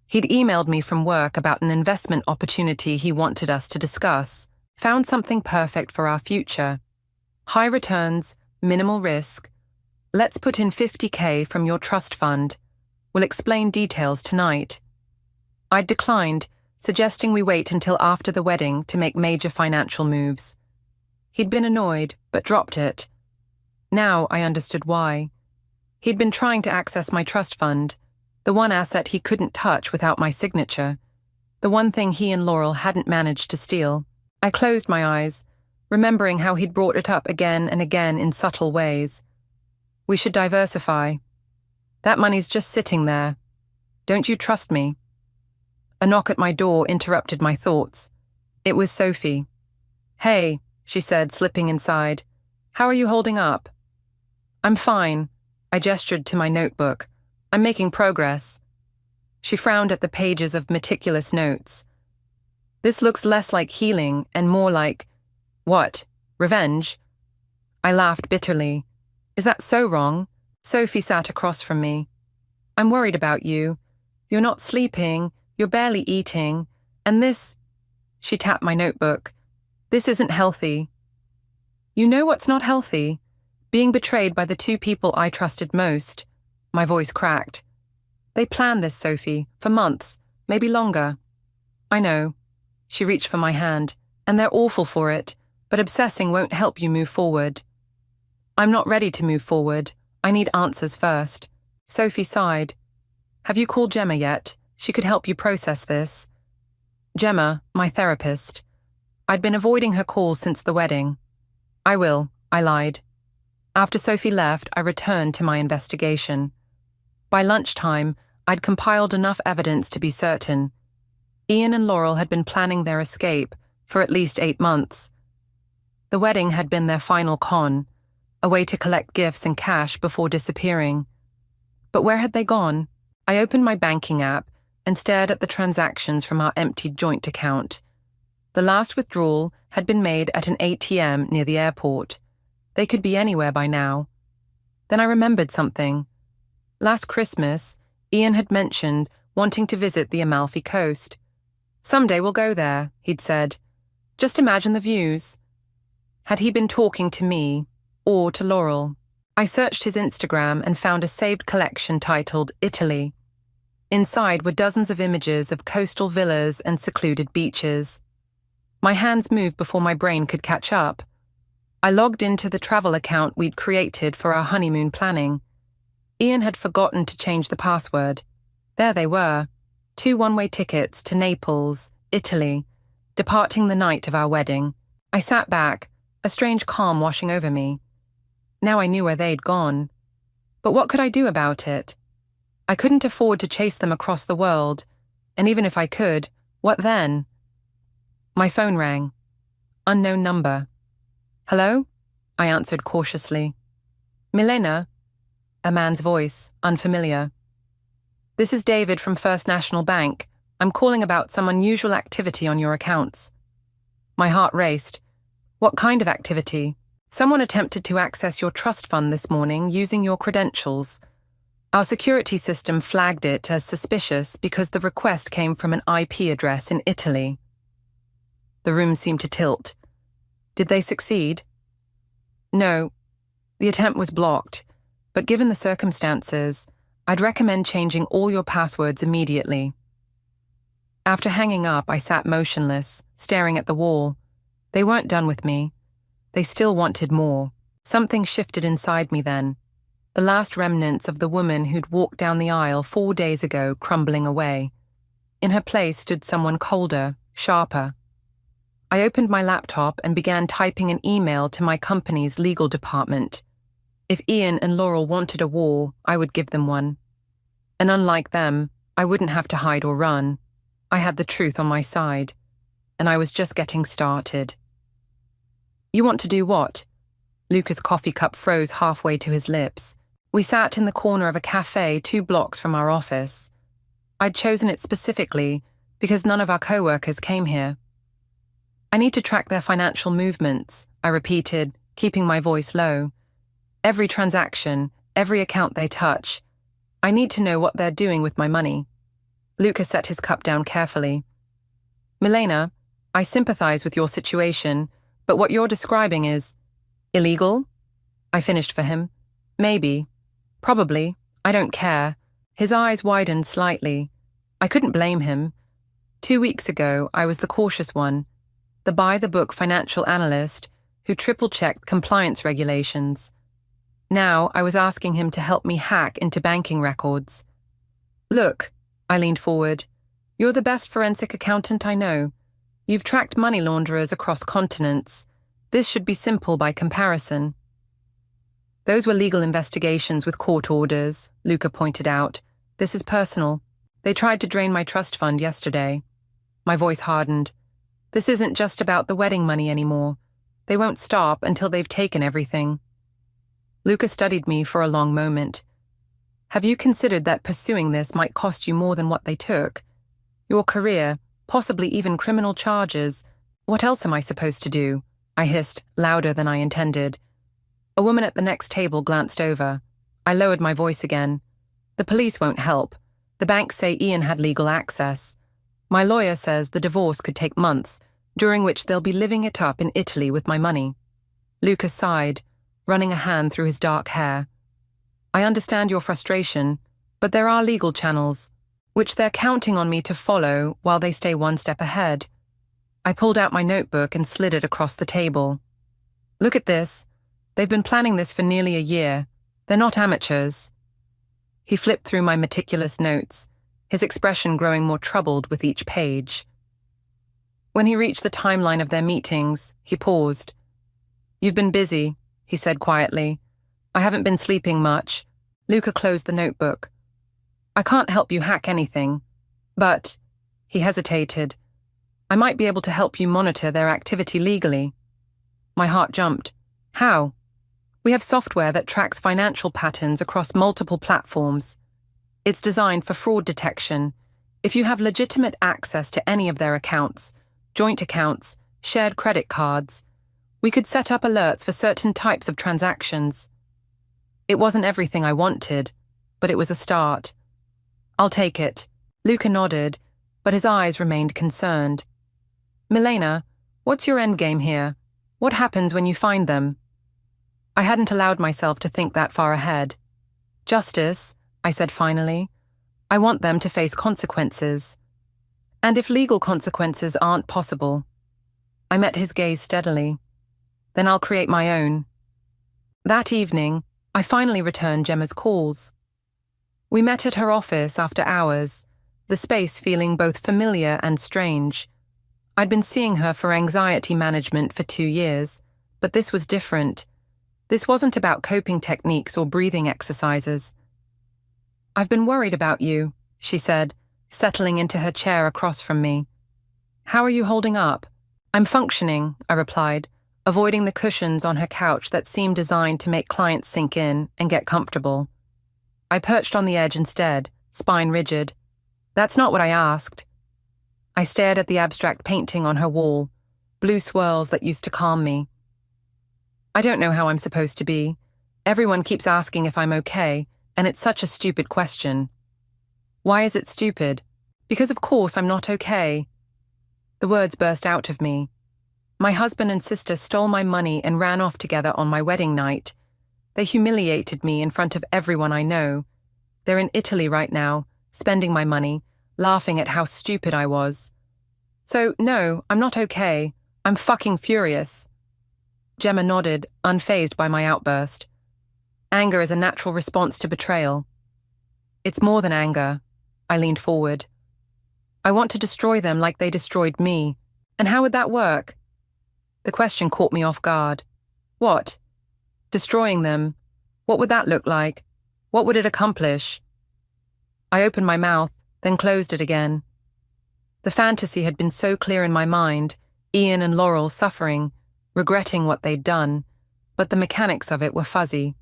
He'd emailed me from work about an investment opportunity he wanted us to discuss. Found something perfect for our future. High returns, minimal risk. Let's put in $50,000 from your trust fund. We'll explain details tonight. I'd declined, suggesting we wait until after the wedding to make major financial moves. He'd been annoyed, but dropped it. Now I understood why. He'd been trying to access my trust fund, the one asset he couldn't touch without my signature, the one thing he and Laurel hadn't managed to steal. I closed my eyes, remembering how he'd brought it up again and again in subtle ways. We should diversify. That money's just sitting there. Don't you trust me? A knock at my door interrupted my thoughts. It was Sophie. Hey, she said, slipping inside. How are you holding up? I'm fine. I gestured to my notebook. I'm making progress. She frowned at the pages of meticulous notes. This looks less like healing and more like, what, revenge? I laughed bitterly. Is that so wrong? Sophie sat across from me. I'm worried about you. You're not sleeping, you're barely eating, and this... She tapped my notebook. This isn't healthy. You know what's not healthy? Being betrayed by the two people I trusted most. My voice cracked. They planned this, Sophie, for months, maybe longer. I know. She reached for my hand, and they're awful for it, but obsessing won't help you move forward. I'm not ready to move forward. I need answers first. Sophie sighed. Have you called Gemma yet? She could help you process this. Gemma, my therapist. I'd been avoiding her calls since the wedding. I will, I lied. After Sophie left, I returned to my investigation. By lunchtime, I'd compiled enough evidence to be certain. Ian and Laurel had been planning their escape for at least 8 months. The wedding had been their final con, a way to collect gifts and cash before disappearing. But where had they gone? I opened my banking app and stared at the transactions from our emptied joint account. The last withdrawal had been made at an ATM near the airport. They could be anywhere by now. Then I remembered something. Last Christmas, Ian had mentioned wanting to visit the Amalfi Coast. Someday we'll go there, he'd said. Just imagine the views. Had he been talking to me or to Laurel? I searched his Instagram and found a saved collection titled Italy. Inside were dozens of images of coastal villas and secluded beaches. My hands moved before my brain could catch up. I logged into the travel account we'd created for our honeymoon planning. Ian had forgotten to change the password. There they were, 2 one-way tickets to Naples, Italy, departing the night of our wedding. I sat back, a strange calm washing over me. Now I knew where they'd gone. But what could I do about it? I couldn't afford to chase them across the world, and even if I could, what then? My phone rang. Unknown number. Hello? I answered cautiously. Milena? A man's voice, unfamiliar. This is David from First National Bank. I'm calling about some unusual activity on your accounts. My heart raced. What kind of activity? Someone attempted to access your trust fund this morning using your credentials. Our security system flagged it as suspicious because the request came from an IP address in Italy. The room seemed to tilt. Did they succeed? No. The attempt was blocked, but given the circumstances, I'd recommend changing all your passwords immediately. After hanging up, I sat motionless, staring at the wall. They weren't done with me. They still wanted more. Something shifted inside me then. The last remnants of the woman who'd walked down the aisle 4 days ago crumbling away. In her place stood someone colder, sharper. I opened my laptop and began typing an email to my company's legal department. If Ian and Laurel wanted a war, I would give them one. And unlike them, I wouldn't have to hide or run. I had the truth on my side, and I was just getting started. You want to do what? Luca's coffee cup froze halfway to his lips. We sat in the corner of a cafe 2 blocks from our office. I'd chosen it specifically because none of our co-workers came here. I need to track their financial movements, I repeated, keeping my voice low. Every transaction, every account they touch. I need to know what they're doing with my money. Luca set his cup down carefully. Milena, I sympathize with your situation, but what you're describing is illegal? I finished for him. Maybe. Probably. I don't care. His eyes widened slightly. I couldn't blame him. 2 weeks ago, I was the cautious one, the by-the-book financial analyst who triple-checked compliance regulations. Now I was asking him to help me hack into banking records. Look, I leaned forward, you're the best forensic accountant I know. You've tracked money launderers across continents. This should be simple by comparison. Those were legal investigations with court orders, Luca pointed out. This is personal. They tried to drain my trust fund yesterday. My voice hardened. This isn't just about the wedding money anymore. They won't stop until they've taken everything. Luca studied me for a long moment. Have you considered that pursuing this might cost you more than what they took? Your career, possibly even criminal charges. What else am I supposed to do? I hissed, louder than I intended. A woman at the next table glanced over. I lowered my voice again. The police won't help. The banks say Ian had legal access. My lawyer says the divorce could take months, during which they'll be living it up in Italy with my money. Luca sighed, running a hand through his dark hair. I understand your frustration, But there are legal channels, which they're counting on me to follow while they stay one step ahead. I pulled out my notebook and slid it across the table. Look at this. They've been planning this for nearly a year. They're not amateurs. He flipped through my meticulous notes, his expression growing more troubled with each page. When he reached the timeline of their meetings, he paused. "You've been busy," he said quietly. "I haven't been sleeping much." Luca closed the notebook. "I can't help you hack anything, but," he hesitated, "I might be able to help you monitor their activity legally." My heart jumped. "How?" "We have software that tracks financial patterns across multiple platforms. It's designed for fraud detection. If you have legitimate access to any of their accounts, joint accounts, shared credit cards, we could set up alerts for certain types of transactions." It wasn't everything I wanted, but it was a start. "I'll take it." Luca nodded, but his eyes remained concerned. "Milena, what's your endgame here? What happens when you find them?" I hadn't allowed myself to think that far ahead. "Justice," I said finally. "I want them to face consequences. And if legal consequences aren't possible," I met his gaze steadily, "then I'll create my own." That evening, I finally returned Gemma's calls. We met at her office after hours, the space feeling both familiar and strange. I'd been seeing her for anxiety management for 2 years, but this was different. This wasn't about coping techniques or breathing exercises. "I've been worried about you," she said, settling into her chair across from me. "How are you holding up?" "I'm functioning," I replied, avoiding the cushions on her couch that seemed designed to make clients sink in and get comfortable. I perched on the edge instead, spine rigid. "That's not what I asked." I stared at the abstract painting on her wall, blue swirls that used to calm me. "I don't know how I'm supposed to be. Everyone keeps asking if I'm okay, and it's such a stupid question." "Why is it stupid?" "Because of course I'm not okay." The words burst out of me. My husband and sister stole my money and ran off together on my wedding night. They humiliated me in front of everyone I know. They're in Italy right now, spending my money, laughing at how stupid I was. So, no, I'm not okay. I'm fucking furious. Gemma nodded, unfazed by my outburst. Anger is a natural response to betrayal. It's more than anger. I leaned forward. I want to destroy them like they destroyed me. And how would that work? The question caught me off guard. What? Destroying them. What would that look like? What would it accomplish? I opened my mouth, then closed it again. The fantasy had been so clear in my mind, Ian and Laurel suffering, regretting what they'd done, but the mechanics of it were fuzzy.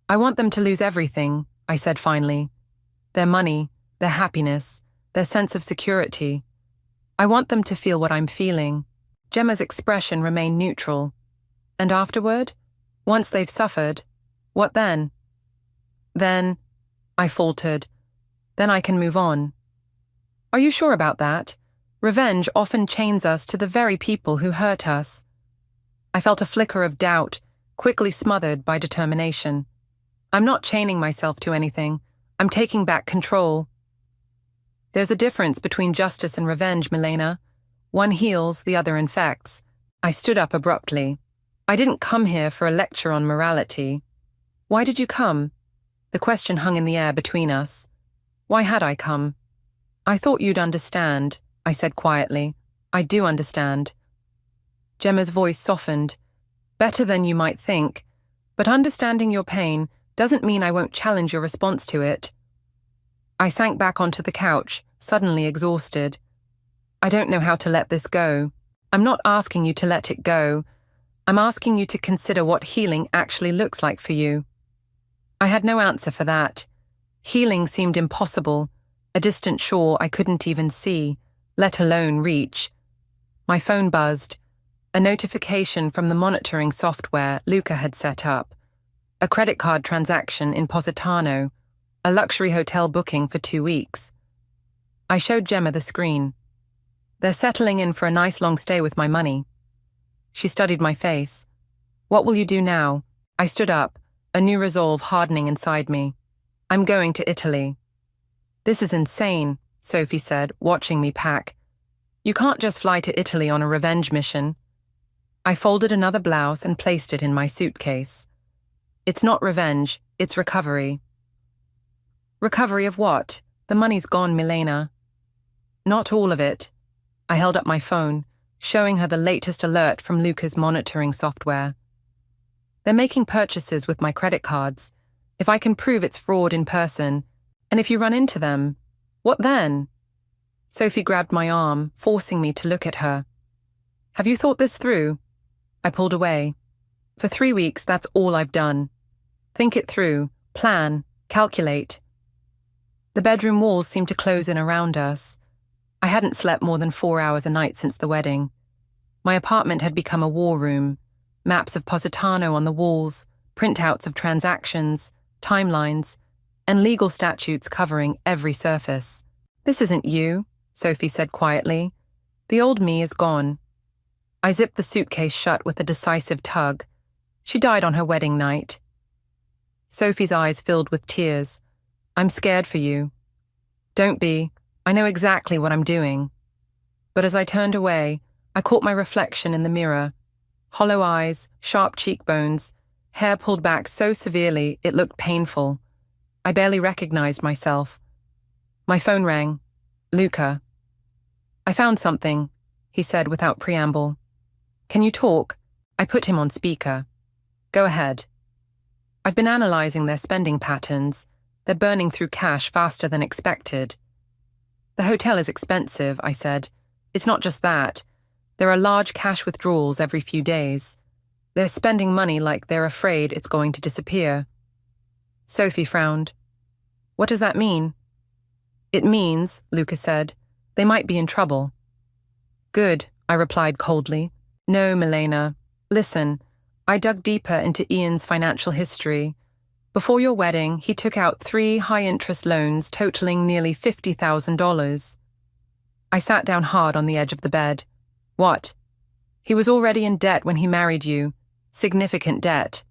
I want them to lose everything, I said finally. Their money, their happiness, their sense of security. I want them to feel what I'm feeling. Gemma's expression remained neutral. And afterward? Once they've suffered, what then? Then, I faltered, then I can move on. Are you sure about that? Revenge often chains us to the very people who hurt us. I felt a flicker of doubt, quickly smothered by determination. I'm not chaining myself to anything. I'm taking back control. There's a difference between justice and revenge, Milena. One heals, the other infects. I stood up abruptly. I didn't come here for a lecture on morality. Why did you come? The question hung in the air between us. Why had I come? I thought you'd understand, I said quietly. I do understand. Gemma's voice softened. Better than you might think, but understanding your pain doesn't mean I won't challenge your response to it. I sank back onto the couch, suddenly exhausted. I don't know how to let this go. I'm not asking you to let it go. I'm asking you to consider what healing actually looks like for you. I had no answer for that. Healing seemed impossible, a distant shore I couldn't even see, let alone reach. My phone buzzed. A notification from the monitoring software Luca had set up. A credit card transaction in Positano, a luxury hotel booking for 2 weeks. I showed Gemma the screen. They're settling in for a nice long stay with my money. She studied my face. What will you do now? I stood up, a new resolve hardening inside me. I'm going to Italy. This is insane, Sophie said, watching me pack. You can't just fly to Italy on a revenge mission. I folded another blouse and placed it in my suitcase. It's not revenge, it's recovery. Recovery of what? The money's gone, Milena. Not all of it. I held up my phone, showing her the latest alert from Luca's monitoring software. They're making purchases with my credit cards. If I can prove it's fraud in person, and if you run into them, what then? Sophie grabbed my arm, forcing me to look at her. Have you thought this through? I pulled away. For 3 weeks, that's all I've done. Think it through, plan, calculate. The bedroom walls seemed to close in around us. I hadn't slept more than 4 hours a night since the wedding. My apartment had become a war room. Maps of Positano on the walls, printouts of transactions, timelines, and legal statutes covering every surface. This isn't you, Sophie said quietly. The old me is gone. I zipped the suitcase shut with a decisive tug. She died on her wedding night. Sophie's eyes filled with tears. I'm scared for you. Don't be. I know exactly what I'm doing. But as I turned away, I caught my reflection in the mirror. Hollow eyes, sharp cheekbones, hair pulled back so severely it looked painful. I barely recognized myself. My phone rang. Luca. I found something, he said without preamble. Can you talk? I put him on speaker. Go ahead. I've been analyzing their spending patterns. They're burning through cash faster than expected. The hotel is expensive, I said. It's not just that. There are large cash withdrawals every few days. They're spending money like they're afraid it's going to disappear. Sophie frowned. What does that mean? It means, Luca said, they might be in trouble. Good, I replied coldly. No, Milena. Listen, I dug deeper into Ian's financial history. Before your wedding, he took out 3 high-interest loans totaling nearly $50,000. I sat down hard on the edge of the bed. What? He was already in debt when he married you. Significant debt.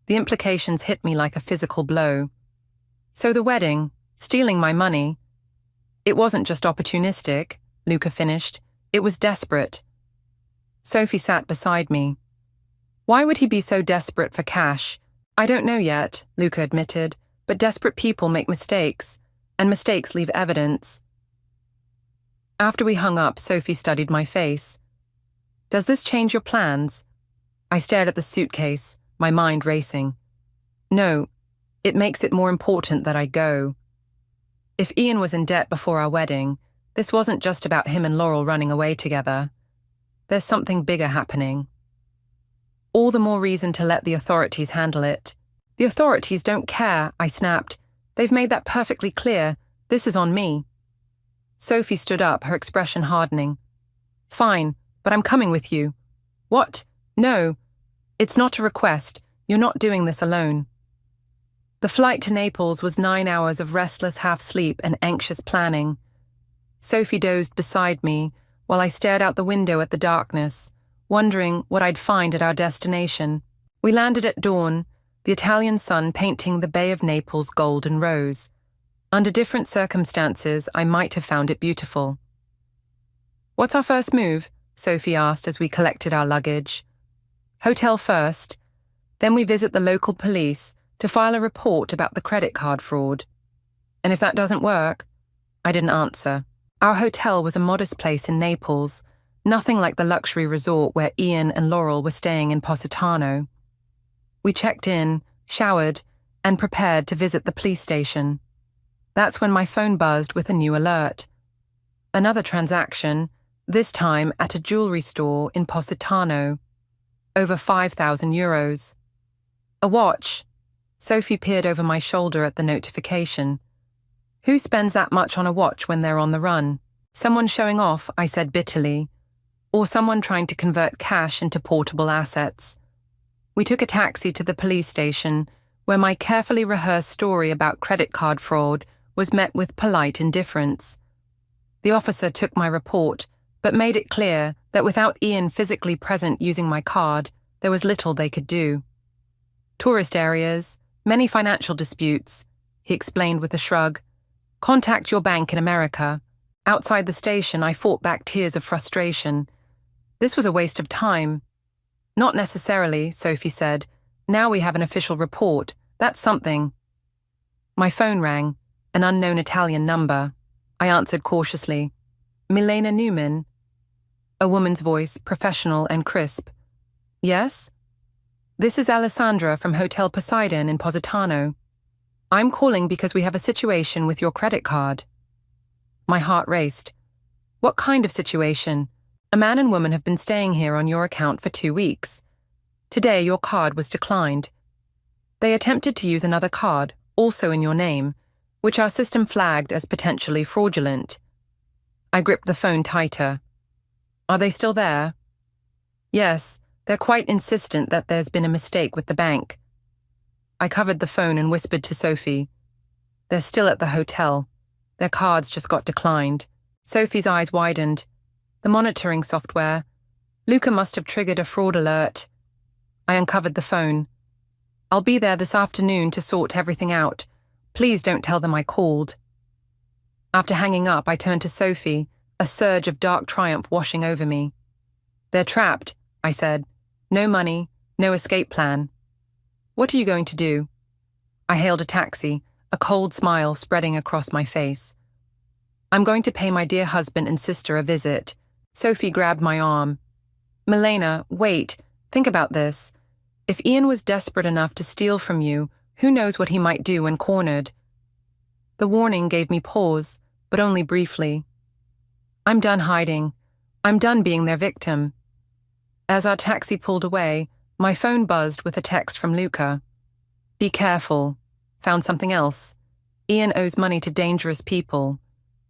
The implications hit me like a physical blow. So the wedding, stealing my money. It wasn't just opportunistic, Luca finished. It was desperate. Sophie sat beside me. Why would he be so desperate for cash? I don't know yet, Luca admitted, but desperate people make mistakes, and mistakes leave evidence. After we hung up, Sophie studied my face. Does this change your plans? I stared at the suitcase, my mind racing. No, it makes it more important that I go. If Ian was in debt before our wedding, this wasn't just about him and Laurel running away together. There's something bigger happening. All the more reason to let the authorities handle it. The authorities don't care, I snapped. They've made that perfectly clear. This is on me. Sophie stood up, her expression hardening. Fine, but I'm coming with you. What? No. It's not a request. You're not doing this alone. The flight to Naples was 9 hours of restless half-sleep and anxious planning. Sophie dozed beside me while I stared out the window at the darkness, wondering what I'd find at our destination. We landed at dawn, the Italian sun painting the Bay of Naples gold and rose. Under different circumstances, I might have found it beautiful. What's our first move? Sophie asked as we collected our luggage. Hotel first, then we visit the local police to file a report about the credit card fraud. And if that doesn't work? I didn't answer. Our hotel was a modest place in Naples, nothing like the luxury resort where Ian and Laurel were staying in Positano. We checked in, showered, and prepared to visit the police station. That's when my phone buzzed with a new alert. Another transaction, this time at a jewelry store in Positano. Over €5,000. A watch. Sophie peered over my shoulder at the notification. Who spends that much on a watch when they're on the run? Someone showing off, I said bitterly. Or someone trying to convert cash into portable assets. We took a taxi to the police station, where my carefully rehearsed story about credit card fraud was met with polite indifference. The officer took my report, but made it clear that without Ian physically present using my card, there was little they could do. Tourist areas, many financial disputes, he explained with a shrug. Contact your bank in America. Outside the station, I fought back tears of frustration. This was a waste of time. Not necessarily, Sophie said. Now we have an official report. That's something. My phone rang, an unknown Italian number. I answered cautiously. Milena Newman? A woman's voice, professional and crisp. Yes? This is Alessandra from Hotel Poseidon in Positano. I'm calling because we have a situation with your credit card. My heart raced. What kind of situation? A man and woman have been staying here on your account for 2 weeks. Today your card was declined. They attempted to use another card, also in your name, which our system flagged as potentially fraudulent. I gripped the phone tighter. Are they still there? Yes, they're quite insistent that there's been a mistake with the bank. I covered the phone and whispered to Sophie. They're still at the hotel. Their cards just got declined. Sophie's eyes widened. The monitoring software. Luca must have triggered a fraud alert. I uncovered the phone. I'll be there this afternoon to sort everything out. Please don't tell them I called. After hanging up, I turned to Sophie, a surge of dark triumph washing over me. They're trapped, I said. No money, no escape plan. What are you going to do? I hailed a taxi, a cold smile spreading across my face. I'm going to pay my dear husband and sister a visit. Sophie grabbed my arm. Milena, wait, think about this. If Ian was desperate enough to steal from you, who knows what he might do when cornered? The warning gave me pause, but only briefly. I'm done hiding. I'm done being their victim. As our taxi pulled away, my phone buzzed with a text from Luca. Be careful. Found something else. Ian owes money to dangerous people.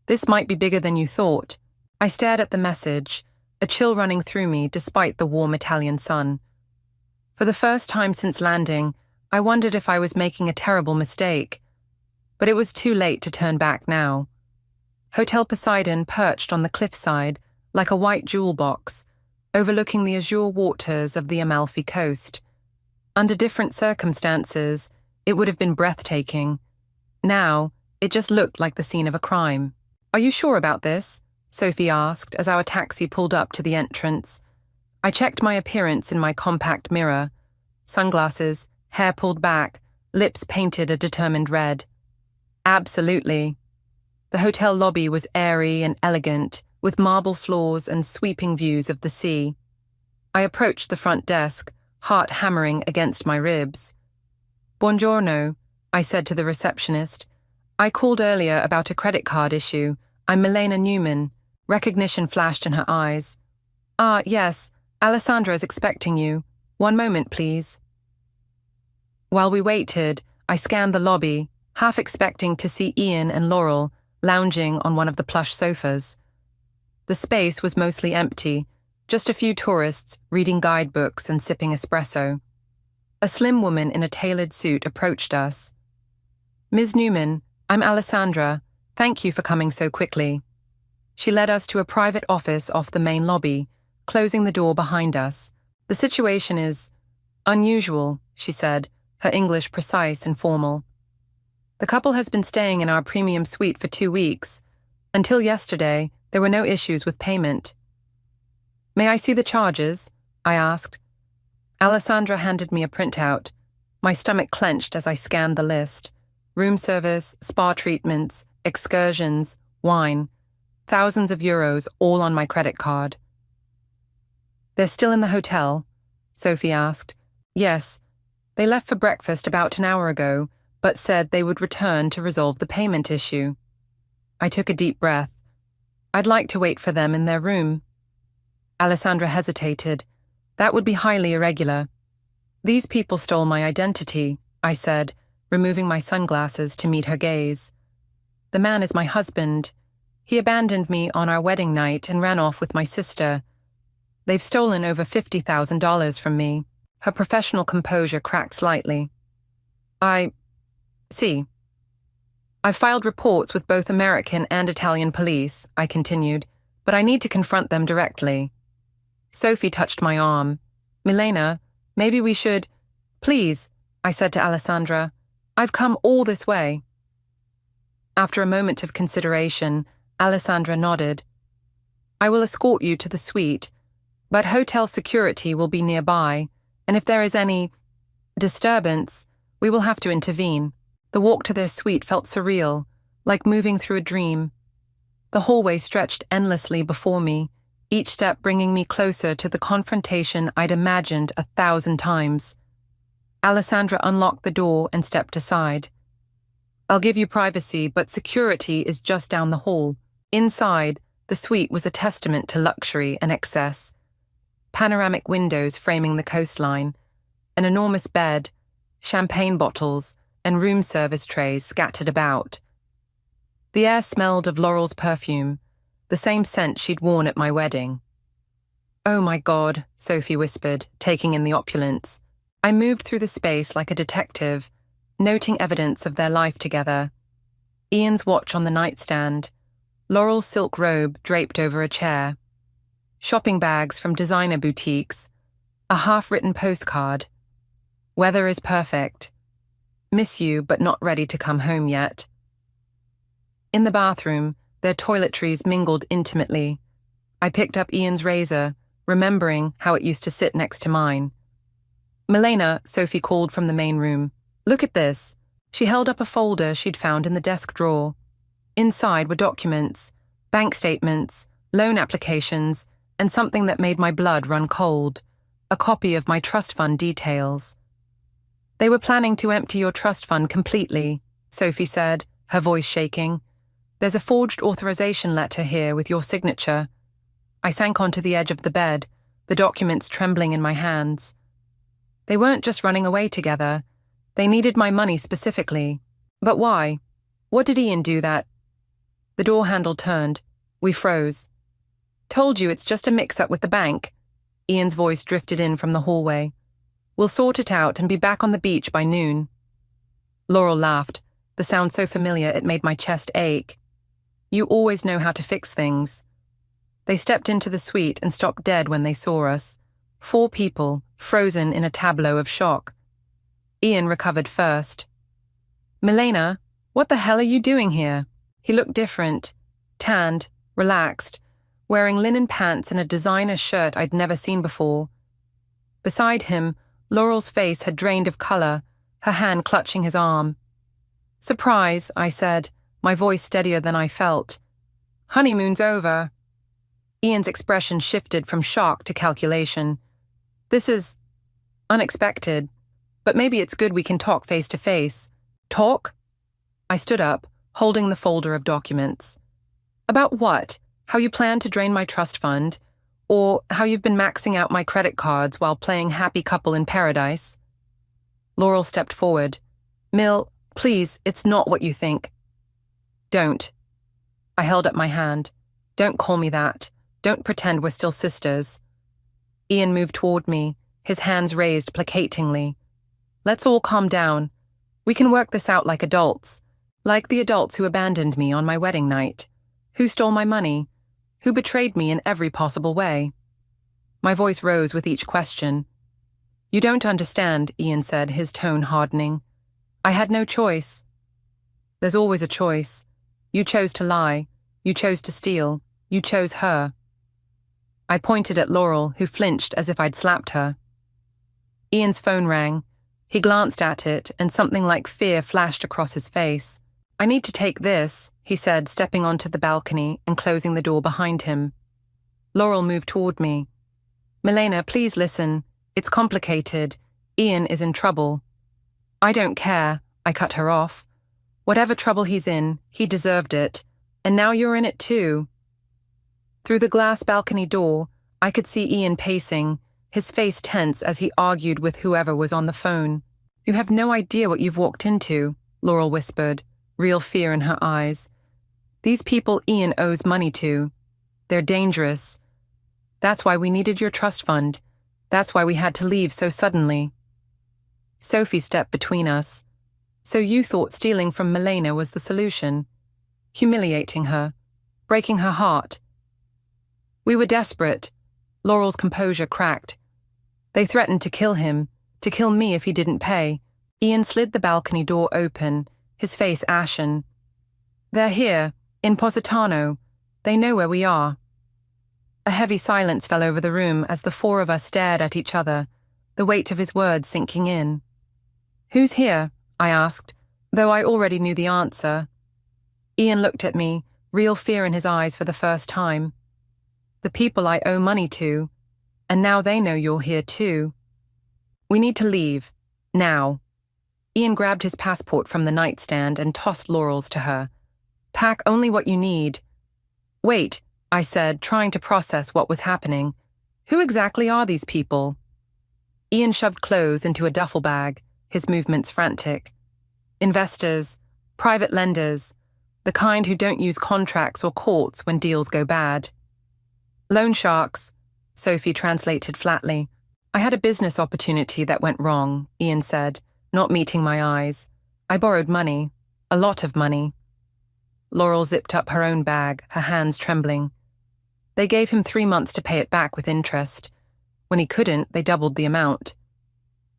This might be bigger than you thought. I stared at the message, a chill running through me despite the warm Italian sun. For the first time since landing, I wondered if I was making a terrible mistake. But it was too late to turn back now. Hotel Poseidon perched on the cliffside like a white jewel box, overlooking the azure waters of the Amalfi coast. Under different circumstances, it would have been breathtaking. Now, it just looked like the scene of a crime. Are you sure about this? Sophie asked as our taxi pulled up to the entrance. I checked my appearance in my compact mirror. Sunglasses, hair pulled back, lips painted a determined red. Absolutely. The hotel lobby was airy and elegant, with marble floors and sweeping views of the sea. I approached the front desk, heart hammering against my ribs. Buongiorno, I said to the receptionist. I called earlier about a credit card issue. I'm Milena Newman. Recognition flashed in her eyes. Ah, yes, Alessandra is expecting you. 1 moment, please. While we waited, I scanned the lobby, half expecting to see Ian and Laurel lounging on one of the plush sofas. The space was mostly empty, just a few tourists reading guidebooks and sipping espresso. A slim woman in a tailored suit approached us. Ms. Newman, I'm Alessandra. Thank you for coming so quickly. She led us to a private office off the main lobby, closing the door behind us. The situation is unusual, she said, her English precise and formal. The couple has been staying in our premium suite for 2 weeks. Until yesterday, there were no issues with payment. May I see the charges? I asked. Alessandra handed me a printout. My stomach clenched as I scanned the list. Room service, spa treatments, excursions, wine. Thousands of euros, all on my credit card. They're still in the hotel? Sophie asked. Yes. They left for breakfast about an hour ago, but said they would return to resolve the payment issue. I took a deep breath. I'd like to wait for them in their room. Alessandra hesitated. That would be highly irregular. These people stole my identity, I said, removing my sunglasses to meet her gaze. The man is my husband. He abandoned me on our wedding night and ran off with my sister. They've stolen over $50,000 from me. Her professional composure cracked slightly. See. I've filed reports with both American and Italian police, I continued, but I need to confront them directly. Sophie touched my arm. Milena, maybe we should... Please, I said to Alessandra. I've come all this way. After a moment of consideration, Alessandra nodded. I will escort you to the suite, but hotel security will be nearby, and if there is any disturbance, we will have to intervene. The walk to their suite felt surreal, like moving through a dream. The hallway stretched endlessly before me, each step bringing me closer to the confrontation I'd imagined 1,000 times. Alessandra unlocked the door and stepped aside. I'll give you privacy, but security is just down the hall. Inside, the suite was a testament to luxury and excess. Panoramic windows framing the coastline, an enormous bed, champagne bottles, and room service trays scattered about. The air smelled of Laurel's perfume, the same scent she'd worn at my wedding. Oh my God, Sophie whispered, taking in the opulence. I moved through the space like a detective, noting evidence of their life together. Ian's watch on the nightstand, Laurel's silk robe draped over a chair, shopping bags from designer boutiques, a half-written postcard. Weather is perfect. Miss you, but not ready to come home yet. In the bathroom, their toiletries mingled intimately. I picked up Ian's razor, remembering how it used to sit next to mine. Milena, Sophie called from the main room. Look at this. She held up a folder she'd found in the desk drawer. Inside were documents, bank statements, loan applications, and something that made my blood run cold, a copy of my trust fund details. They were planning to empty your trust fund completely, Sophie said, her voice shaking. There's a forged authorization letter here with your signature. I sank onto the edge of the bed, the documents trembling in my hands. They weren't just running away together. They needed my money specifically. But why? What did Ian do that? The door handle turned. We froze. Told you it's just a mix-up with the bank. Ian's voice drifted in from the hallway. We'll sort it out and be back on the beach by noon. Laurel laughed, the sound so familiar it made my chest ache. You always know how to fix things. They stepped into the suite and stopped dead when they saw us. 4 people, frozen in a tableau of shock. Ian recovered first. Milena, what the hell are you doing here? He looked different, tanned, relaxed, wearing linen pants and a designer shirt I'd never seen before. Beside him, Laurel's face had drained of color, her hand clutching his arm. Surprise, I said, my voice steadier than I felt. Honeymoon's over. Ian's expression shifted from shock to calculation. This is unexpected, but maybe it's good we can talk face to face. Talk? I stood up, holding the folder of documents. About what? How you plan to drain my trust fund? Or how you've been maxing out my credit cards while playing happy couple in paradise? Laurel stepped forward. Mill, please, it's not what you think. Don't. I held up my hand. Don't call me that. Don't pretend we're still sisters. Ian moved toward me, his hands raised placatingly. Let's all calm down. We can work this out like adults. Like the adults who abandoned me on my wedding night. Who stole my money? Who betrayed me in every possible way? My voice rose with each question. You don't understand, Ian said, his tone hardening. I had no choice. There's always a choice. You chose to lie. You chose to steal. You chose her. I pointed at Laurel, who flinched as if I'd slapped her. Ian's phone rang. He glanced at it, and something like fear flashed across his face. I need to take this, he said, stepping onto the balcony and closing the door behind him. Laurel moved toward me. Milena, please listen. It's complicated. Ian is in trouble. I don't care, I cut her off. Whatever trouble he's in, he deserved it. And now you're in it too. Through the glass balcony door, I could see Ian pacing, his face tense as he argued with whoever was on the phone. You have no idea what you've walked into, Laurel whispered, real fear in her eyes. These people Ian owes money to. They're dangerous. That's why we needed your trust fund. That's why we had to leave so suddenly. Sophie stepped between us. So you thought stealing from Milena was the solution? Humiliating her, breaking her heart. We were desperate. Laurel's composure cracked. They threatened to kill him, to kill me if he didn't pay. Ian slid the balcony door open, his face ashen. They're here, in Positano. They know where we are. A heavy silence fell over the room as the four of us stared at each other, the weight of his words sinking in. Who's here? I asked, though I already knew the answer. Ian looked at me, real fear in his eyes for the first time. The people I owe money to, and now they know you're here too. We need to leave, now. Ian grabbed his passport from the nightstand and tossed Laurel's to her. Pack only what you need. Wait, I said, trying to process what was happening. Who exactly are these people? Ian shoved clothes into a duffel bag, his movements frantic. Investors, private lenders, the kind who don't use contracts or courts when deals go bad. Loan sharks, Sophie translated flatly. I had a business opportunity that went wrong, Ian said, not meeting my eyes. I borrowed money, a lot of money. Laurel zipped up her own bag, her hands trembling. They gave him 3 months to pay it back with interest. When he couldn't, they doubled the amount.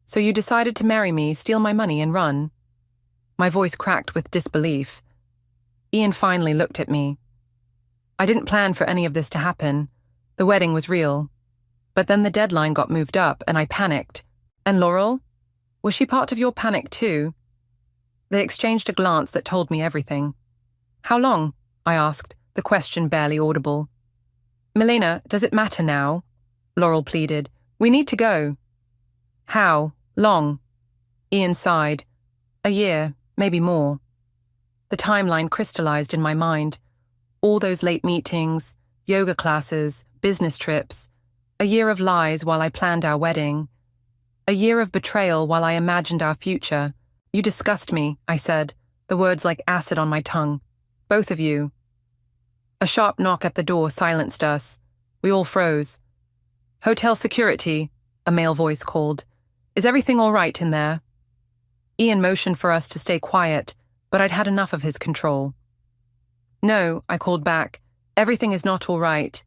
So you decided to marry me, steal my money, and run? My voice cracked with disbelief. Ian finally looked at me. I didn't plan for any of this to happen. The wedding was real. But then the deadline got moved up, and I panicked. And Laurel? Was she part of your panic too? They exchanged a glance that told me everything. How long? I asked, the question barely audible. Milena, does it matter now? Laurel pleaded. We need to go. How? Long? Ian sighed. A year, maybe more. The timeline crystallized in my mind. All those late meetings, yoga classes, business trips. A year of lies while I planned our wedding. A year of betrayal while I imagined our future. You disgust me, I said, the words like acid on my tongue. Both of you. A sharp knock at the door silenced us. We all froze. Hotel security, a male voice called. Is everything all right in there? Ian motioned for us to stay quiet, but I'd had enough of his control. No, I called back. Everything is not all right.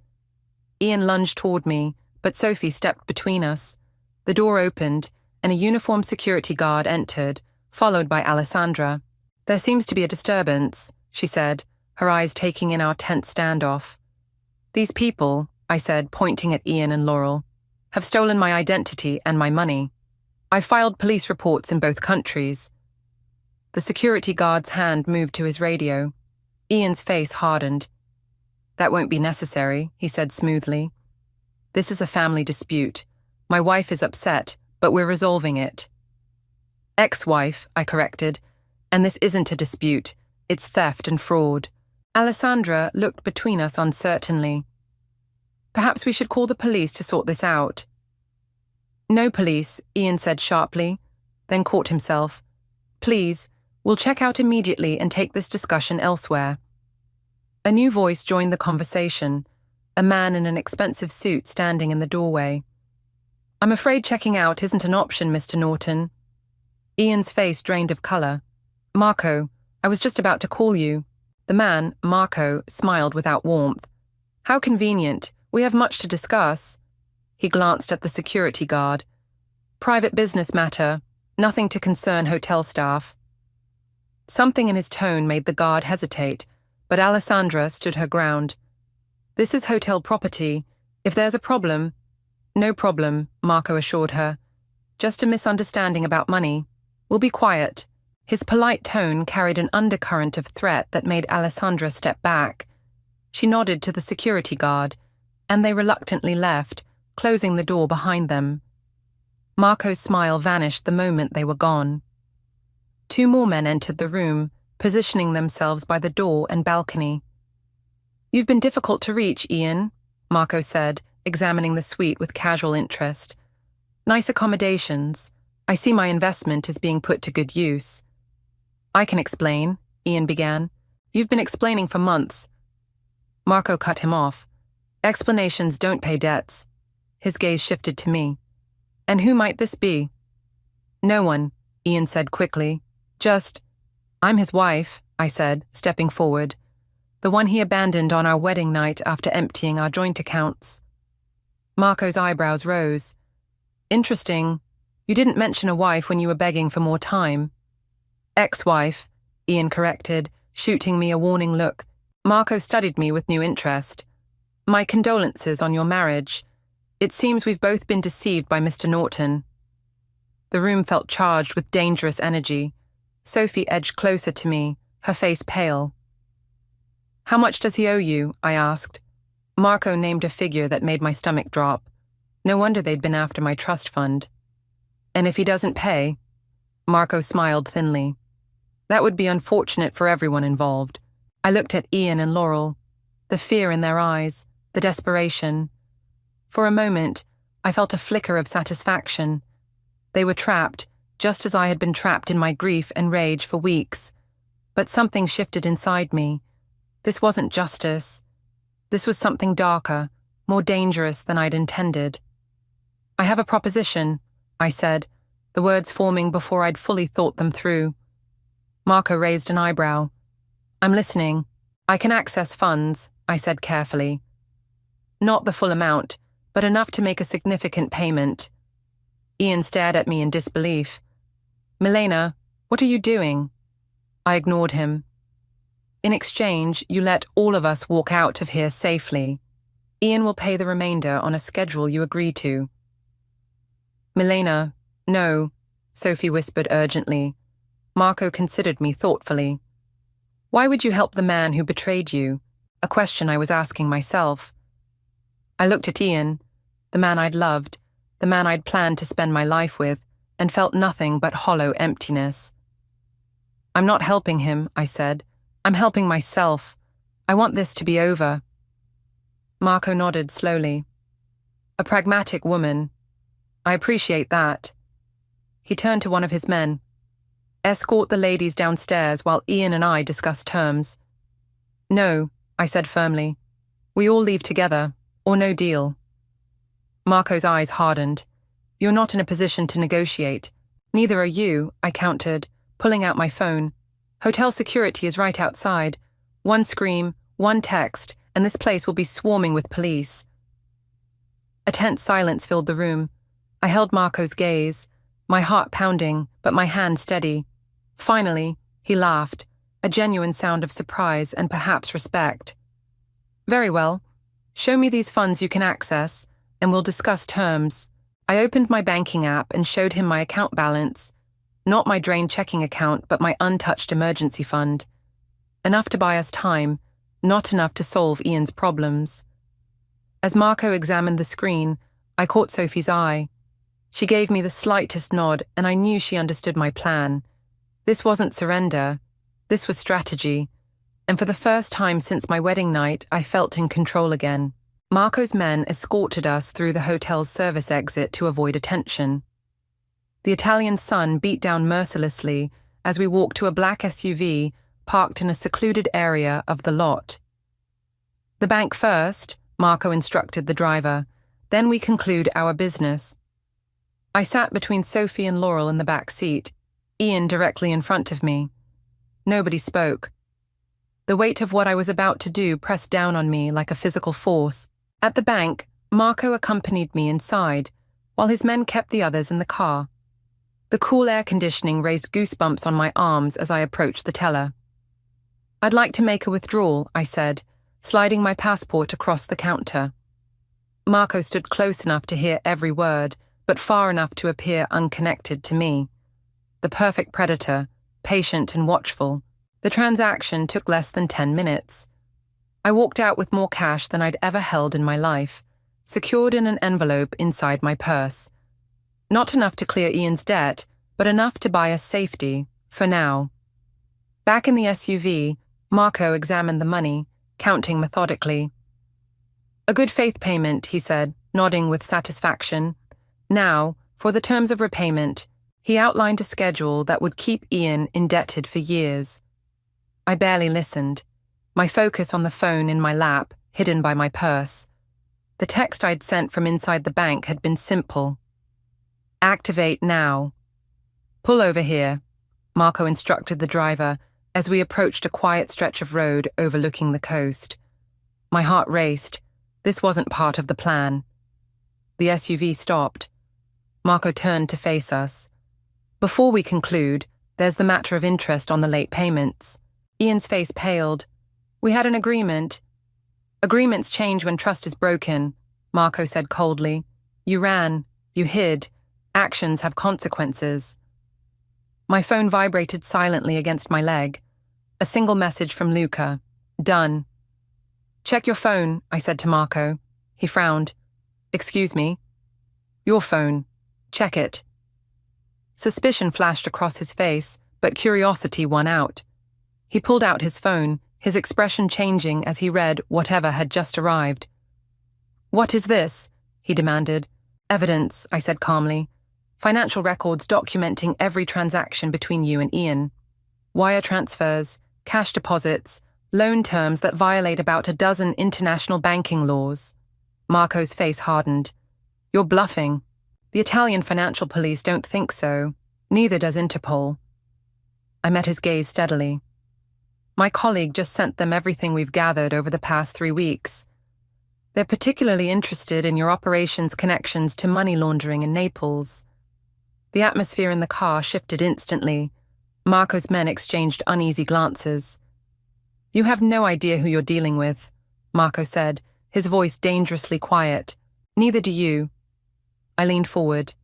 Ian lunged toward me, but Sophie stepped between us. The door opened, and a uniformed security guard entered, followed by Alessandra. There seems to be a disturbance, she said, her eyes taking in our tense standoff. These people, I said, pointing at Ian and Laurel, have stolen my identity and my money. I filed police reports in both countries. The security guard's hand moved to his radio. Ian's face hardened. That won't be necessary, he said smoothly. This is a family dispute. My wife is upset, but we're resolving it. Ex-wife, I corrected, and this isn't a dispute. It's theft and fraud. Alessandra looked between us uncertainly. Perhaps we should call the police to sort this out. No police, Ian said sharply, then caught himself. Please, we'll check out immediately and take this discussion elsewhere. A new voice joined the conversation, a man in an expensive suit standing in the doorway. I'm afraid checking out isn't an option, Mr. Norton. Ian's face drained of colour. Marco, I was just about to call you. The man, Marco, smiled without warmth. How convenient. We have much to discuss. He glanced at the security guard. Private business matter. Nothing to concern hotel staff. Something in his tone made the guard hesitate, but Alessandra stood her ground. This is hotel property. If there's a problem... No problem, Marco assured her. Just a misunderstanding about money. We'll be quiet. His polite tone carried an undercurrent of threat that made Alessandra step back. She nodded to the security guard, and they reluctantly left, closing the door behind them. Marco's smile vanished the moment they were gone. 2 more men entered the room, positioning themselves by the door and balcony. You've been difficult to reach, Ian, Marco said, examining the suite with casual interest. Nice accommodations. I see my investment is being put to good use. I can explain, Ian began. You've been explaining for months. Marco cut him off. Explanations don't pay debts. His gaze shifted to me. And who might this be? No one, Ian said quickly. Just, I'm his wife, I said, stepping forward. The one he abandoned on our wedding night after emptying our joint accounts. Marco's eyebrows rose. Interesting. You didn't mention a wife when you were begging for more time. Ex-wife, Ian corrected. shooting me a warning look. Marco studied me with new interest. My condolences on your marriage. It seems we've both been deceived by Mr. Norton. The room felt charged with dangerous energy. Sophie edged closer to me, her face pale. How much does he owe you? I asked. Marco named a figure that made my stomach drop. No wonder they'd been after my trust fund. And if he doesn't pay? Marco smiled thinly. That would be unfortunate for everyone involved. I looked at Ian and Laurel, the fear in their eyes, the desperation. For a moment, I felt a flicker of satisfaction. They were trapped, just as I had been trapped in my grief and rage for weeks. But something shifted inside me. This wasn't justice. This was something darker, more dangerous than I'd intended. I have a proposition, I said, the words forming before I'd fully thought them through. Marco raised an eyebrow. I'm listening. I can access funds, I said carefully. Not the full amount, but enough to make a significant payment. Ian stared at me in disbelief. Milena, what are you doing? I ignored him. In exchange, you let all of us walk out of here safely. Ian will pay the remainder on a schedule you agree to. Milena, no, Sophie whispered urgently. Marco considered me thoughtfully. Why would you help the man who betrayed you? A question I was asking myself. I looked at Ian, the man I'd loved, the man I'd planned to spend my life with, and felt nothing but hollow emptiness. I'm not helping him, I said. I'm helping myself. I want this to be over. Marco nodded slowly. A pragmatic woman. I appreciate that. He turned to one of his men. Escort the ladies downstairs while Ian and I discuss terms. No, I said firmly. We all leave together, or no deal. Marco's eyes hardened. You're not in a position to negotiate. Neither are you, I countered, pulling out my phone. Hotel security is right outside. One scream, one text, and this place will be swarming with police. A tense silence filled the room. I held Marco's gaze, my heart pounding, but my hand steady. Finally, he laughed, a genuine sound of surprise and perhaps respect. Very well. Show me these funds you can access, and we'll discuss terms. I opened my banking app and showed him my account balance. Not my drained checking account, but my untouched emergency fund. Enough to buy us time, not enough to solve Ian's problems. As Marco examined the screen, I caught Sophie's eye. She gave me the slightest nod, and I knew she understood my plan. This wasn't surrender. This was strategy. And for the first time since my wedding night, I felt in control again. Marco's men escorted us through the hotel's service exit to avoid attention. The Italian sun beat down mercilessly as we walked to a black SUV parked in a secluded area of the lot. The bank first, Marco instructed the driver. Then we conclude our business. I sat between Sophie and Laurel in the back seat, Ian directly in front of me. Nobody spoke. The weight of what I was about to do pressed down on me like a physical force. At the bank, Marco accompanied me inside, while his men kept the others in the car. The cool air conditioning raised goosebumps on my arms as I approached the teller. I'd like to make a withdrawal, I said, sliding my passport across the counter. Marco stood close enough to hear every word, but far enough to appear unconnected to me. The perfect predator, patient and watchful. The transaction took less than 10 minutes. I walked out with more cash than I'd ever held in my life, secured in an envelope inside my purse. Not enough to clear Ian's debt, but enough to buy us safety, for now. Back in the SUV, Marco examined the money, counting methodically. A good faith payment, he said, nodding with satisfaction. Now, for the terms of repayment, he outlined a schedule that would keep Ian indebted for years. I barely listened, my focus on the phone in my lap, hidden by my purse. The text I'd sent from inside the bank had been simple. Activate now. Pull over here, Marco instructed the driver as we approached a quiet stretch of road overlooking the coast. My heart raced. This wasn't part of the plan. The SUV stopped. Marco turned to face us. Before we conclude, there's the matter of interest on the late payments. Ian's face paled. We had an agreement. Agreements change when trust is broken, Marco said coldly. You ran. You hid. Actions have consequences. My phone vibrated silently against my leg. A single message from Luca. Done. Check your phone, I said to Marco. He frowned. Excuse me? Your phone. Check it. Suspicion flashed across his face, but curiosity won out. He pulled out his phone, his expression changing as he read whatever had just arrived. What is this? He demanded. Evidence, I said calmly. Financial records documenting every transaction between you and Ian. Wire transfers, cash deposits, loan terms that violate about a dozen international banking laws. Marco's face hardened. You're bluffing. The Italian financial police don't think so. Neither does Interpol. I met his gaze steadily. My colleague just sent them everything we've gathered over the past 3 weeks. They're particularly interested in your operations' connections to money laundering in Naples. The atmosphere in the car shifted instantly. Marco's men exchanged uneasy glances. You have no idea who you're dealing with, Marco said, his voice dangerously quiet. Neither do you. I leaned forward.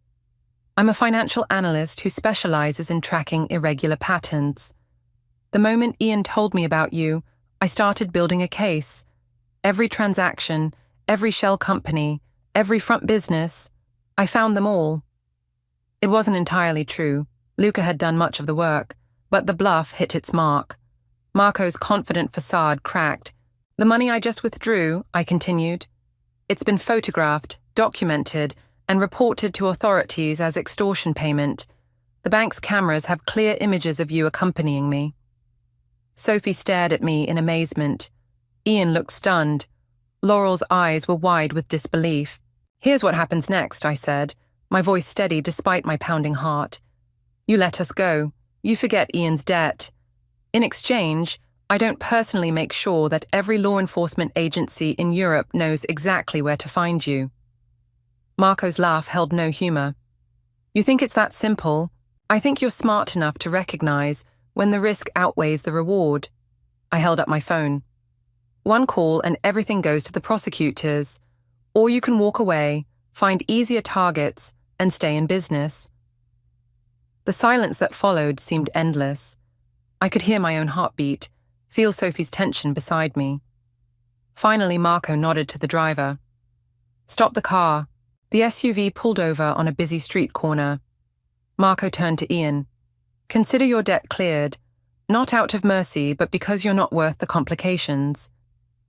I'm a financial analyst who specializes in tracking irregular patterns. The moment Ian told me about you, I started building a case. Every transaction, every shell company, every front business, I found them all. It wasn't entirely true. Luca had done much of the work, but the bluff hit its mark. Marco's confident facade cracked. The money I just withdrew, I continued. It's been photographed, documented, and reported to authorities as extortion payment. The bank's cameras have clear images of you accompanying me. Sophie stared at me in amazement. Ian looked stunned. Laurel's eyes were wide with disbelief. Here's what happens next, I said, my voice steady despite my pounding heart. You let us go. You forget Ian's debt. In exchange, I don't personally make sure that every law enforcement agency in Europe knows exactly where to find you. Marco's laugh held no humor. You think it's that simple? I think you're smart enough to recognize when the risk outweighs the reward. I held up my phone. One call and everything goes to the prosecutors. Or you can walk away, find easier targets, and stay in business. The silence that followed seemed endless. I could hear my own heartbeat, feel Sophie's tension beside me. Finally, Marco nodded to the driver. Stop the car. The SUV pulled over on a busy street corner. Marco turned to Ian. Consider your debt cleared, not out of mercy, but because you're not worth the complications.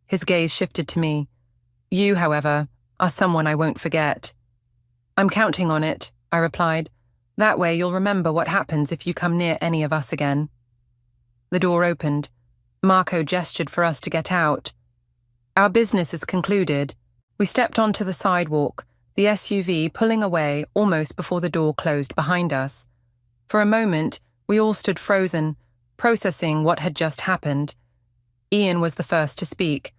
His gaze shifted to me. You, however, are someone I won't forget. I'm counting on it, I replied. That way you'll remember what happens if you come near any of us again. The door opened. Marco gestured for us to get out. Our business is concluded. We stepped onto the sidewalk, the SUV pulling away almost before the door closed behind us. For a moment, we all stood frozen, processing what had just happened. Ian was the first to speak.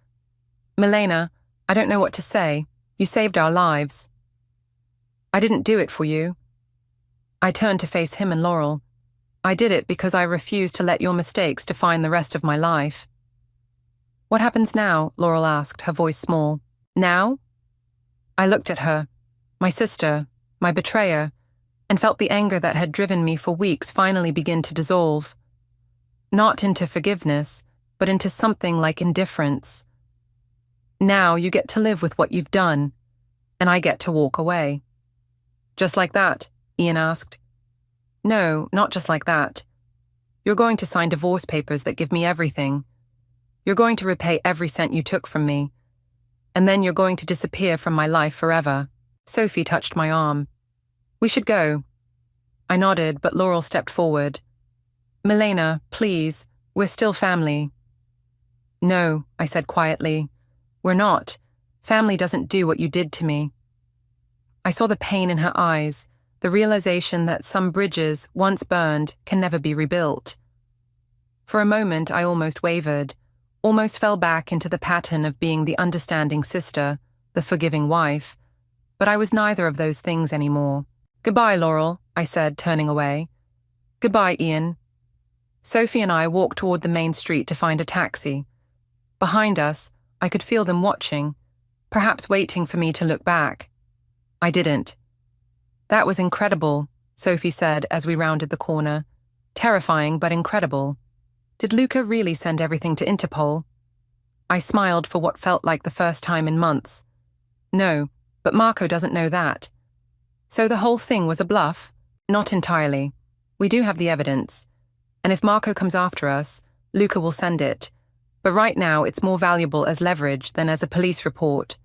Milena, I don't know what to say. You saved our lives. I didn't do it for you. I turned to face him and Laurel. I did it because I refused to let your mistakes define the rest of my life. What happens now? Laurel asked, her voice small. Now? I looked at her, my sister, my betrayer, and felt the anger that had driven me for weeks finally begin to dissolve. Not into forgiveness, but into something like indifference. Now you get to live with what you've done, and I get to walk away. Just like that? Ian asked. No, not just like that. You're going to sign divorce papers that give me everything. You're going to repay every cent you took from me. And then you're going to disappear from my life forever. Sophie touched my arm. We should go. I nodded, but Laurel stepped forward. Milena, please, we're still family. No, I said quietly. We're not. Family doesn't do what you did to me. I saw the pain in her eyes, the realization that some bridges, once burned, can never be rebuilt. For a moment, I almost wavered, almost fell back into the pattern of being the understanding sister, the forgiving wife, but I was neither of those things anymore. Goodbye, Laurel, I said, turning away. Goodbye, Ian. Sophie and I walked toward the main street to find a taxi. Behind us, I could feel them watching, perhaps waiting for me to look back. I didn't. That was incredible, Sophie said as we rounded the corner. Terrifying, but incredible. Did Luca really send everything to Interpol? I smiled for what felt like the first time in months. No, but Marco doesn't know that. So the whole thing was a bluff? Not entirely. We do have the evidence. And if Marco comes after us, Luca will send it. But right now it's more valuable as leverage than as a police report.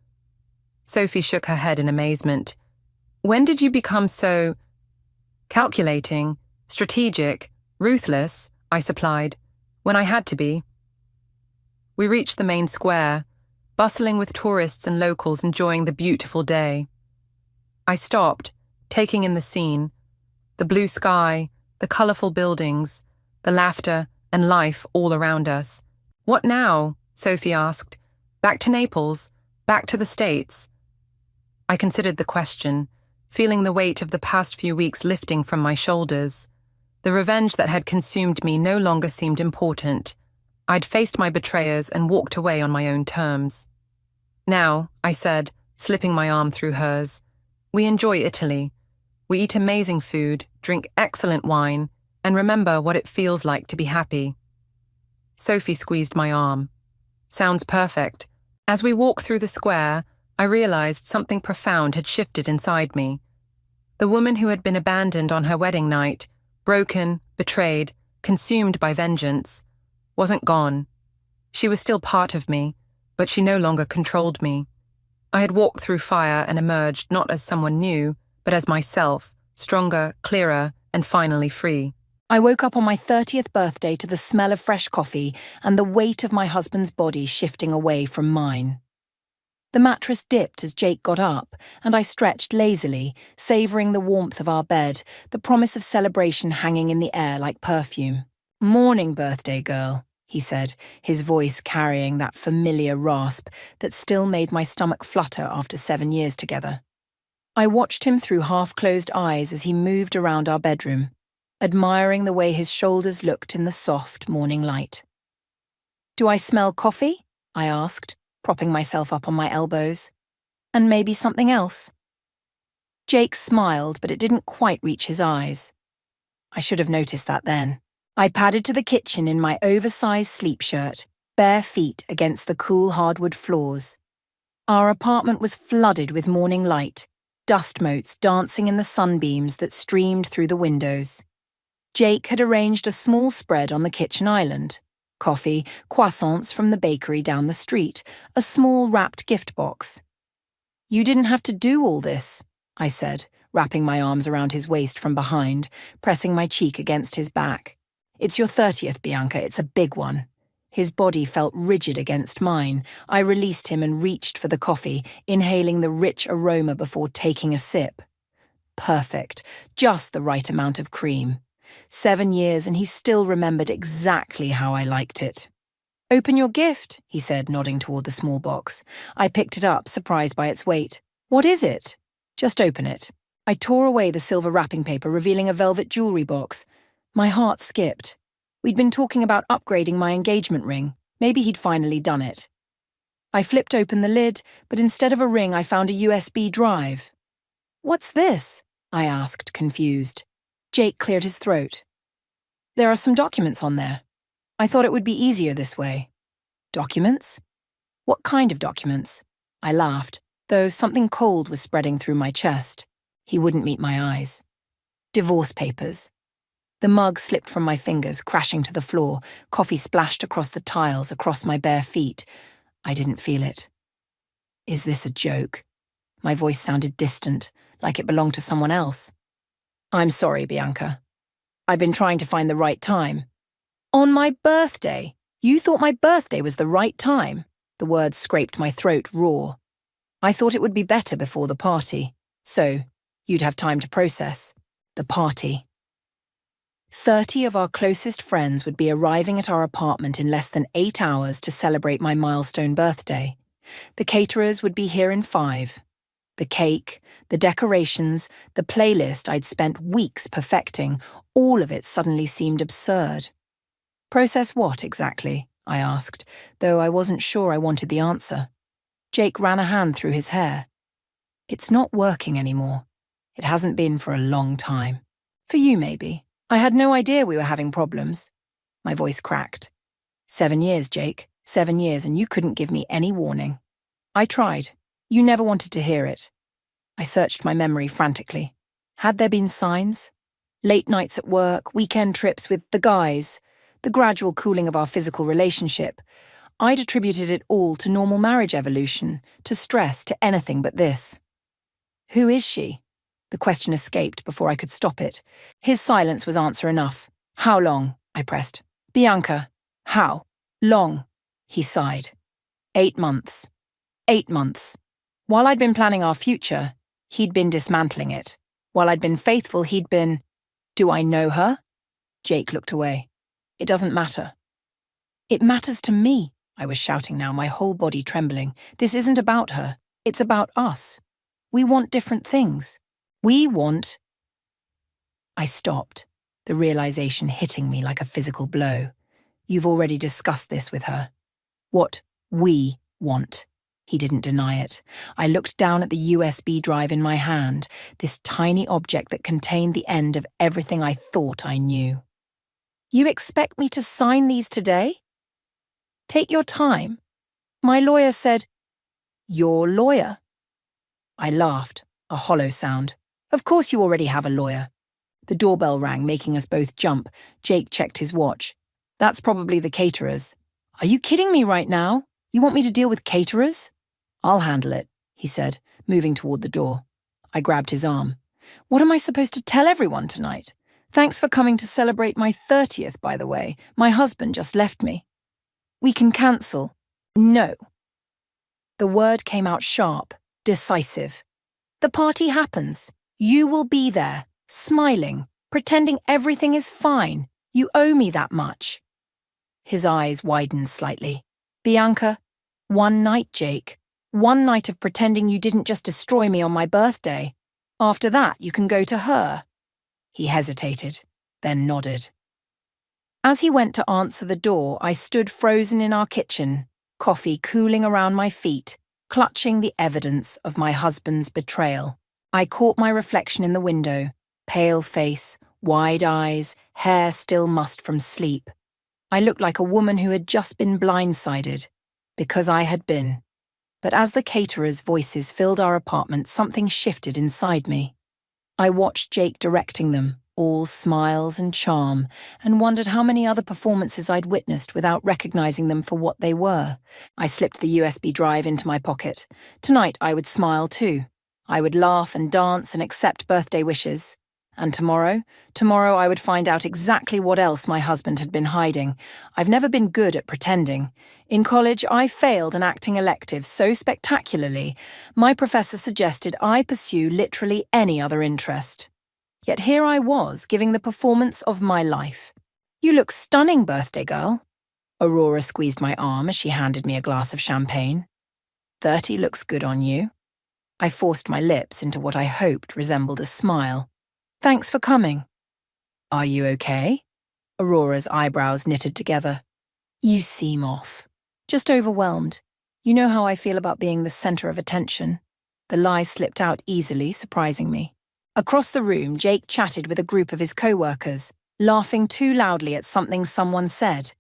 Sophie shook her head in amazement. When did you become so calculating, strategic, ruthless? I supplied. When I had to be. We reached the main square, bustling with tourists and locals enjoying the beautiful day. I stopped, taking in the scene, the blue sky, the colourful buildings, the laughter and life all around us. What now? Sophie asked. Back to Naples? Back to the States? I considered the question, feeling the weight of the past few weeks lifting from my shoulders. The revenge that had consumed me no longer seemed important. I'd faced my betrayers and walked away on my own terms. Now, I said, slipping my arm through hers, we enjoy Italy. We eat amazing food, drink excellent wine, and remember what it feels like to be happy. Sophie squeezed my arm. Sounds perfect. As we walked through the square, I realized something profound had shifted inside me. The woman who had been abandoned on her wedding night, broken, betrayed, consumed by vengeance, wasn't gone. She was still part of me, but she no longer controlled me. I had walked through fire and emerged not as someone new, but as myself, stronger, clearer, and finally free. I woke up on my 30th birthday to the smell of fresh coffee and the weight of my husband's body shifting away from mine. The mattress dipped as Jake got up, and I stretched lazily, savouring the warmth of our bed, the promise of celebration hanging in the air like perfume. "Morning, birthday girl," he said, his voice carrying that familiar rasp that still made my stomach flutter after 7 years together. I watched him through half-closed eyes as he moved around our bedroom, admiring the way his shoulders looked in the soft morning light. "Do I smell coffee?" I asked, propping myself up on my elbows. "And maybe something else?" Jake smiled, but it didn't quite reach his eyes. I should have noticed that then. I padded to the kitchen in my oversized sleep shirt, bare feet against the cool hardwood floors. Our apartment was flooded with morning light, dust motes dancing in the sunbeams that streamed through the windows. Jake had arranged a small spread on the kitchen island. Coffee, croissants from the bakery down the street, a small wrapped gift box. "You didn't have to do all this," I said, wrapping my arms around his waist from behind, pressing my cheek against his back. "It's your 30th, Bianca, it's a big one." His body felt rigid against mine. I released him and reached for the coffee, inhaling the rich aroma before taking a sip. Perfect, just the right amount of cream. 7 years and he still remembered exactly how I liked it. "Open your gift," he said, nodding toward the small box. I picked it up, surprised by its weight. "What is it?" "Just open it." I tore away the silver wrapping paper, revealing a velvet jewelry box. My heart skipped. We'd been talking about upgrading my engagement ring. Maybe he'd finally done it. I flipped open the lid, but instead of a ring, I found a USB drive. "What's this?" I asked, confused. Jake cleared his throat. "There are some documents on there. I thought it would be easier this way." "Documents? What kind of documents?" I laughed, though something cold was spreading through my chest. He wouldn't meet my eyes. "Divorce papers." The mug slipped from my fingers, crashing to the floor. Coffee splashed across the tiles, across my bare feet. I didn't feel it. "Is this a joke?" My voice sounded distant, like it belonged to someone else. "I'm sorry, Bianca. I've been trying to find the right time." "On my birthday? You thought my birthday was the right time?" The words scraped my throat raw. "I thought it would be better before the party. So, you'd have time to process. The party." 30 of our closest friends would be arriving at our apartment in less than 8 hours to celebrate my milestone birthday. The caterers would be here in 5. The cake, the decorations, the playlist I'd spent weeks perfecting, all of it suddenly seemed absurd. Process what, exactly? I asked, though I wasn't sure I wanted the answer. Jake ran a hand through his hair. It's not working anymore. It hasn't been for a long time. For you, maybe. I had no idea we were having problems. My voice cracked. 7 years, Jake. 7 years, and you couldn't give me any warning. I tried. You never wanted to hear it. I searched my memory frantically. Had there been signs? Late nights at work, weekend trips with the guys, the gradual cooling of our physical relationship. I'd attributed it all to normal marriage evolution, to stress, to anything but this. Who is she? The question escaped before I could stop it. His silence was answer enough. How long? I pressed. Bianca. How? Long? He sighed. 8 months. 8 months. While I'd been planning our future, he'd been dismantling it. While I'd been faithful, he'd been... Do I know her? Jake looked away. It doesn't matter. It matters to me, I was shouting now, my whole body trembling. This isn't about her. It's about us. We want different things. We want... I stopped, the realization hitting me like a physical blow. You've already discussed this with her. What we want. He didn't deny it. I looked down at the USB drive in my hand, this tiny object that contained the end of everything I thought I knew. You expect me to sign these today? Take your time. My lawyer said, your lawyer? I laughed, a hollow sound. Of course you already have a lawyer. The doorbell rang, making us both jump. Jake checked his watch. That's probably the caterers. Are you kidding me right now? You want me to deal with caterers? I'll handle it, he said, moving toward the door. I grabbed his arm. What am I supposed to tell everyone tonight? Thanks for coming to celebrate my 30th, by the way. My husband just left me. We can cancel. No. The word came out sharp, decisive. The party happens. You will be there, smiling, pretending everything is fine. You owe me that much. His eyes widened slightly. Bianca, one night, Jake. One night of pretending you didn't just destroy me on my birthday. After that, you can go to her. He hesitated, then nodded. As he went to answer the door, I stood frozen in our kitchen, coffee cooling around my feet, clutching the evidence of my husband's betrayal. I caught my reflection in the window, pale face, wide eyes, hair still mussed from sleep. I looked like a woman who had just been blindsided, because I had been. But as the caterers' voices filled our apartment, something shifted inside me. I watched Jake directing them, all smiles and charm, and wondered how many other performances I'd witnessed without recognizing them for what they were. I slipped the USB drive into my pocket. Tonight I would smile too. I would laugh and dance and accept birthday wishes. And tomorrow I would find out exactly what else my husband had been hiding. I've never been good at pretending. In college, I failed an acting elective so spectacularly, my professor suggested I pursue literally any other interest. Yet here I was, giving the performance of my life. You look stunning, birthday girl. Aurora squeezed my arm as she handed me a glass of champagne. 30 looks good on you. I forced my lips into what I hoped resembled a smile. Thanks for coming. Are you okay? Aurora's eyebrows knitted together. You seem off. Just overwhelmed. You know how I feel about being the center of attention. The lie slipped out easily, surprising me. Across the room, Jake chatted with a group of his co-workers, laughing too loudly at something someone said.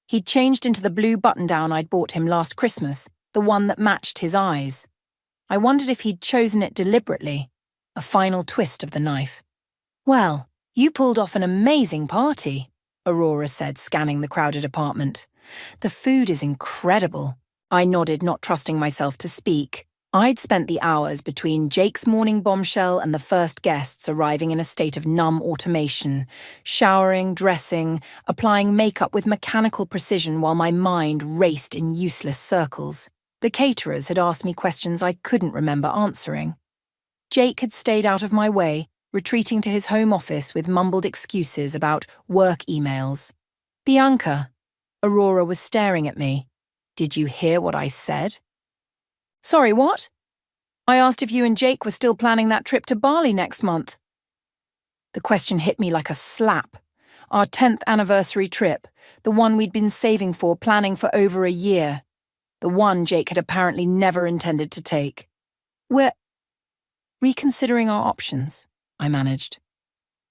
He'd changed into the blue button-down I'd bought him last Christmas, the one that matched his eyes. I wondered if he'd chosen it deliberately, a final twist of the knife. Well, you pulled off an amazing party, Aurora said, scanning the crowded apartment. The food is incredible. I nodded, not trusting myself to speak. I'd spent the hours between Jake's morning bombshell and the first guests arriving in a state of numb automation, showering, dressing, applying makeup with mechanical precision while my mind raced in useless circles. The caterers had asked me questions I couldn't remember answering. Jake had stayed out of my way, retreating to his home office with mumbled excuses about work emails. Bianca, Aurora was staring at me. Did you hear what I said? Sorry, what? I asked if you and Jake were still planning that trip to Bali next month. The question hit me like a slap. Our 10th anniversary trip, the one we'd been saving for, planning for over a year. The one Jake had apparently never intended to take. We're reconsidering our options, I managed.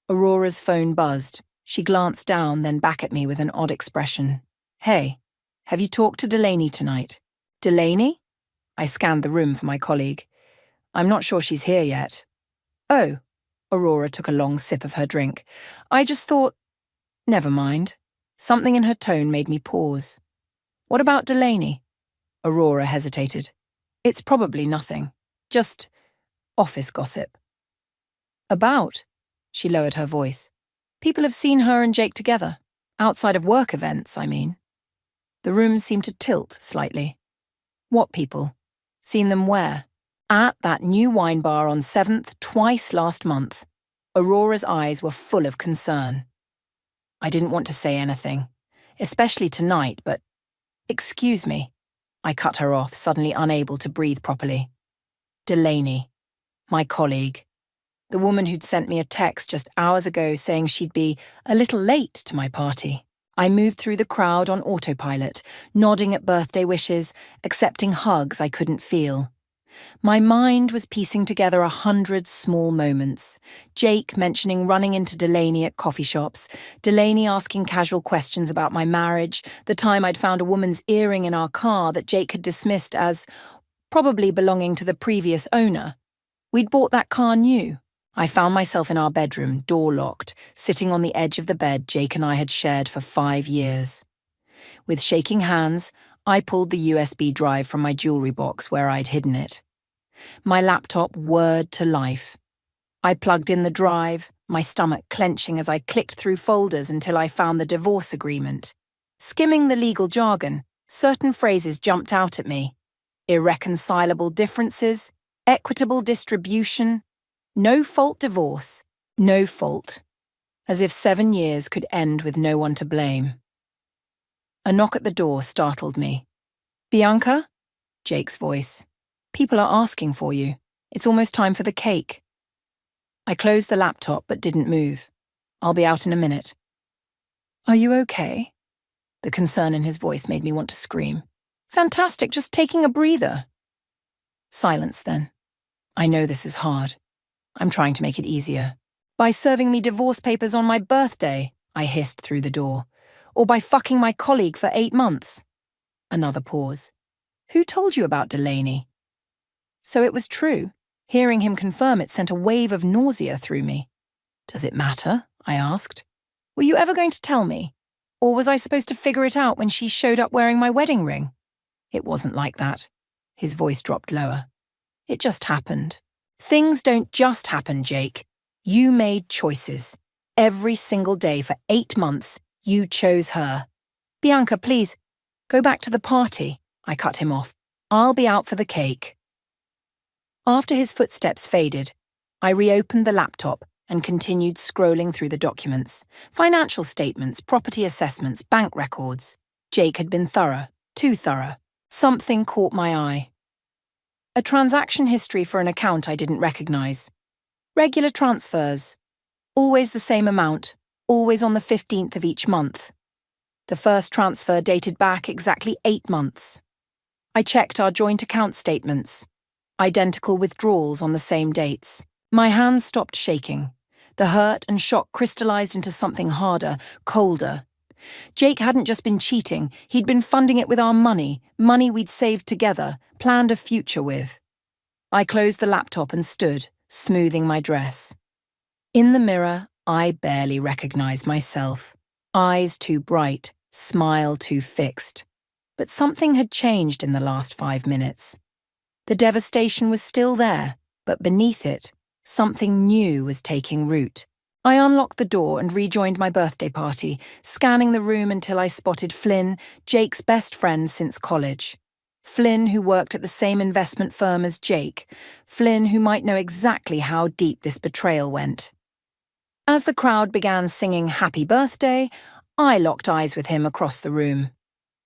Aurora's phone buzzed. She glanced down, then back at me with an odd expression. Hey, have you talked to Delaney tonight? Delaney? I scanned the room for my colleague. I'm not sure she's here yet. Oh, Aurora took a long sip of her drink. I just thought, never mind. Something in her tone made me pause. What about Delaney? Aurora hesitated. It's probably nothing. Just office gossip. About? She lowered her voice. People have seen her and Jake together. Outside of work events, I mean. The room seemed to tilt slightly. What people? Seen them where? At that new wine bar on 7th twice last month. Aurora's eyes were full of concern. I didn't want to say anything, especially tonight, but... Excuse me. I cut her off, suddenly unable to breathe properly. Delaney. My colleague. The woman who'd sent me a text just hours ago saying she'd be a little late to my party. I moved through the crowd on autopilot, nodding at birthday wishes, accepting hugs I couldn't feel. My mind was piecing together 100 small moments. Jake mentioning running into Delaney at coffee shops, Delaney asking casual questions about my marriage, the time I'd found a woman's earring in our car that Jake had dismissed as probably belonging to the previous owner. We'd bought that car new. I found myself in our bedroom, door locked, sitting on the edge of the bed Jake and I had shared for 5 years. With shaking hands, I pulled the USB drive from my jewelry box where I'd hidden it. My laptop whirred to life. I plugged in the drive, my stomach clenching as I clicked through folders until I found the divorce agreement. Skimming the legal jargon, certain phrases jumped out at me. Irreconcilable differences, equitable distribution, no-fault divorce, no fault. As if 7 years could end with no one to blame. A knock at the door startled me. Bianca? Jake's voice. People are asking for you. It's almost time for the cake. I closed the laptop but didn't move. I'll be out in a minute. Are you okay? The concern in his voice made me want to scream. Fantastic, just taking a breather. Silence then. I know this is hard. I'm trying to make it easier. By serving me divorce papers on my birthday, I hissed through the door. Or by fucking my colleague for 8 months. Another pause. Who told you about Delaney? So it was true. Hearing him confirm it sent a wave of nausea through me. Does it matter? I asked. Were you ever going to tell me? Or was I supposed to figure it out when she showed up wearing my wedding ring? It wasn't like that. His voice dropped lower. It just happened. Things don't just happen, Jake. You made choices. Every single day for 8 months, you chose her. Bianca, please, go back to the party. I cut him off. I'll be out for the cake. After his footsteps faded, I reopened the laptop and continued scrolling through the documents. Financial statements, property assessments, bank records. Jake had been thorough, too thorough. Something caught my eye. A transaction history for an account I didn't recognize. Regular transfers. Always the same amount, always on the 15th of each month. The first transfer dated back exactly 8 months. I checked our joint account statements. Identical withdrawals on the same dates. My hands stopped shaking. The hurt and shock crystallized into something harder, colder. Jake hadn't just been cheating, he'd been funding it with our money we'd saved together, planned a future with. I closed the laptop and stood, smoothing my dress. In the mirror, I barely recognized myself. Eyes too bright, smile too fixed. But something had changed in the last 5 minutes. The devastation was still there, but beneath it, something new was taking root. I unlocked the door and rejoined my birthday party, scanning the room until I spotted Flynn, Jake's best friend since college. Flynn, who worked at the same investment firm as Jake. Flynn, who might know exactly how deep this betrayal went. As the crowd began singing Happy Birthday, I locked eyes with him across the room.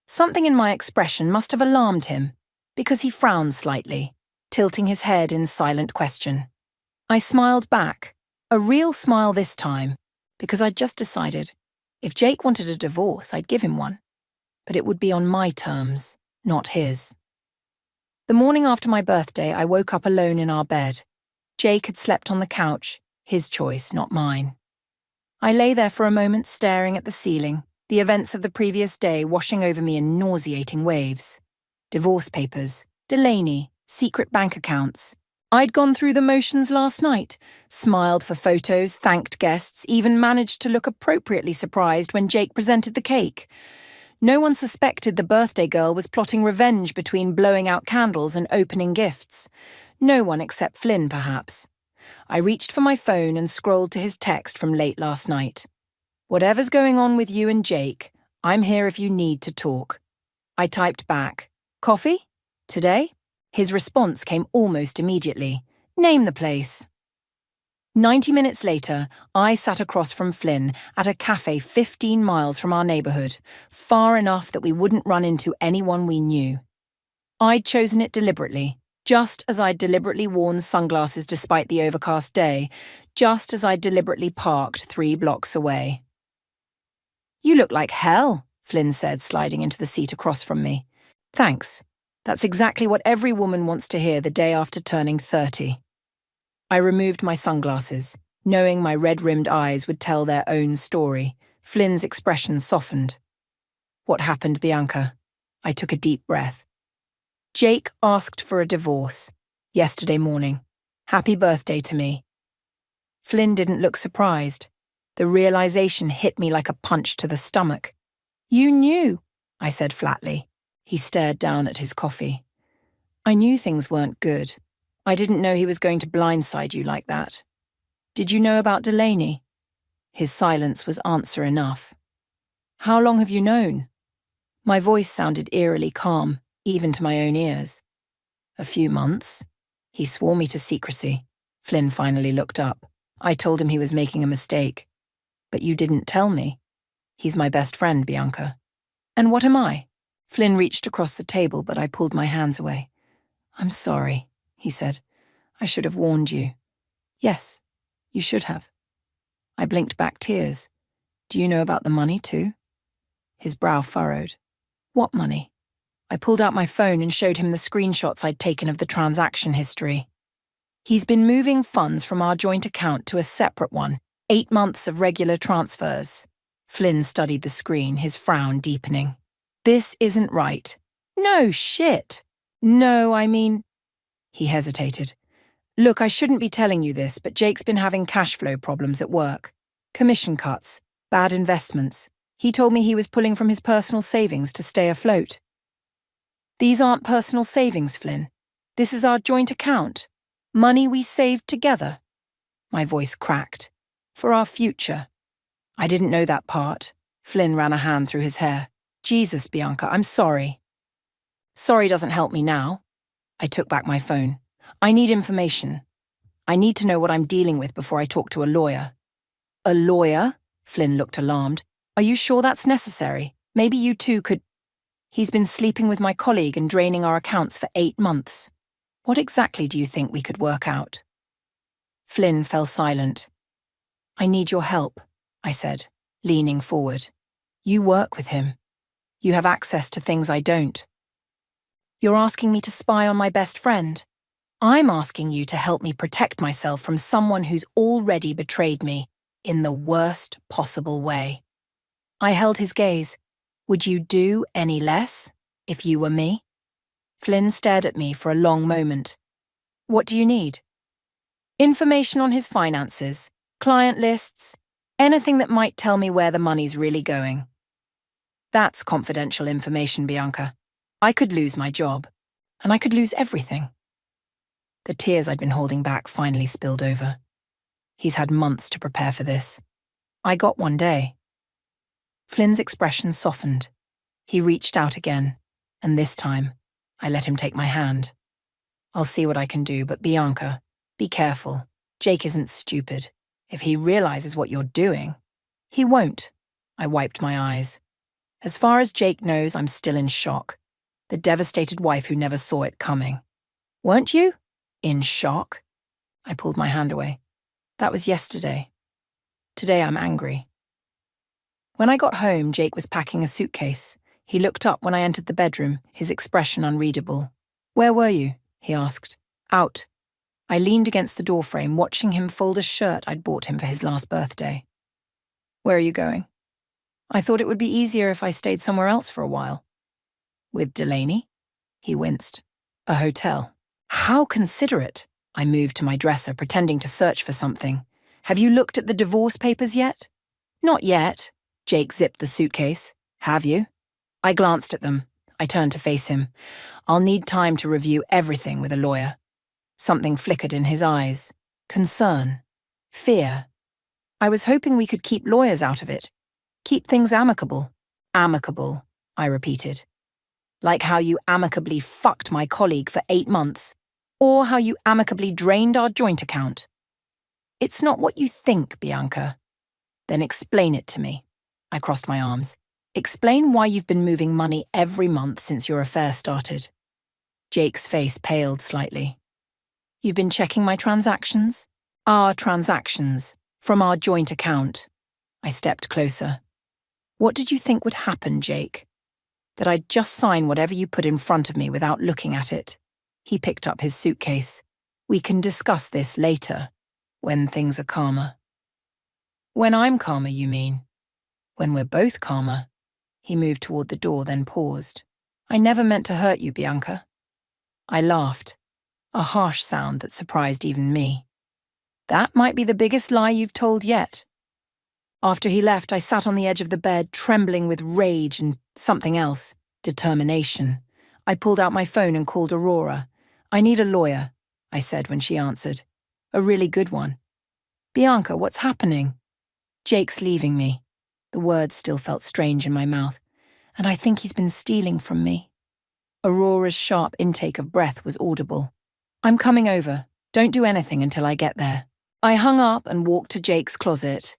Something in my expression must have alarmed him, because he frowned slightly, tilting his head in silent question. I smiled back, a real smile this time, because I'd just decided If Jake wanted a divorce, I'd give him one. But it would be on my terms, not his. The morning after my birthday, I woke up alone in our bed. Jake had slept on the couch, his choice, not mine. I lay there for a moment staring at the ceiling, the events of the previous day washing over me in nauseating waves. Divorce papers, Delaney, secret bank accounts. I'd gone through the motions last night, smiled for photos, thanked guests, even managed to look appropriately surprised when Jake presented the cake. No one suspected the birthday girl was plotting revenge between blowing out candles and opening gifts. No one except Flynn, perhaps. I reached for my phone and scrolled to his text from late last night. "Whatever's going on with you and Jake, I'm here if you need to talk." I typed back, "Coffee? Today?" His response came almost immediately. "Name the place." 90 minutes later, I sat across from Flynn at a cafe 15 miles from our neighborhood, far enough that we wouldn't run into anyone we knew. I'd chosen it deliberately, just as I'd deliberately worn sunglasses despite the overcast day, just as I'd deliberately parked 3 blocks away. "You look like hell," Flynn said, sliding into the seat across from me. "Thanks. That's exactly what every woman wants to hear the day after turning 30. I removed my sunglasses, knowing my red-rimmed eyes would tell their own story. Flynn's expression softened. "What happened, Bianca?" I took a deep breath. "Jake asked for a divorce. Yesterday morning. Happy birthday to me." Flynn didn't look surprised. The realization hit me like a punch to the stomach. "You knew," I said flatly. He stared down at his coffee. "I knew things weren't good. I didn't know he was going to blindside you like that. Did you know about Delaney?" His silence was answer enough. "How long have you known?" My voice sounded eerily calm, even to my own ears. "A few months." He swore me to secrecy. Flynn finally looked up. I told him he was making a mistake. "But you didn't tell me." "He's my best friend, Bianca." "And what am I?" Flynn reached across the table, but I pulled my hands away. "I'm sorry," he said. "I should have warned you." "Yes, you should have." I blinked back tears. "Do you know about the money too?" His brow furrowed. "What money?" I pulled out my phone and showed him the screenshots I'd taken of the transaction history. "He's been moving funds from our joint account to a separate one, 8 months of regular transfers." Flynn studied the screen, his frown deepening. "This isn't right." "No shit." "No, I mean..." He hesitated. "Look, I shouldn't be telling you this, but Jake's been having cash flow problems at work. Commission cuts, bad investments. He told me he was pulling from his personal savings to stay afloat." "These aren't personal savings, Flynn. This is our joint account. Money we saved together." My voice cracked. "For our future." "I didn't know that part." Flynn ran a hand through his hair. "Jesus, Bianca, I'm sorry." "Sorry doesn't help me now." I took back my phone. "I need information. I need to know what I'm dealing with before I talk to a lawyer." "A lawyer?" Flynn looked alarmed. "Are you sure that's necessary? Maybe you two could..." "He's been sleeping with my colleague and draining our accounts for 8 months. What exactly do you think we could work out?" Flynn fell silent. "I need your help," I said, leaning forward. "You work with him. You have access to things I don't. You're asking me to spy on my best friend. I'm asking you to help me protect myself from someone who's already betrayed me in the worst possible way." I held his gaze. "Would you do any less if you were me?" Flynn stared at me for a long moment. "What do you need?" "Information on his finances, client lists, anything that might tell me where the money's really going." "That's confidential information, Bianca. I could lose my job, and I could lose everything." The tears I'd been holding back finally spilled over. He's had months to prepare for this. I got one day. Flynn's expression softened. He reached out again, and this time, I let him take my hand. "I'll see what I can do, but Bianca, be careful. Jake isn't stupid. If he realizes what you're doing..." "He won't." I wiped my eyes. "As far as Jake knows, I'm still in shock. The devastated wife who never saw it coming." "Weren't you?" "In shock?" I pulled my hand away. "That was yesterday. Today I'm angry." When I got home, Jake was packing a suitcase. He looked up when I entered the bedroom, his expression unreadable. "Where were you?" he asked. "Out." I leaned against the doorframe, watching him fold a shirt I'd bought him for his last birthday. "Where are you going?" "I thought it would be easier if I stayed somewhere else for a while." "With Delaney?" He winced. "A hotel." "How considerate." I moved to my dresser, pretending to search for something. "Have you looked at the divorce papers yet?" "Not yet." Jake zipped the suitcase. "Have you?" I glanced at them. I turned to face him. "I'll need time to review everything with a lawyer." Something flickered in his eyes. Concern. Fear. I was hoping we could keep lawyers out of it. Keep things amicable. Amicable, I repeated. Like how you amicably fucked my colleague for 8 months, or how you amicably drained our joint account. "It's not what you think, Bianca." "Then explain it to me." I crossed my arms. "Explain why you've been moving money every month since your affair started." Jake's face paled slightly. "You've been checking my transactions?" "Our transactions, from our joint account." I stepped closer. "What did you think would happen, Jake? That I'd just sign whatever you put in front of me without looking at it?" He picked up his suitcase. "We can discuss this later, when things are calmer." "When I'm calmer, you mean?" "When we're both calmer." He moved toward the door, then paused. "I never meant to hurt you, Bianca." I laughed, a harsh sound that surprised even me. "That might be the biggest lie you've told yet." After he left, I sat on the edge of the bed, trembling with rage and something else, determination. I pulled out my phone and called Aurora. "I need a lawyer," I said when she answered. "A really good one." "Bianca, what's happening?" "Jake's leaving me." The words still felt strange in my mouth. "And I think he's been stealing from me." Aurora's sharp intake of breath was audible. "I'm coming over. Don't do anything until I get there." I hung up and walked to Jake's closet.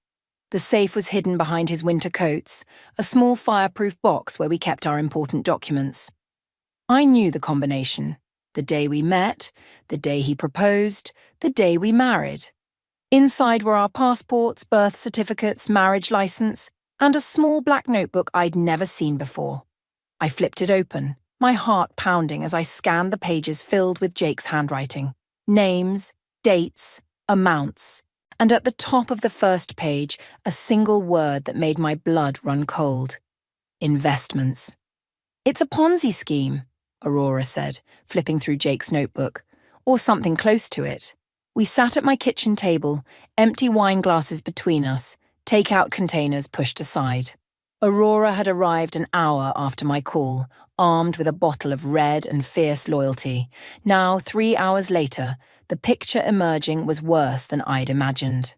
The safe was hidden behind his winter coats, a small fireproof box where we kept our important documents. I knew the combination. The day we met, the day he proposed, the day we married. Inside were our passports, birth certificates, marriage license, and a small black notebook I'd never seen before. I flipped it open, my heart pounding as I scanned the pages filled with Jake's handwriting. Names, dates, amounts, and at the top of the first page, a single word that made my blood run cold. Investments. "It's a Ponzi scheme," Aurora said, flipping through Jake's notebook, "or something close to it." We sat at my kitchen table, empty wine glasses between us, takeout containers pushed aside. Aurora had arrived an hour after my call, armed with a bottle of red and fierce loyalty. Now, 3 hours later, the picture emerging was worse than I'd imagined.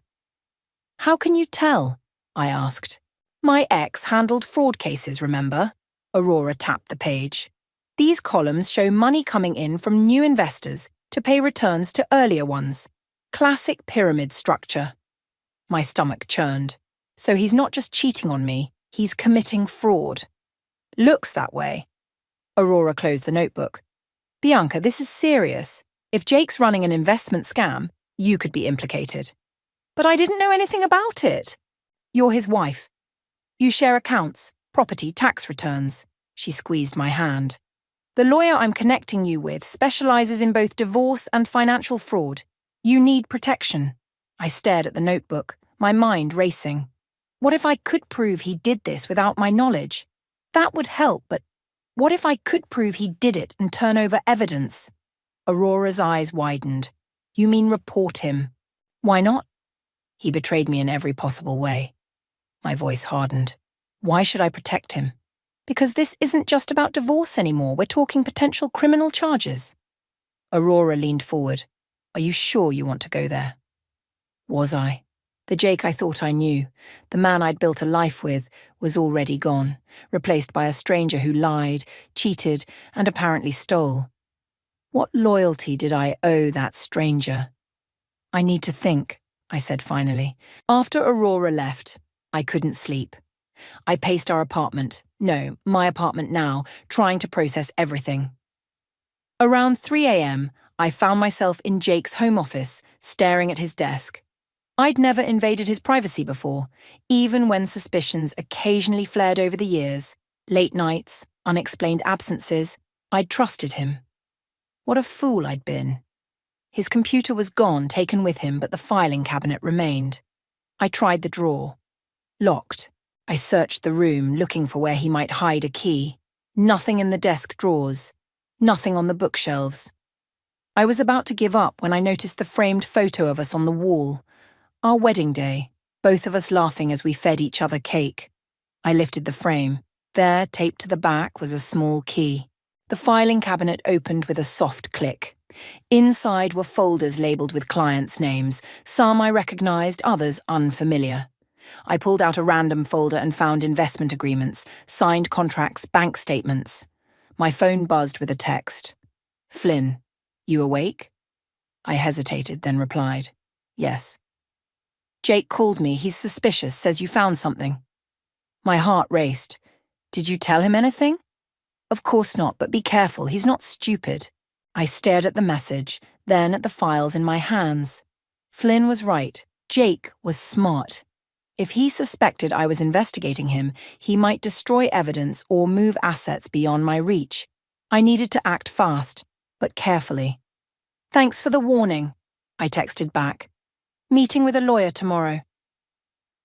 "How can you tell?" I asked. "My ex handled fraud cases, remember?" Aurora tapped the page. "These columns show money coming in from new investors to pay returns to earlier ones. Classic pyramid structure." My stomach churned. So he's not just cheating on me, he's committing fraud. "Looks that way." Aurora closed the notebook. "Bianca, this is serious. If Jake's running an investment scam, you could be implicated." "But I didn't know anything about it." "You're his wife. You share accounts, property, tax returns." She squeezed my hand. "The lawyer I'm connecting you with specializes in both divorce and financial fraud. You need protection." I stared at the notebook, my mind racing. What if I could prove he did this without my knowledge? That would help, but what if I could prove he did it and turn over evidence? Aurora's eyes widened. "You mean report him?" "Why not?" "He betrayed me in every possible way." My voice hardened. "Why should I protect him?" "Because this isn't just about divorce anymore. We're talking potential criminal charges." Aurora leaned forward. "Are you sure you want to go there?" Was I? The Jake I thought I knew, the man I'd built a life with, was already gone, replaced by a stranger who lied, cheated, and apparently stole. What loyalty did I owe that stranger? "I need to think," I said finally. After Aurora left, I couldn't sleep. I paced our apartment, no, my apartment now, trying to process everything. Around 3 a.m., I found myself in Jake's home office, staring at his desk. I'd never invaded his privacy before, even when suspicions occasionally flared over the years, late nights, unexplained absences. I'd trusted him. What a fool I'd been. His computer was gone, taken with him, but the filing cabinet remained. I tried the drawer. Locked. I searched the room, looking for where he might hide a key. Nothing in the desk drawers. Nothing on the bookshelves. I was about to give up when I noticed the framed photo of us on the wall. Our wedding day, both of us laughing as we fed each other cake. I lifted the frame. There, taped to the back, was a small key. The filing cabinet opened with a soft click. Inside were folders labelled with clients' names, some I recognised, others unfamiliar. I pulled out a random folder and found investment agreements, signed contracts, bank statements. My phone buzzed with a text. "Flynn, you awake?" I hesitated, then replied, "Yes." "Jake called me. He's suspicious, says you found something." My heart raced. "Did you tell him anything?" "Of course not, but be careful. He's not stupid." I stared at the message, then at the files in my hands. Flynn was right. Jake was smart. If he suspected I was investigating him, he might destroy evidence or move assets beyond my reach. I needed to act fast, but carefully. "Thanks for the warning," I texted back. "Meeting with a lawyer tomorrow."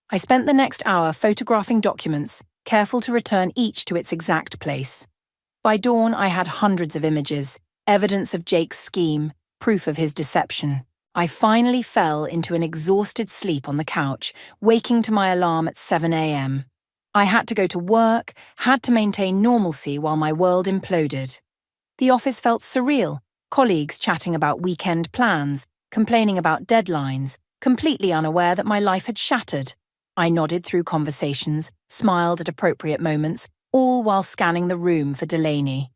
I spent the next hour photographing documents, careful to return each to its exact place. By dawn, I had hundreds of images, evidence of Jake's scheme, proof of his deception. I finally fell into an exhausted sleep on the couch, waking to my alarm at 7 a.m. I had to go to work, had to maintain normalcy while my world imploded. The office felt surreal, colleagues chatting about weekend plans, complaining about deadlines, completely unaware that my life had shattered. I nodded through conversations, smiled at appropriate moments, all while scanning the room for Delaney.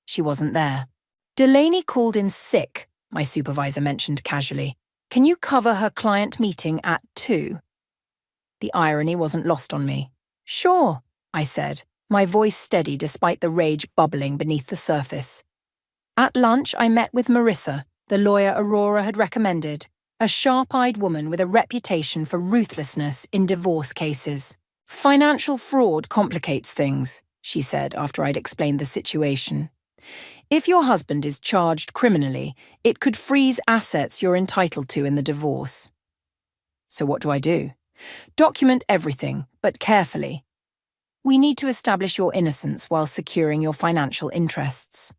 She wasn't there. "Delaney called in sick," my supervisor mentioned casually. "Can you cover her client meeting at 2? The irony wasn't lost on me. "Sure," I said, my voice steady despite the rage bubbling beneath the surface. At lunch, I met with Marissa, the lawyer Aurora had recommended, a sharp-eyed woman with a reputation for ruthlessness in divorce cases. "Financial fraud complicates things," she said after I'd explained the situation. "If your husband is charged criminally, it could freeze assets you're entitled to in the divorce." "So what do I do?" "Document everything, but carefully. We need to establish your innocence while securing your financial interests."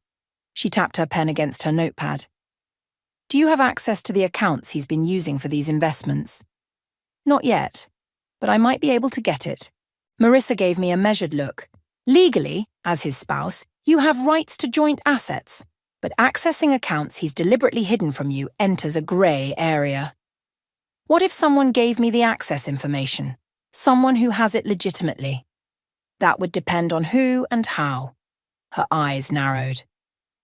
She tapped her pen against her notepad. "Do you have access to the accounts he's been using for these investments?" "Not yet, but I might be able to get it." Marissa gave me a measured look. "Legally, as his spouse, you have rights to joint assets, but accessing accounts he's deliberately hidden from you enters a grey area." "What if someone gave me the access information? Someone who has it legitimately?" "That would depend on who and how." Her eyes narrowed.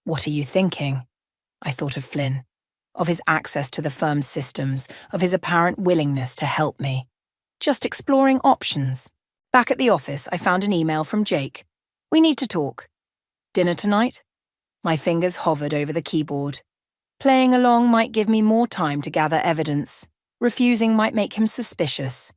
"What are you thinking?" I thought of Flynn, of his access to the firm's systems, of his apparent willingness to help me. Just exploring options. Back at the office, I found an email from Jake. "We need to talk." "Dinner tonight?" My fingers hovered over the keyboard. Playing along might give me more time to gather evidence. Refusing might make him suspicious.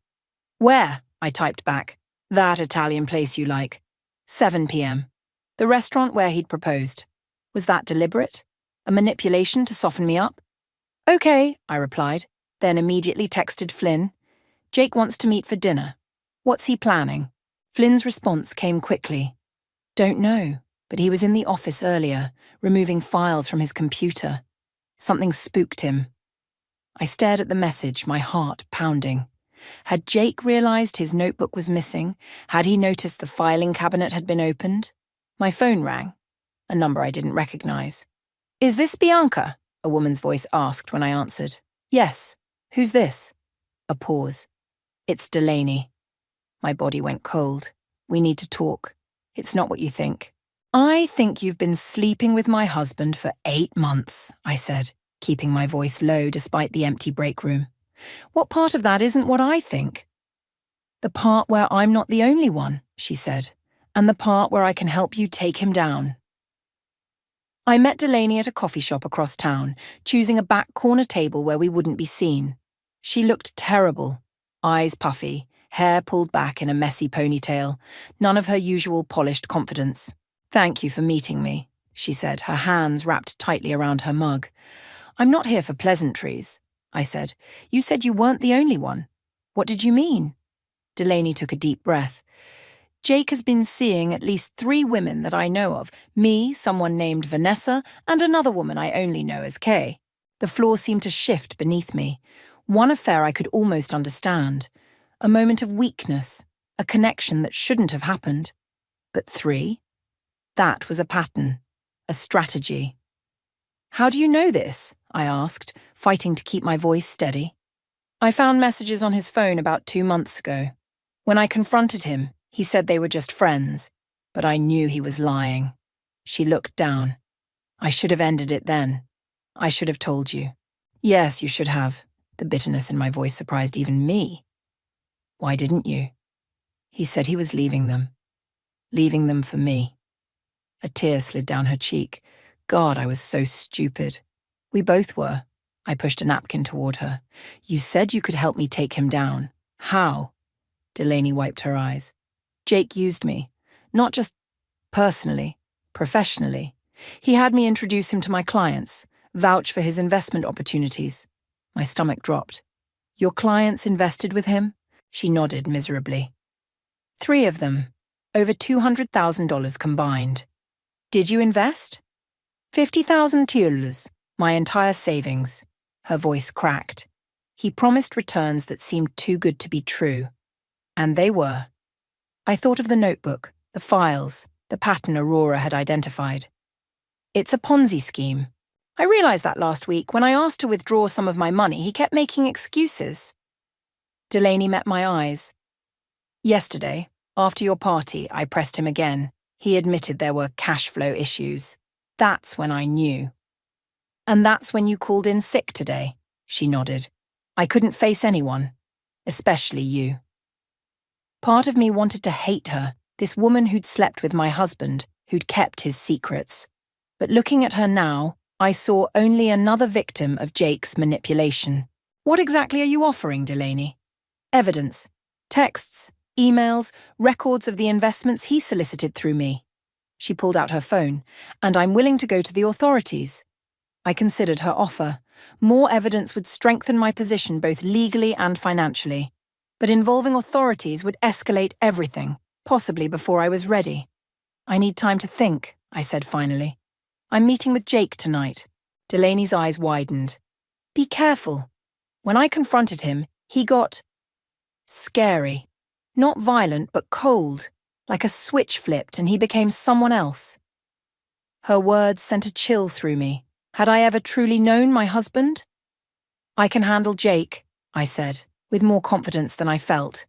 "Where?" I typed back. "That Italian place you like." 7 p.m. The restaurant where he'd proposed. Was that deliberate? A manipulation to soften me up? "Okay," I replied, then immediately texted Flynn. "Jake wants to meet for dinner. What's he planning?" Flynn's response came quickly. "Don't know, but he was in the office earlier, removing files from his computer. Something spooked him." I stared at the message, my heart pounding. Had Jake realized his notebook was missing? Had he noticed the filing cabinet had been opened? My phone rang, a number I didn't recognize. "Is this Bianca?" a woman's voice asked when I answered. "Yes. Who's this?" A pause. "It's Delaney." My body went cold. "We need to talk. It's not what you think." "I think you've been sleeping with my husband for 8 months, I said, keeping my voice low despite the empty break room. "What part of that isn't what I think?" "The part where I'm not the only one," she said, "and the part where I can help you take him down." I met Delaney at a coffee shop across town, choosing a back corner table where we wouldn't be seen. She looked terrible, eyes puffy, hair pulled back in a messy ponytail, none of her usual polished confidence. "Thank you for meeting me," she said, her hands wrapped tightly around her mug. "I'm not here for pleasantries," I said. "You said you weren't the only one. What did you mean?" Delaney took a deep breath. "Jake has been seeing at least 3 women that I know of. Me, someone named Vanessa, and another woman I only know as Kay." The floor seemed to shift beneath me. One affair I could almost understand. A moment of weakness, a connection that shouldn't have happened. But 3? That was a pattern, a strategy. "How do you know this?" I asked, fighting to keep my voice steady. "I found messages on his phone about 2 months ago. When I confronted him, he said they were just friends, but I knew he was lying." She looked down. "I should have ended it then. I should have told you." "Yes, you should have." The bitterness in my voice surprised even me. "Why didn't you?" "He said he was leaving them. Leaving them for me." A tear slid down her cheek. God, I was so stupid. "We both were." I pushed a napkin toward her. "You said you could help me take him down. How?" Delaney wiped her eyes. "Jake used me. Not just personally, professionally. He had me introduce him to my clients, vouch for his investment opportunities." My stomach dropped. "Your clients invested with him?" She nodded miserably. 3 of them. Over $200,000 combined. "Did you invest?" 50,000 $50,000, my entire savings." Her voice cracked. "He promised returns that seemed too good to be true. And they were." I thought of the notebook, the files, the pattern Aurora had identified. "It's a Ponzi scheme. I realized that last week when I asked to withdraw some of my money, he kept making excuses." Delaney met my eyes. "Yesterday, after your party, I pressed him again. He admitted there were cash flow issues. That's when I knew." "And that's when you called in sick today?" She nodded. "I couldn't face anyone, especially you." Part of me wanted to hate her, this woman who'd slept with my husband, who'd kept his secrets. But looking at her now, I saw only another victim of Jake's manipulation. "What exactly are you offering, Delaney?" "Evidence. Texts, emails, records of the investments he solicited through me." She pulled out her phone. "And I'm willing to go to the authorities." I considered her offer. More evidence would strengthen my position both legally and financially. But involving authorities would escalate everything, possibly before I was ready. "I need time to think," I said finally. "I'm meeting with Jake tonight." Delaney's eyes widened. "Be careful." When I confronted him, he got scary. Not violent, but cold, like a switch flipped and he became someone else. Her words sent a chill through me. Had I ever truly known my husband? "I can handle Jake," I said, with more confidence than I felt.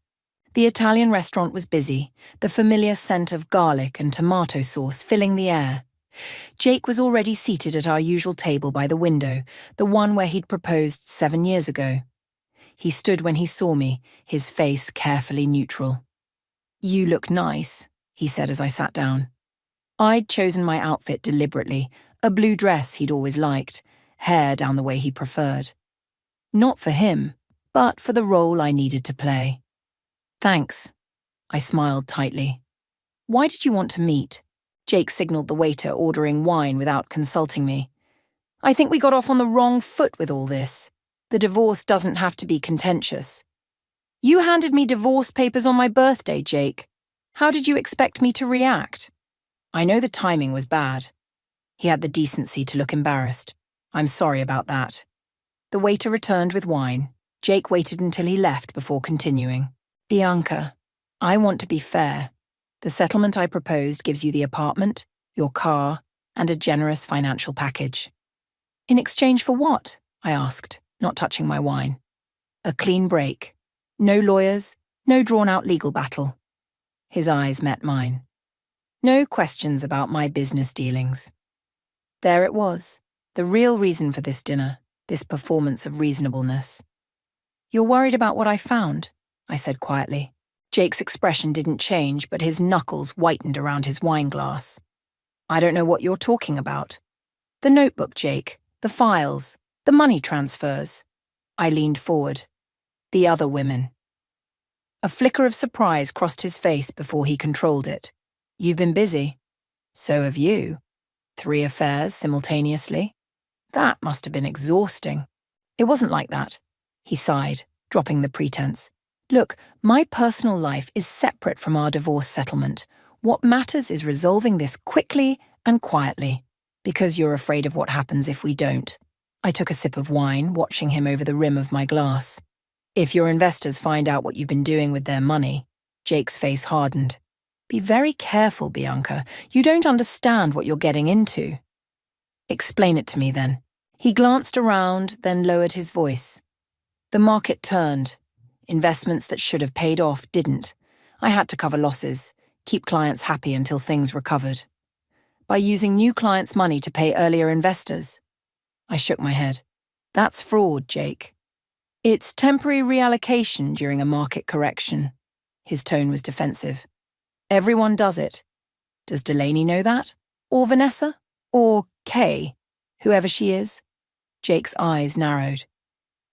The Italian restaurant was busy, the familiar scent of garlic and tomato sauce filling the air. Jake was already seated at our usual table by the window, the one where he'd proposed 7 years ago. He stood when he saw me, his face carefully neutral. "You look nice," he said as I sat down. I'd chosen my outfit deliberately, a blue dress he'd always liked, hair down the way he preferred. Not for him, but for the role I needed to play. "Thanks." I smiled tightly. "Why did you want to meet?" Jake signaled the waiter, ordering wine without consulting me. "I think we got off on the wrong foot with all this. The divorce doesn't have to be contentious." "You handed me divorce papers on my birthday, Jake. How did you expect me to react?" I know the timing was bad. He had the decency to look embarrassed. "I'm sorry about that." The waiter returned with wine. Jake waited until he left before continuing. "Bianca, I want to be fair. The settlement I proposed gives you the apartment, your car, and a generous financial package." "In exchange for what?" I asked, not touching my wine. "A clean break. No lawyers, no drawn-out legal battle." His eyes met mine. No questions about my business dealings. There it was, the real reason for this dinner, this performance of reasonableness. "You're worried about what I found?" I said quietly. Jake's expression didn't change, but his knuckles whitened around his wine glass. "I don't know what you're talking about." "The notebook, Jake. The files. The money transfers." I leaned forward. The other women. A flicker of surprise crossed his face before he controlled it. You've been busy. So have you. 3 affairs simultaneously. That must have been exhausting. It wasn't like that. He sighed, dropping the pretense. Look, my personal life is separate from our divorce settlement. What matters is resolving this quickly and quietly, because you're afraid of what happens if we don't. I took a sip of wine, watching him over the rim of my glass. If your investors find out what you've been doing with their money, Jake's face hardened. Be very careful, Bianca. You don't understand what you're getting into. Explain it to me then. He glanced around, then lowered his voice. The market turned. Investments that should have paid off didn't. I had to cover losses, keep clients happy until things recovered. By using new clients' money to pay earlier investors. I shook my head. That's fraud, Jake. It's temporary reallocation during a market correction. His tone was defensive. Everyone does it. Does Delaney know that? Or Vanessa? Or Kay? Whoever she is? Jake's eyes narrowed.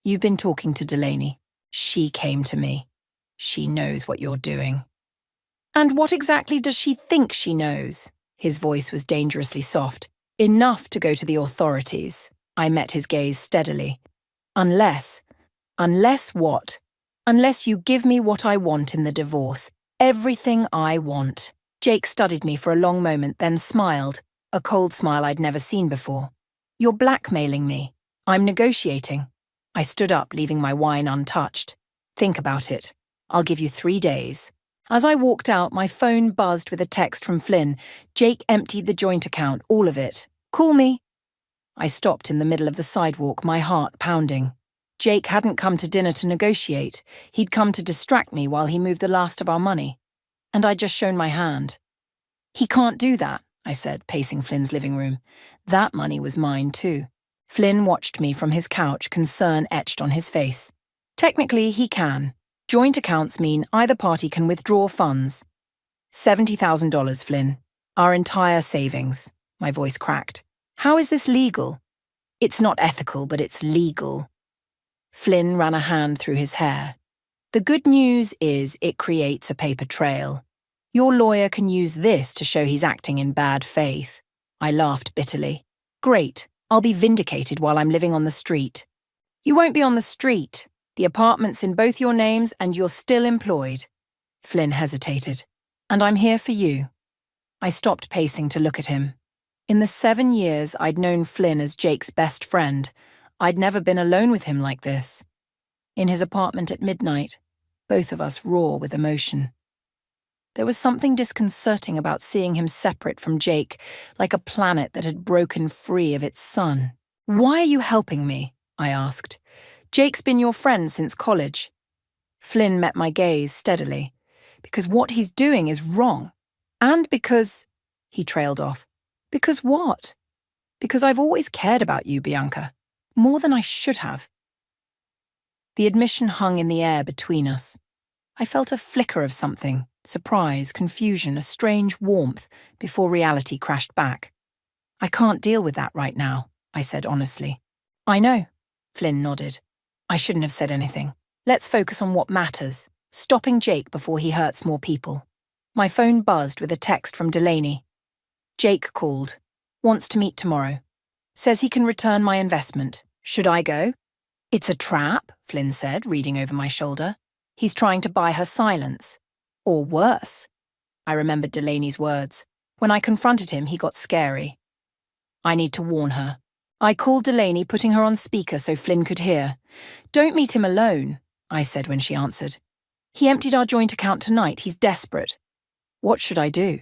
You've been talking to Delaney. She came to me. She knows what you're doing. And what exactly does she think she knows? His voice was dangerously soft. Enough to go to the authorities. I met his gaze steadily. Unless what? Unless you give me what I want in the divorce. Everything I want. Jake studied me for a long moment, then smiled, a cold smile I'd never seen before. You're blackmailing me. I'm negotiating. I stood up, leaving my wine untouched. Think about it. I'll give you 3 days. As I walked out, my phone buzzed with a text from Flynn. Jake emptied the joint account, all of it. Call me. I stopped in the middle of the sidewalk, my heart pounding. Jake hadn't come to dinner to negotiate. He'd come to distract me while he moved the last of our money. And I'd just shown my hand. He can't do that, I said, pacing Flynn's living room. That money was mine too. Flynn watched me from his couch, concern etched on his face. Technically, he can. Joint accounts mean either party can withdraw funds. $70,000, Flynn. Our entire savings. My voice cracked. How is this legal? It's not ethical, but it's legal. Flynn ran a hand through his hair. The good news is it creates a paper trail. Your lawyer can use this to show he's acting in bad faith. I laughed bitterly. Great, I'll be vindicated while I'm living on the street. You won't be on the street. The apartment's in both your names and you're still employed. Flynn hesitated. And I'm here for you. I stopped pacing to look at him. In the 7 years I'd known Flynn as Jake's best friend, I'd never been alone with him like this. In his apartment at midnight, both of us raw with emotion. There was something disconcerting about seeing him separate from Jake, like a planet that had broken free of its sun. Why are you helping me? I asked. Jake's been your friend since college. Flynn met my gaze steadily. Because what he's doing is wrong. And because... He trailed off. Because what? Because I've always cared about you, Bianca. More than I should have. The admission hung in the air between us. I felt a flicker of something, surprise, confusion, a strange warmth, before reality crashed back. I can't deal with that right now, I said honestly. I know, Flynn nodded. I shouldn't have said anything. Let's focus on what matters, stopping Jake before he hurts more people. My phone buzzed with a text from Delaney. Jake called. Wants to meet tomorrow. Says he can return my investment. Should I go? It's a trap, Flynn said, reading over my shoulder. He's trying to buy her silence. Or worse. I remembered Delaney's words. When I confronted him, he got scary. I need to warn her. I called Delaney, putting her on speaker so Flynn could hear. Don't meet him alone, I said when she answered. He emptied our joint account tonight. He's desperate. What should I do?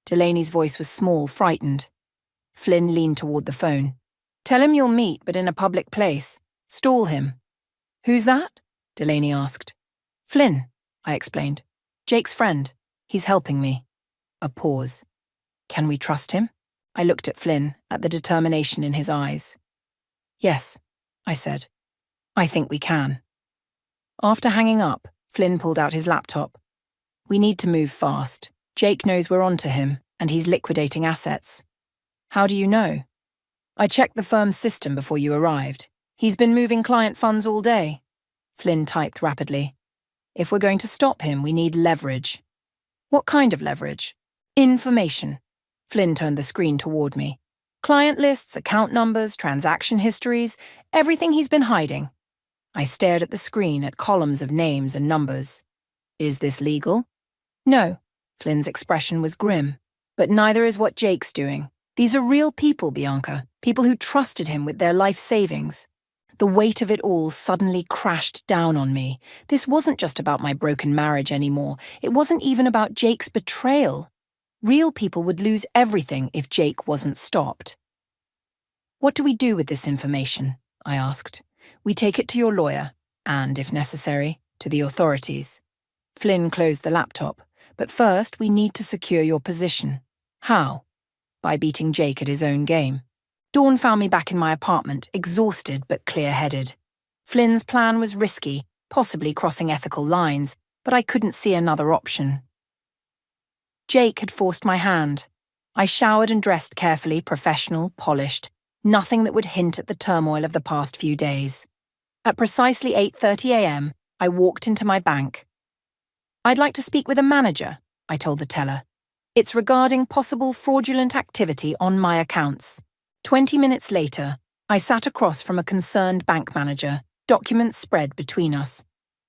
Delaney's voice was small, frightened. Flynn leaned toward the phone. Tell him you'll meet, but in a public place. Stall him. Who's that? Delaney asked. Flynn, I explained. Jake's friend. He's helping me. A pause. Can we trust him? I looked at Flynn, at the determination in his eyes. Yes, I said. I think we can. After hanging up, Flynn pulled out his laptop. We need to move fast. Jake knows we're onto him, and he's liquidating assets. How do you know? I checked the firm's system before you arrived. He's been moving client funds all day. Flynn typed rapidly. If we're going to stop him, we need leverage. What kind of leverage? Information. Flynn turned the screen toward me. Client lists, account numbers, transaction histories, everything he's been hiding. I stared at the screen at columns of names and numbers. Is this legal? No. Flynn's expression was grim. But neither is what Jake's doing. These are real people, Bianca. People who trusted him with their life savings. The weight of it all suddenly crashed down on me. This wasn't just about my broken marriage anymore. It wasn't even about Jake's betrayal. Real people would lose everything if Jake wasn't stopped. What do we do with this information? I asked. We take it to your lawyer, and, if necessary, to the authorities. Flynn closed the laptop. But first, we need to secure your position. How? By beating Jake at his own game. Dawn found me back in my apartment, exhausted but clear-headed. Flynn's plan was risky, possibly crossing ethical lines, but I couldn't see another option. Jake had forced my hand. I showered and dressed carefully, professional, polished, nothing that would hint at the turmoil of the past few days. At precisely 8:30 a.m., I walked into my bank. I'd like to speak with a manager, I told the teller. It's regarding possible fraudulent activity on my accounts. 20 minutes later, I sat across from a concerned bank manager, documents spread between us.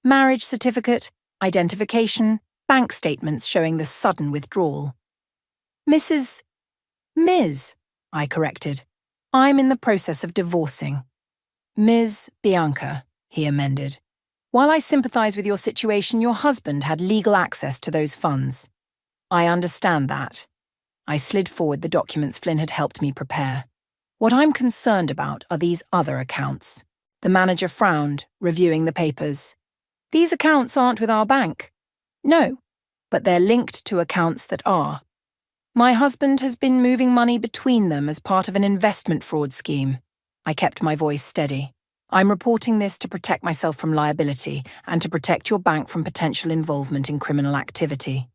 Marriage certificate, identification, bank statements showing the sudden withdrawal. Ms., I corrected. I'm in the process of divorcing. Ms. Bianca, he amended. While I sympathize with your situation, your husband had legal access to those funds. I understand that. I slid forward the documents Flynn had helped me prepare. What I'm concerned about are these other accounts. The manager frowned, reviewing the papers. These accounts aren't with our bank. No, but they're linked to accounts that are. My husband has been moving money between them as part of an investment fraud scheme. I kept my voice steady. I'm reporting this to protect myself from liability and to protect your bank from potential involvement in criminal activity.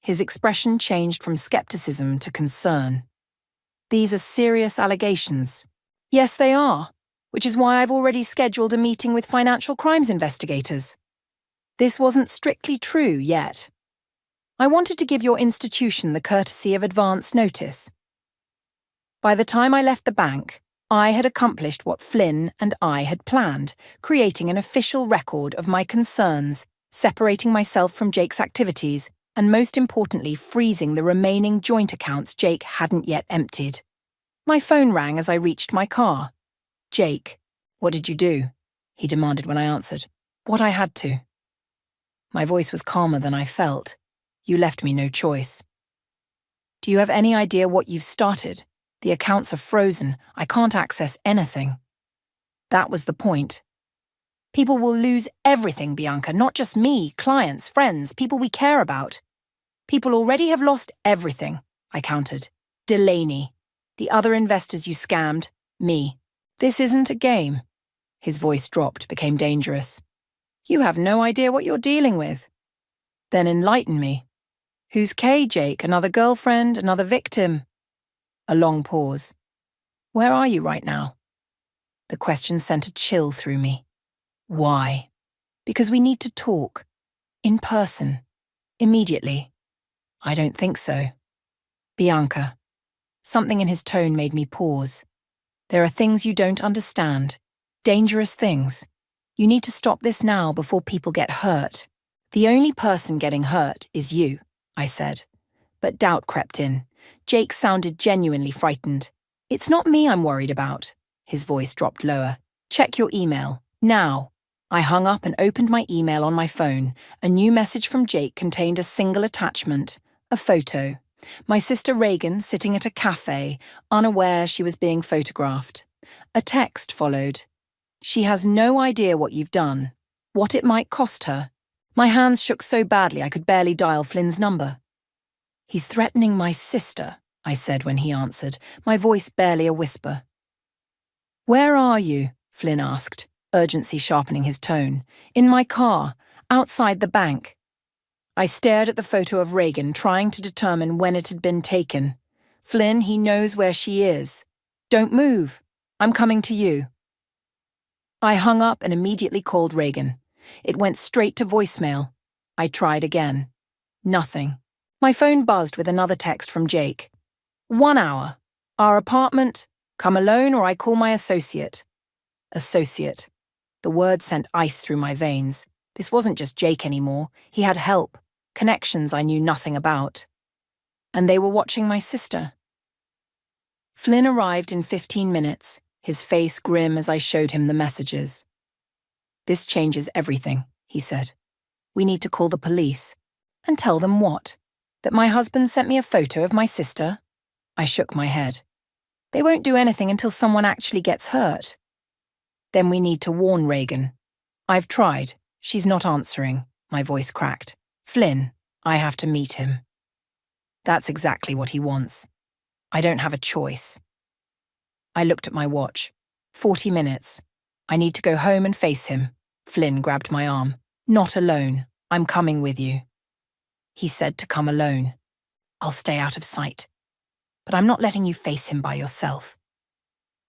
His expression changed from skepticism to concern. These are serious allegations. Yes, they are, which is why I've already scheduled a meeting with financial crimes investigators. This wasn't strictly true yet. I wanted to give your institution the courtesy of advance notice. By the time I left the bank, I had accomplished what Flynn and I had planned, creating an official record of my concerns, separating myself from Jake's activities, and most importantly, freezing the remaining joint accounts Jake hadn't yet emptied. My phone rang as I reached my car. Jake, what did you do? He demanded when I answered. What I had to. My voice was calmer than I felt. You left me no choice. Do you have any idea what you've started? The accounts are frozen. I can't access anything. That was the point. People will lose everything, Bianca, not just me, clients, friends, people we care about. People already have lost everything, I countered. Delaney, the other investors you scammed, me. This isn't a game. His voice dropped, became dangerous. You have no idea what you're dealing with. Then enlighten me. Who's Kay, Jake? Another girlfriend? Another victim? A long pause. Where are you right now? The question sent a chill through me. Why? Because we need to talk. In person. Immediately. I don't think so. Bianca. Something in his tone made me pause. There are things you don't understand. Dangerous things. You need to stop this now before people get hurt. The only person getting hurt is you, I said. But doubt crept in. Jake sounded genuinely frightened. It's not me I'm worried about. His voice dropped lower. Check your email. Now. I hung up and opened my email on my phone. A new message from Jake contained a single attachment, a photo. My sister Reagan sitting at a cafe, unaware she was being photographed. A text followed. She has no idea what you've done, what it might cost her. My hands shook so badly I could barely dial Flynn's number. He's threatening my sister, I said when he answered, my voice barely a whisper. Where are you? Flynn asked, urgency sharpening his tone. In my car, outside the bank. I stared at the photo of Reagan, trying to determine when it had been taken. Flynn, he knows where she is. Don't move. I'm coming to you. I hung up and immediately called Reagan. It went straight to voicemail. I tried again. Nothing. My phone buzzed with another text from Jake. 1 hour. Our apartment. Come alone or I call my associate. Associate. The word sent ice through my veins. This wasn't just Jake anymore. He had help. Connections I knew nothing about. And they were watching my sister. Flynn arrived in 15 minutes, his face grim as I showed him the messages. This changes everything, he said. We need to call the police. And tell them what? That my husband sent me a photo of my sister? I shook my head. They won't do anything until someone actually gets hurt. Then we need to warn Reagan. I've tried. She's not answering. My voice cracked. Flynn, I have to meet him. That's exactly what he wants. I don't have a choice. I looked at my watch. 40 minutes. I need to go home and face him. Flynn grabbed my arm. Not alone. I'm coming with you. He said to come alone. I'll stay out of sight. But I'm not letting you face him by yourself.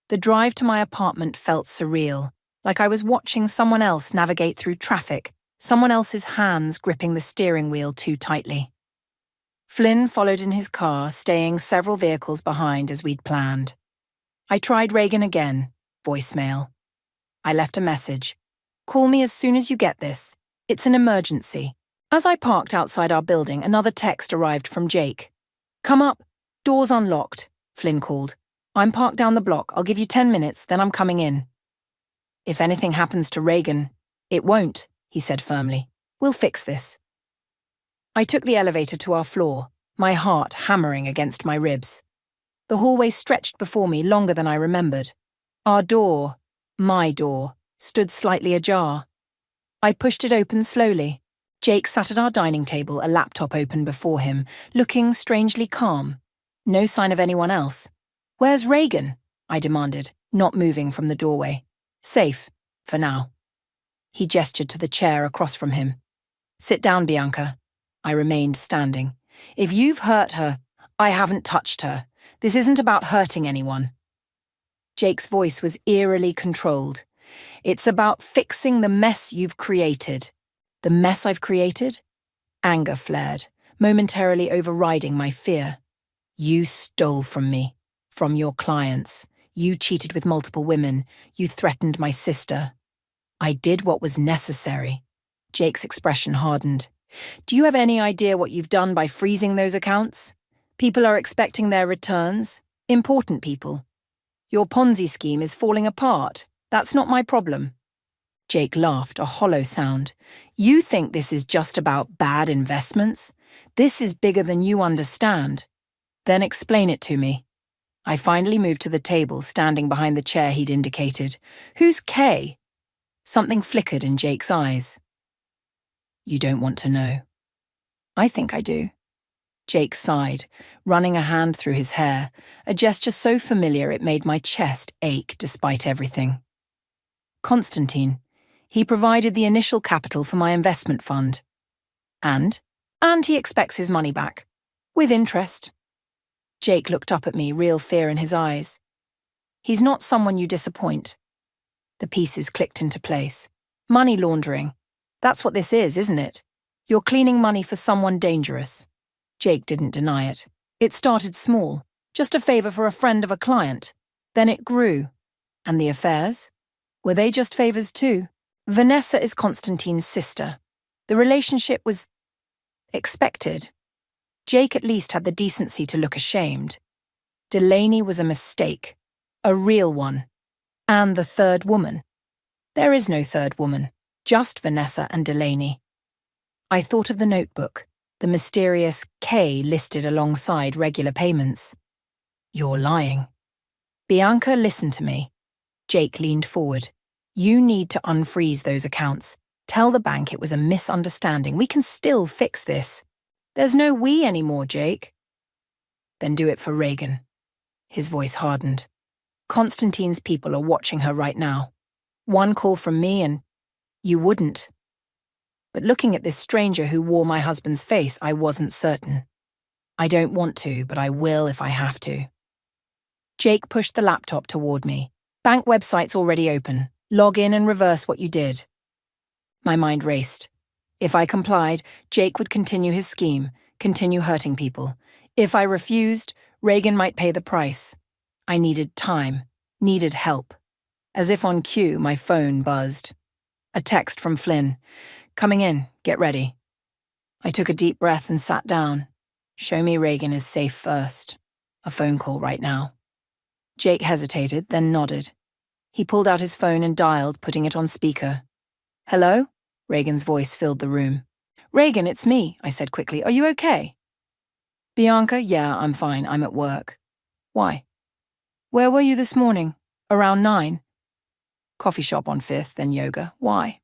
The drive to my apartment felt surreal, like I was watching someone else navigate through traffic, someone else's hands gripping the steering wheel too tightly. Flynn followed in his car, staying several vehicles behind as we'd planned. I tried Reagan again, voicemail. I left a message. Call me as soon as you get this. It's an emergency. As I parked outside our building, another text arrived from Jake. Come up. Door's unlocked, Flynn called. I'm parked down the block. I'll give you 10 minutes, then I'm coming in. If anything happens to Reagan, it won't, he said firmly. We'll fix this. I took the elevator to our floor, my heart hammering against my ribs. The hallway stretched before me longer than I remembered. Our door, my door, stood slightly ajar. I pushed it open slowly. Jake sat at our dining table, a laptop open before him, looking strangely calm. No sign of anyone else. Where's Reagan? I demanded, not moving from the doorway. Safe, for now. He gestured to the chair across from him. Sit down, Bianca. I remained standing. If you've hurt her, I haven't touched her. This isn't about hurting anyone. Jake's voice was eerily controlled. It's about fixing the mess you've created. The mess I've created? Anger flared, momentarily overriding my fear. You stole from me, from your clients. You cheated with multiple women. You threatened my sister. I did what was necessary. Jake's expression hardened. Do you have any idea what you've done by freezing those accounts? People are expecting their returns. Important people. Your Ponzi scheme is falling apart. That's not my problem. Jake laughed, a hollow sound. You think this is just about bad investments? This is bigger than you understand. Then explain it to me. I finally moved to the table, standing behind the chair he'd indicated. Who's Kay? Something flickered in Jake's eyes. You don't want to know. I think I do. Jake sighed, running a hand through his hair, a gesture so familiar it made my chest ache despite everything. Constantine. He provided the initial capital for my investment fund. And he expects his money back. With interest. Jake looked up at me, real fear in his eyes. He's not someone you disappoint. The pieces clicked into place. Money laundering. That's what this is, isn't it? You're cleaning money for someone dangerous. Jake didn't deny it. It started small, just a favor for a friend of a client. Then it grew. And the affairs? Were they just favors too? Vanessa is Constantine's sister. The relationship was expected. Jake at least had the decency to look ashamed. Delaney was a mistake. A real one. And the third woman. There is no third woman. Just Vanessa and Delaney. I thought of the notebook, the mysterious K listed alongside regular payments. You're lying. Bianca, listen to me. Jake leaned forward. You need to unfreeze those accounts. Tell the bank it was a misunderstanding. We can still fix this. There's no we anymore, Jake. Then do it for Reagan. His voice hardened. Constantine's people are watching her right now. One call from me and you wouldn't. But looking at this stranger who wore my husband's face, I wasn't certain. I don't want to, but I will if I have to. Jake pushed the laptop toward me. Bank website's already open. Log in and reverse what you did. My mind raced. If I complied, Jake would continue his scheme, continue hurting people. If I refused, Reagan might pay the price. I needed time, needed help. As if on cue, my phone buzzed. A text from Flynn. Coming in, get ready. I took a deep breath and sat down. Show me Reagan is safe first. A phone call right now. Jake hesitated, then nodded. He pulled out his phone and dialed, putting it on speaker. Hello? Reagan's voice filled the room. Reagan, it's me, I said quickly. Are you okay? Bianca, yeah, I'm fine. I'm at work. Why? Where were you this morning? Around 9. Coffee shop on 5th, then yoga. Why?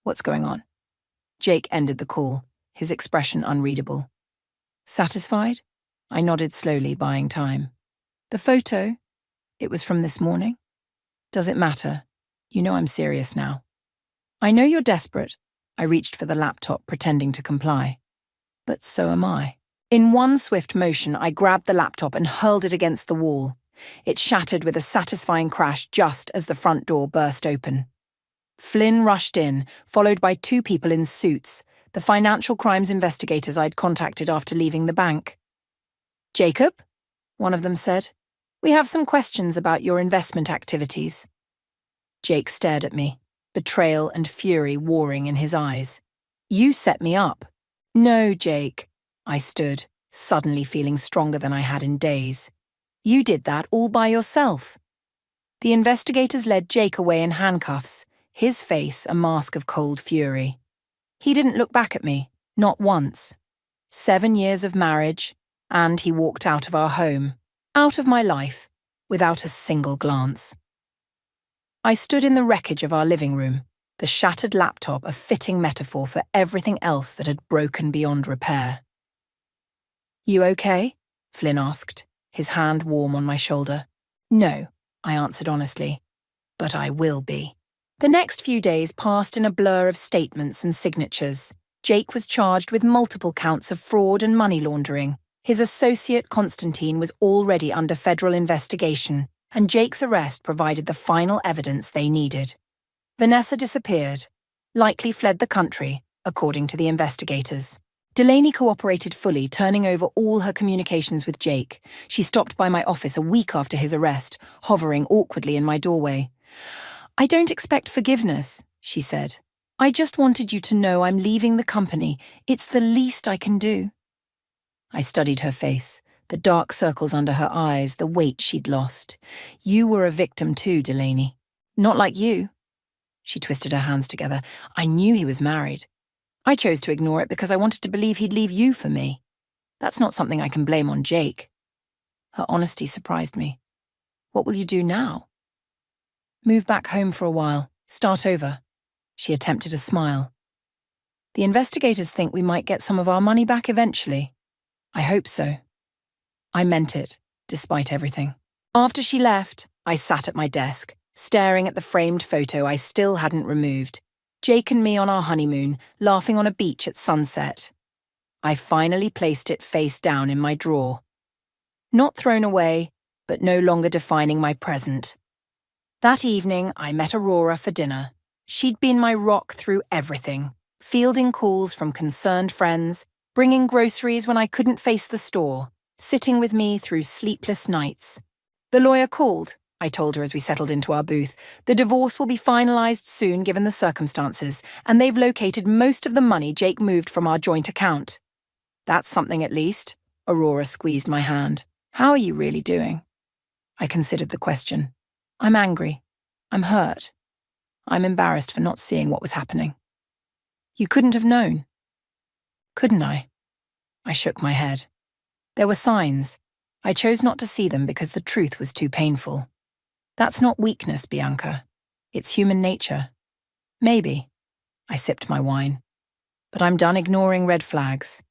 What's going on? Jake ended the call, his expression unreadable. Satisfied? I nodded slowly, buying time. The photo? It was from this morning? Does it matter? You know I'm serious now. I know you're desperate. I reached for the laptop, pretending to comply. But so am I. In one swift motion, I grabbed the laptop and hurled it against the wall. It shattered with a satisfying crash just as the front door burst open. Flynn rushed in, followed by 2 people in suits, the financial crimes investigators I'd contacted after leaving the bank. Jacob, one of them said, we have some questions about your investment activities. Jake stared at me, betrayal and fury warring in his eyes. You set me up. No, Jake. I stood, suddenly feeling stronger than I had in days. You did that all by yourself. The investigators led Jake away in handcuffs, his face a mask of cold fury. He didn't look back at me, not once. 7 years of marriage, and he walked out of our home, out of my life, without a single glance. I stood in the wreckage of our living room, the shattered laptop a fitting metaphor for everything else that had broken beyond repair. You okay? Flynn asked, his hand warm on my shoulder. No, I answered honestly, but I will be. The next few days passed in a blur of statements and signatures. Jake was charged with multiple counts of fraud and money laundering. His associate Constantine was already under federal investigation, and Jake's arrest provided the final evidence they needed. Vanessa disappeared, likely fled the country, according to the investigators. Delaney cooperated fully, turning over all her communications with Jake. She stopped by my office a week after his arrest, hovering awkwardly in my doorway. I don't expect forgiveness, she said. I just wanted you to know I'm leaving the company. It's the least I can do. I studied her face, the dark circles under her eyes, the weight she'd lost. You were a victim too, Delaney. Not like you. She twisted her hands together. I knew he was married. I chose to ignore it because I wanted to believe he'd leave you for me. That's not something I can blame on Jake. Her honesty surprised me. What will you do now? Move back home for a while. Start over. She attempted a smile. The investigators think we might get some of our money back eventually. I hope so. I meant it, despite everything. After she left, I sat at my desk, staring at the framed photo I still hadn't removed. Jake and me on our honeymoon, laughing on a beach at sunset. I finally placed it face down in my drawer. Not thrown away, but no longer defining my present. That evening, I met Aurora for dinner. She'd been my rock through everything, fielding calls from concerned friends, bringing groceries when I couldn't face the store, sitting with me through sleepless nights. The lawyer called, I told her as we settled into our booth. The divorce will be finalized soon given the circumstances, and they've located most of the money Jake moved from our joint account. That's something at least. Aurora squeezed my hand. How are you really doing? I considered the question. I'm angry. I'm hurt. I'm embarrassed for not seeing what was happening. You couldn't have known. Couldn't I? I shook my head. There were signs. I chose not to see them because the truth was too painful. That's not weakness, Bianca. It's human nature. Maybe. I sipped my wine. But I'm done ignoring red flags.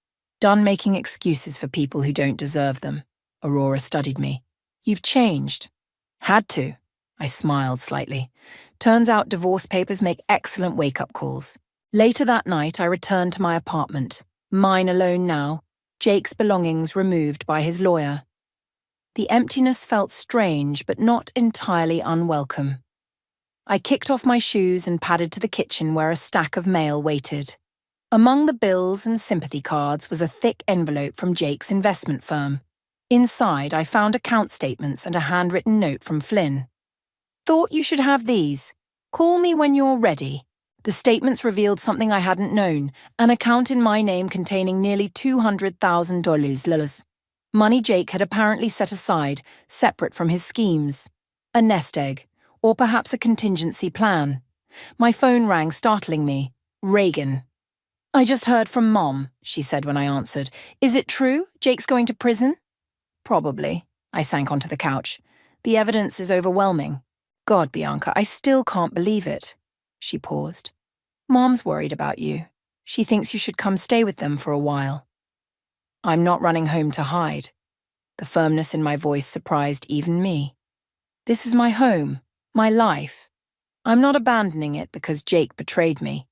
Done making excuses for people who don't deserve them. Aurora studied me. You've changed. Had to. I smiled slightly. Turns out divorce papers make excellent wake-up calls. Later that night, I returned to my apartment. Mine alone now. Jake's belongings removed by his lawyer. The emptiness felt strange, but not entirely unwelcome. I kicked off my shoes and padded to the kitchen where a stack of mail waited. Among the bills and sympathy cards was a thick envelope from Jake's investment firm. Inside, I found account statements and a handwritten note from Flynn. "Thought you should have these. Call me when you're ready." The statements revealed something I hadn't known, an account in my name containing nearly $200,000. Money Jake had apparently set aside, separate from his schemes. A nest egg, or perhaps a contingency plan. My phone rang, startling me. Reagan. "I just heard from Mom," she said when I answered. "Is it true? Jake's going to prison?" "Probably." I sank onto the couch. "The evidence is overwhelming." "God, Bianca, I still can't believe it." She paused. "Mom's worried about you. She thinks you should come stay with them for a while." "I'm not running home to hide." The firmness in my voice surprised even me. "This is my home, my life. I'm not abandoning it because Jake betrayed me."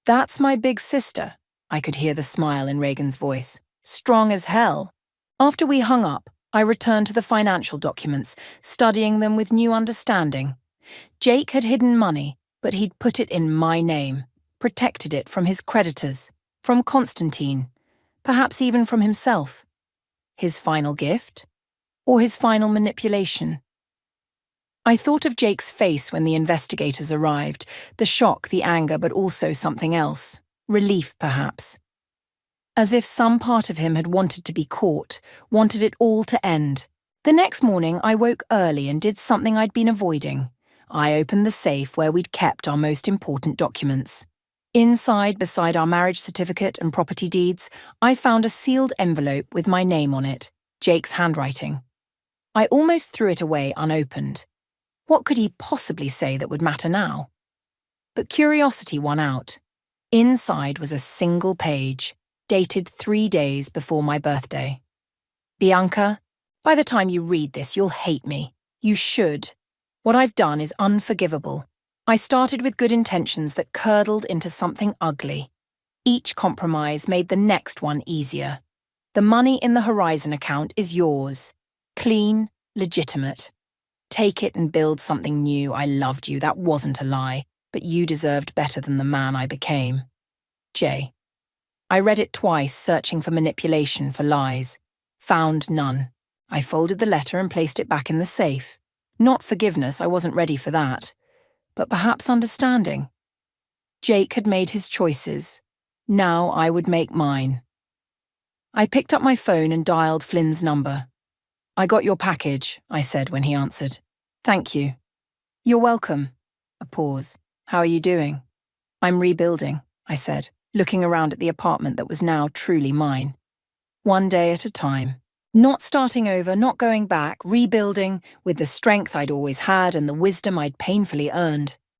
"That's my big sister," I could hear the smile in Reagan's voice. "Strong as hell." After we hung up, I returned to the financial documents, studying them with new understanding. Jake had hidden money, but he'd put it in my name, protected it from his creditors, from Constantine, perhaps even from himself. His final gift? Or his final manipulation? I thought of Jake's face when the investigators arrived, the shock, the anger, but also something else. Relief, perhaps. As if some part of him had wanted to be caught, wanted it all to end. The next morning, I woke early and did something I'd been avoiding. I opened the safe where we'd kept our most important documents. Inside, beside our marriage certificate and property deeds, I found a sealed envelope with my name on it, Jake's handwriting. I almost threw it away unopened. What could he possibly say that would matter now? But curiosity won out. Inside was a single page, dated 3 days before my birthday. "Bianca, by the time you read this, you'll hate me. You should. What I've done is unforgivable. I started with good intentions that curdled into something ugly. Each compromise made the next one easier. The money in the Horizon account is yours. Clean, legitimate. Take it and build something new. I loved you, that wasn't a lie, but you deserved better than the man I became. Jay." I read it twice, searching for manipulation, for lies. Found none. I folded the letter and placed it back in the safe. Not forgiveness, I wasn't ready for that. But perhaps understanding. Jake had made his choices. Now I would make mine. I picked up my phone and dialed Flynn's number. "I got your package," I said when he answered. "Thank you." "You're welcome." A pause. "How are you doing?" "I'm rebuilding," I said, looking around at the apartment that was now truly mine. One day at a time. Not starting over, not going back, rebuilding with the strength I'd always had and the wisdom I'd painfully earned.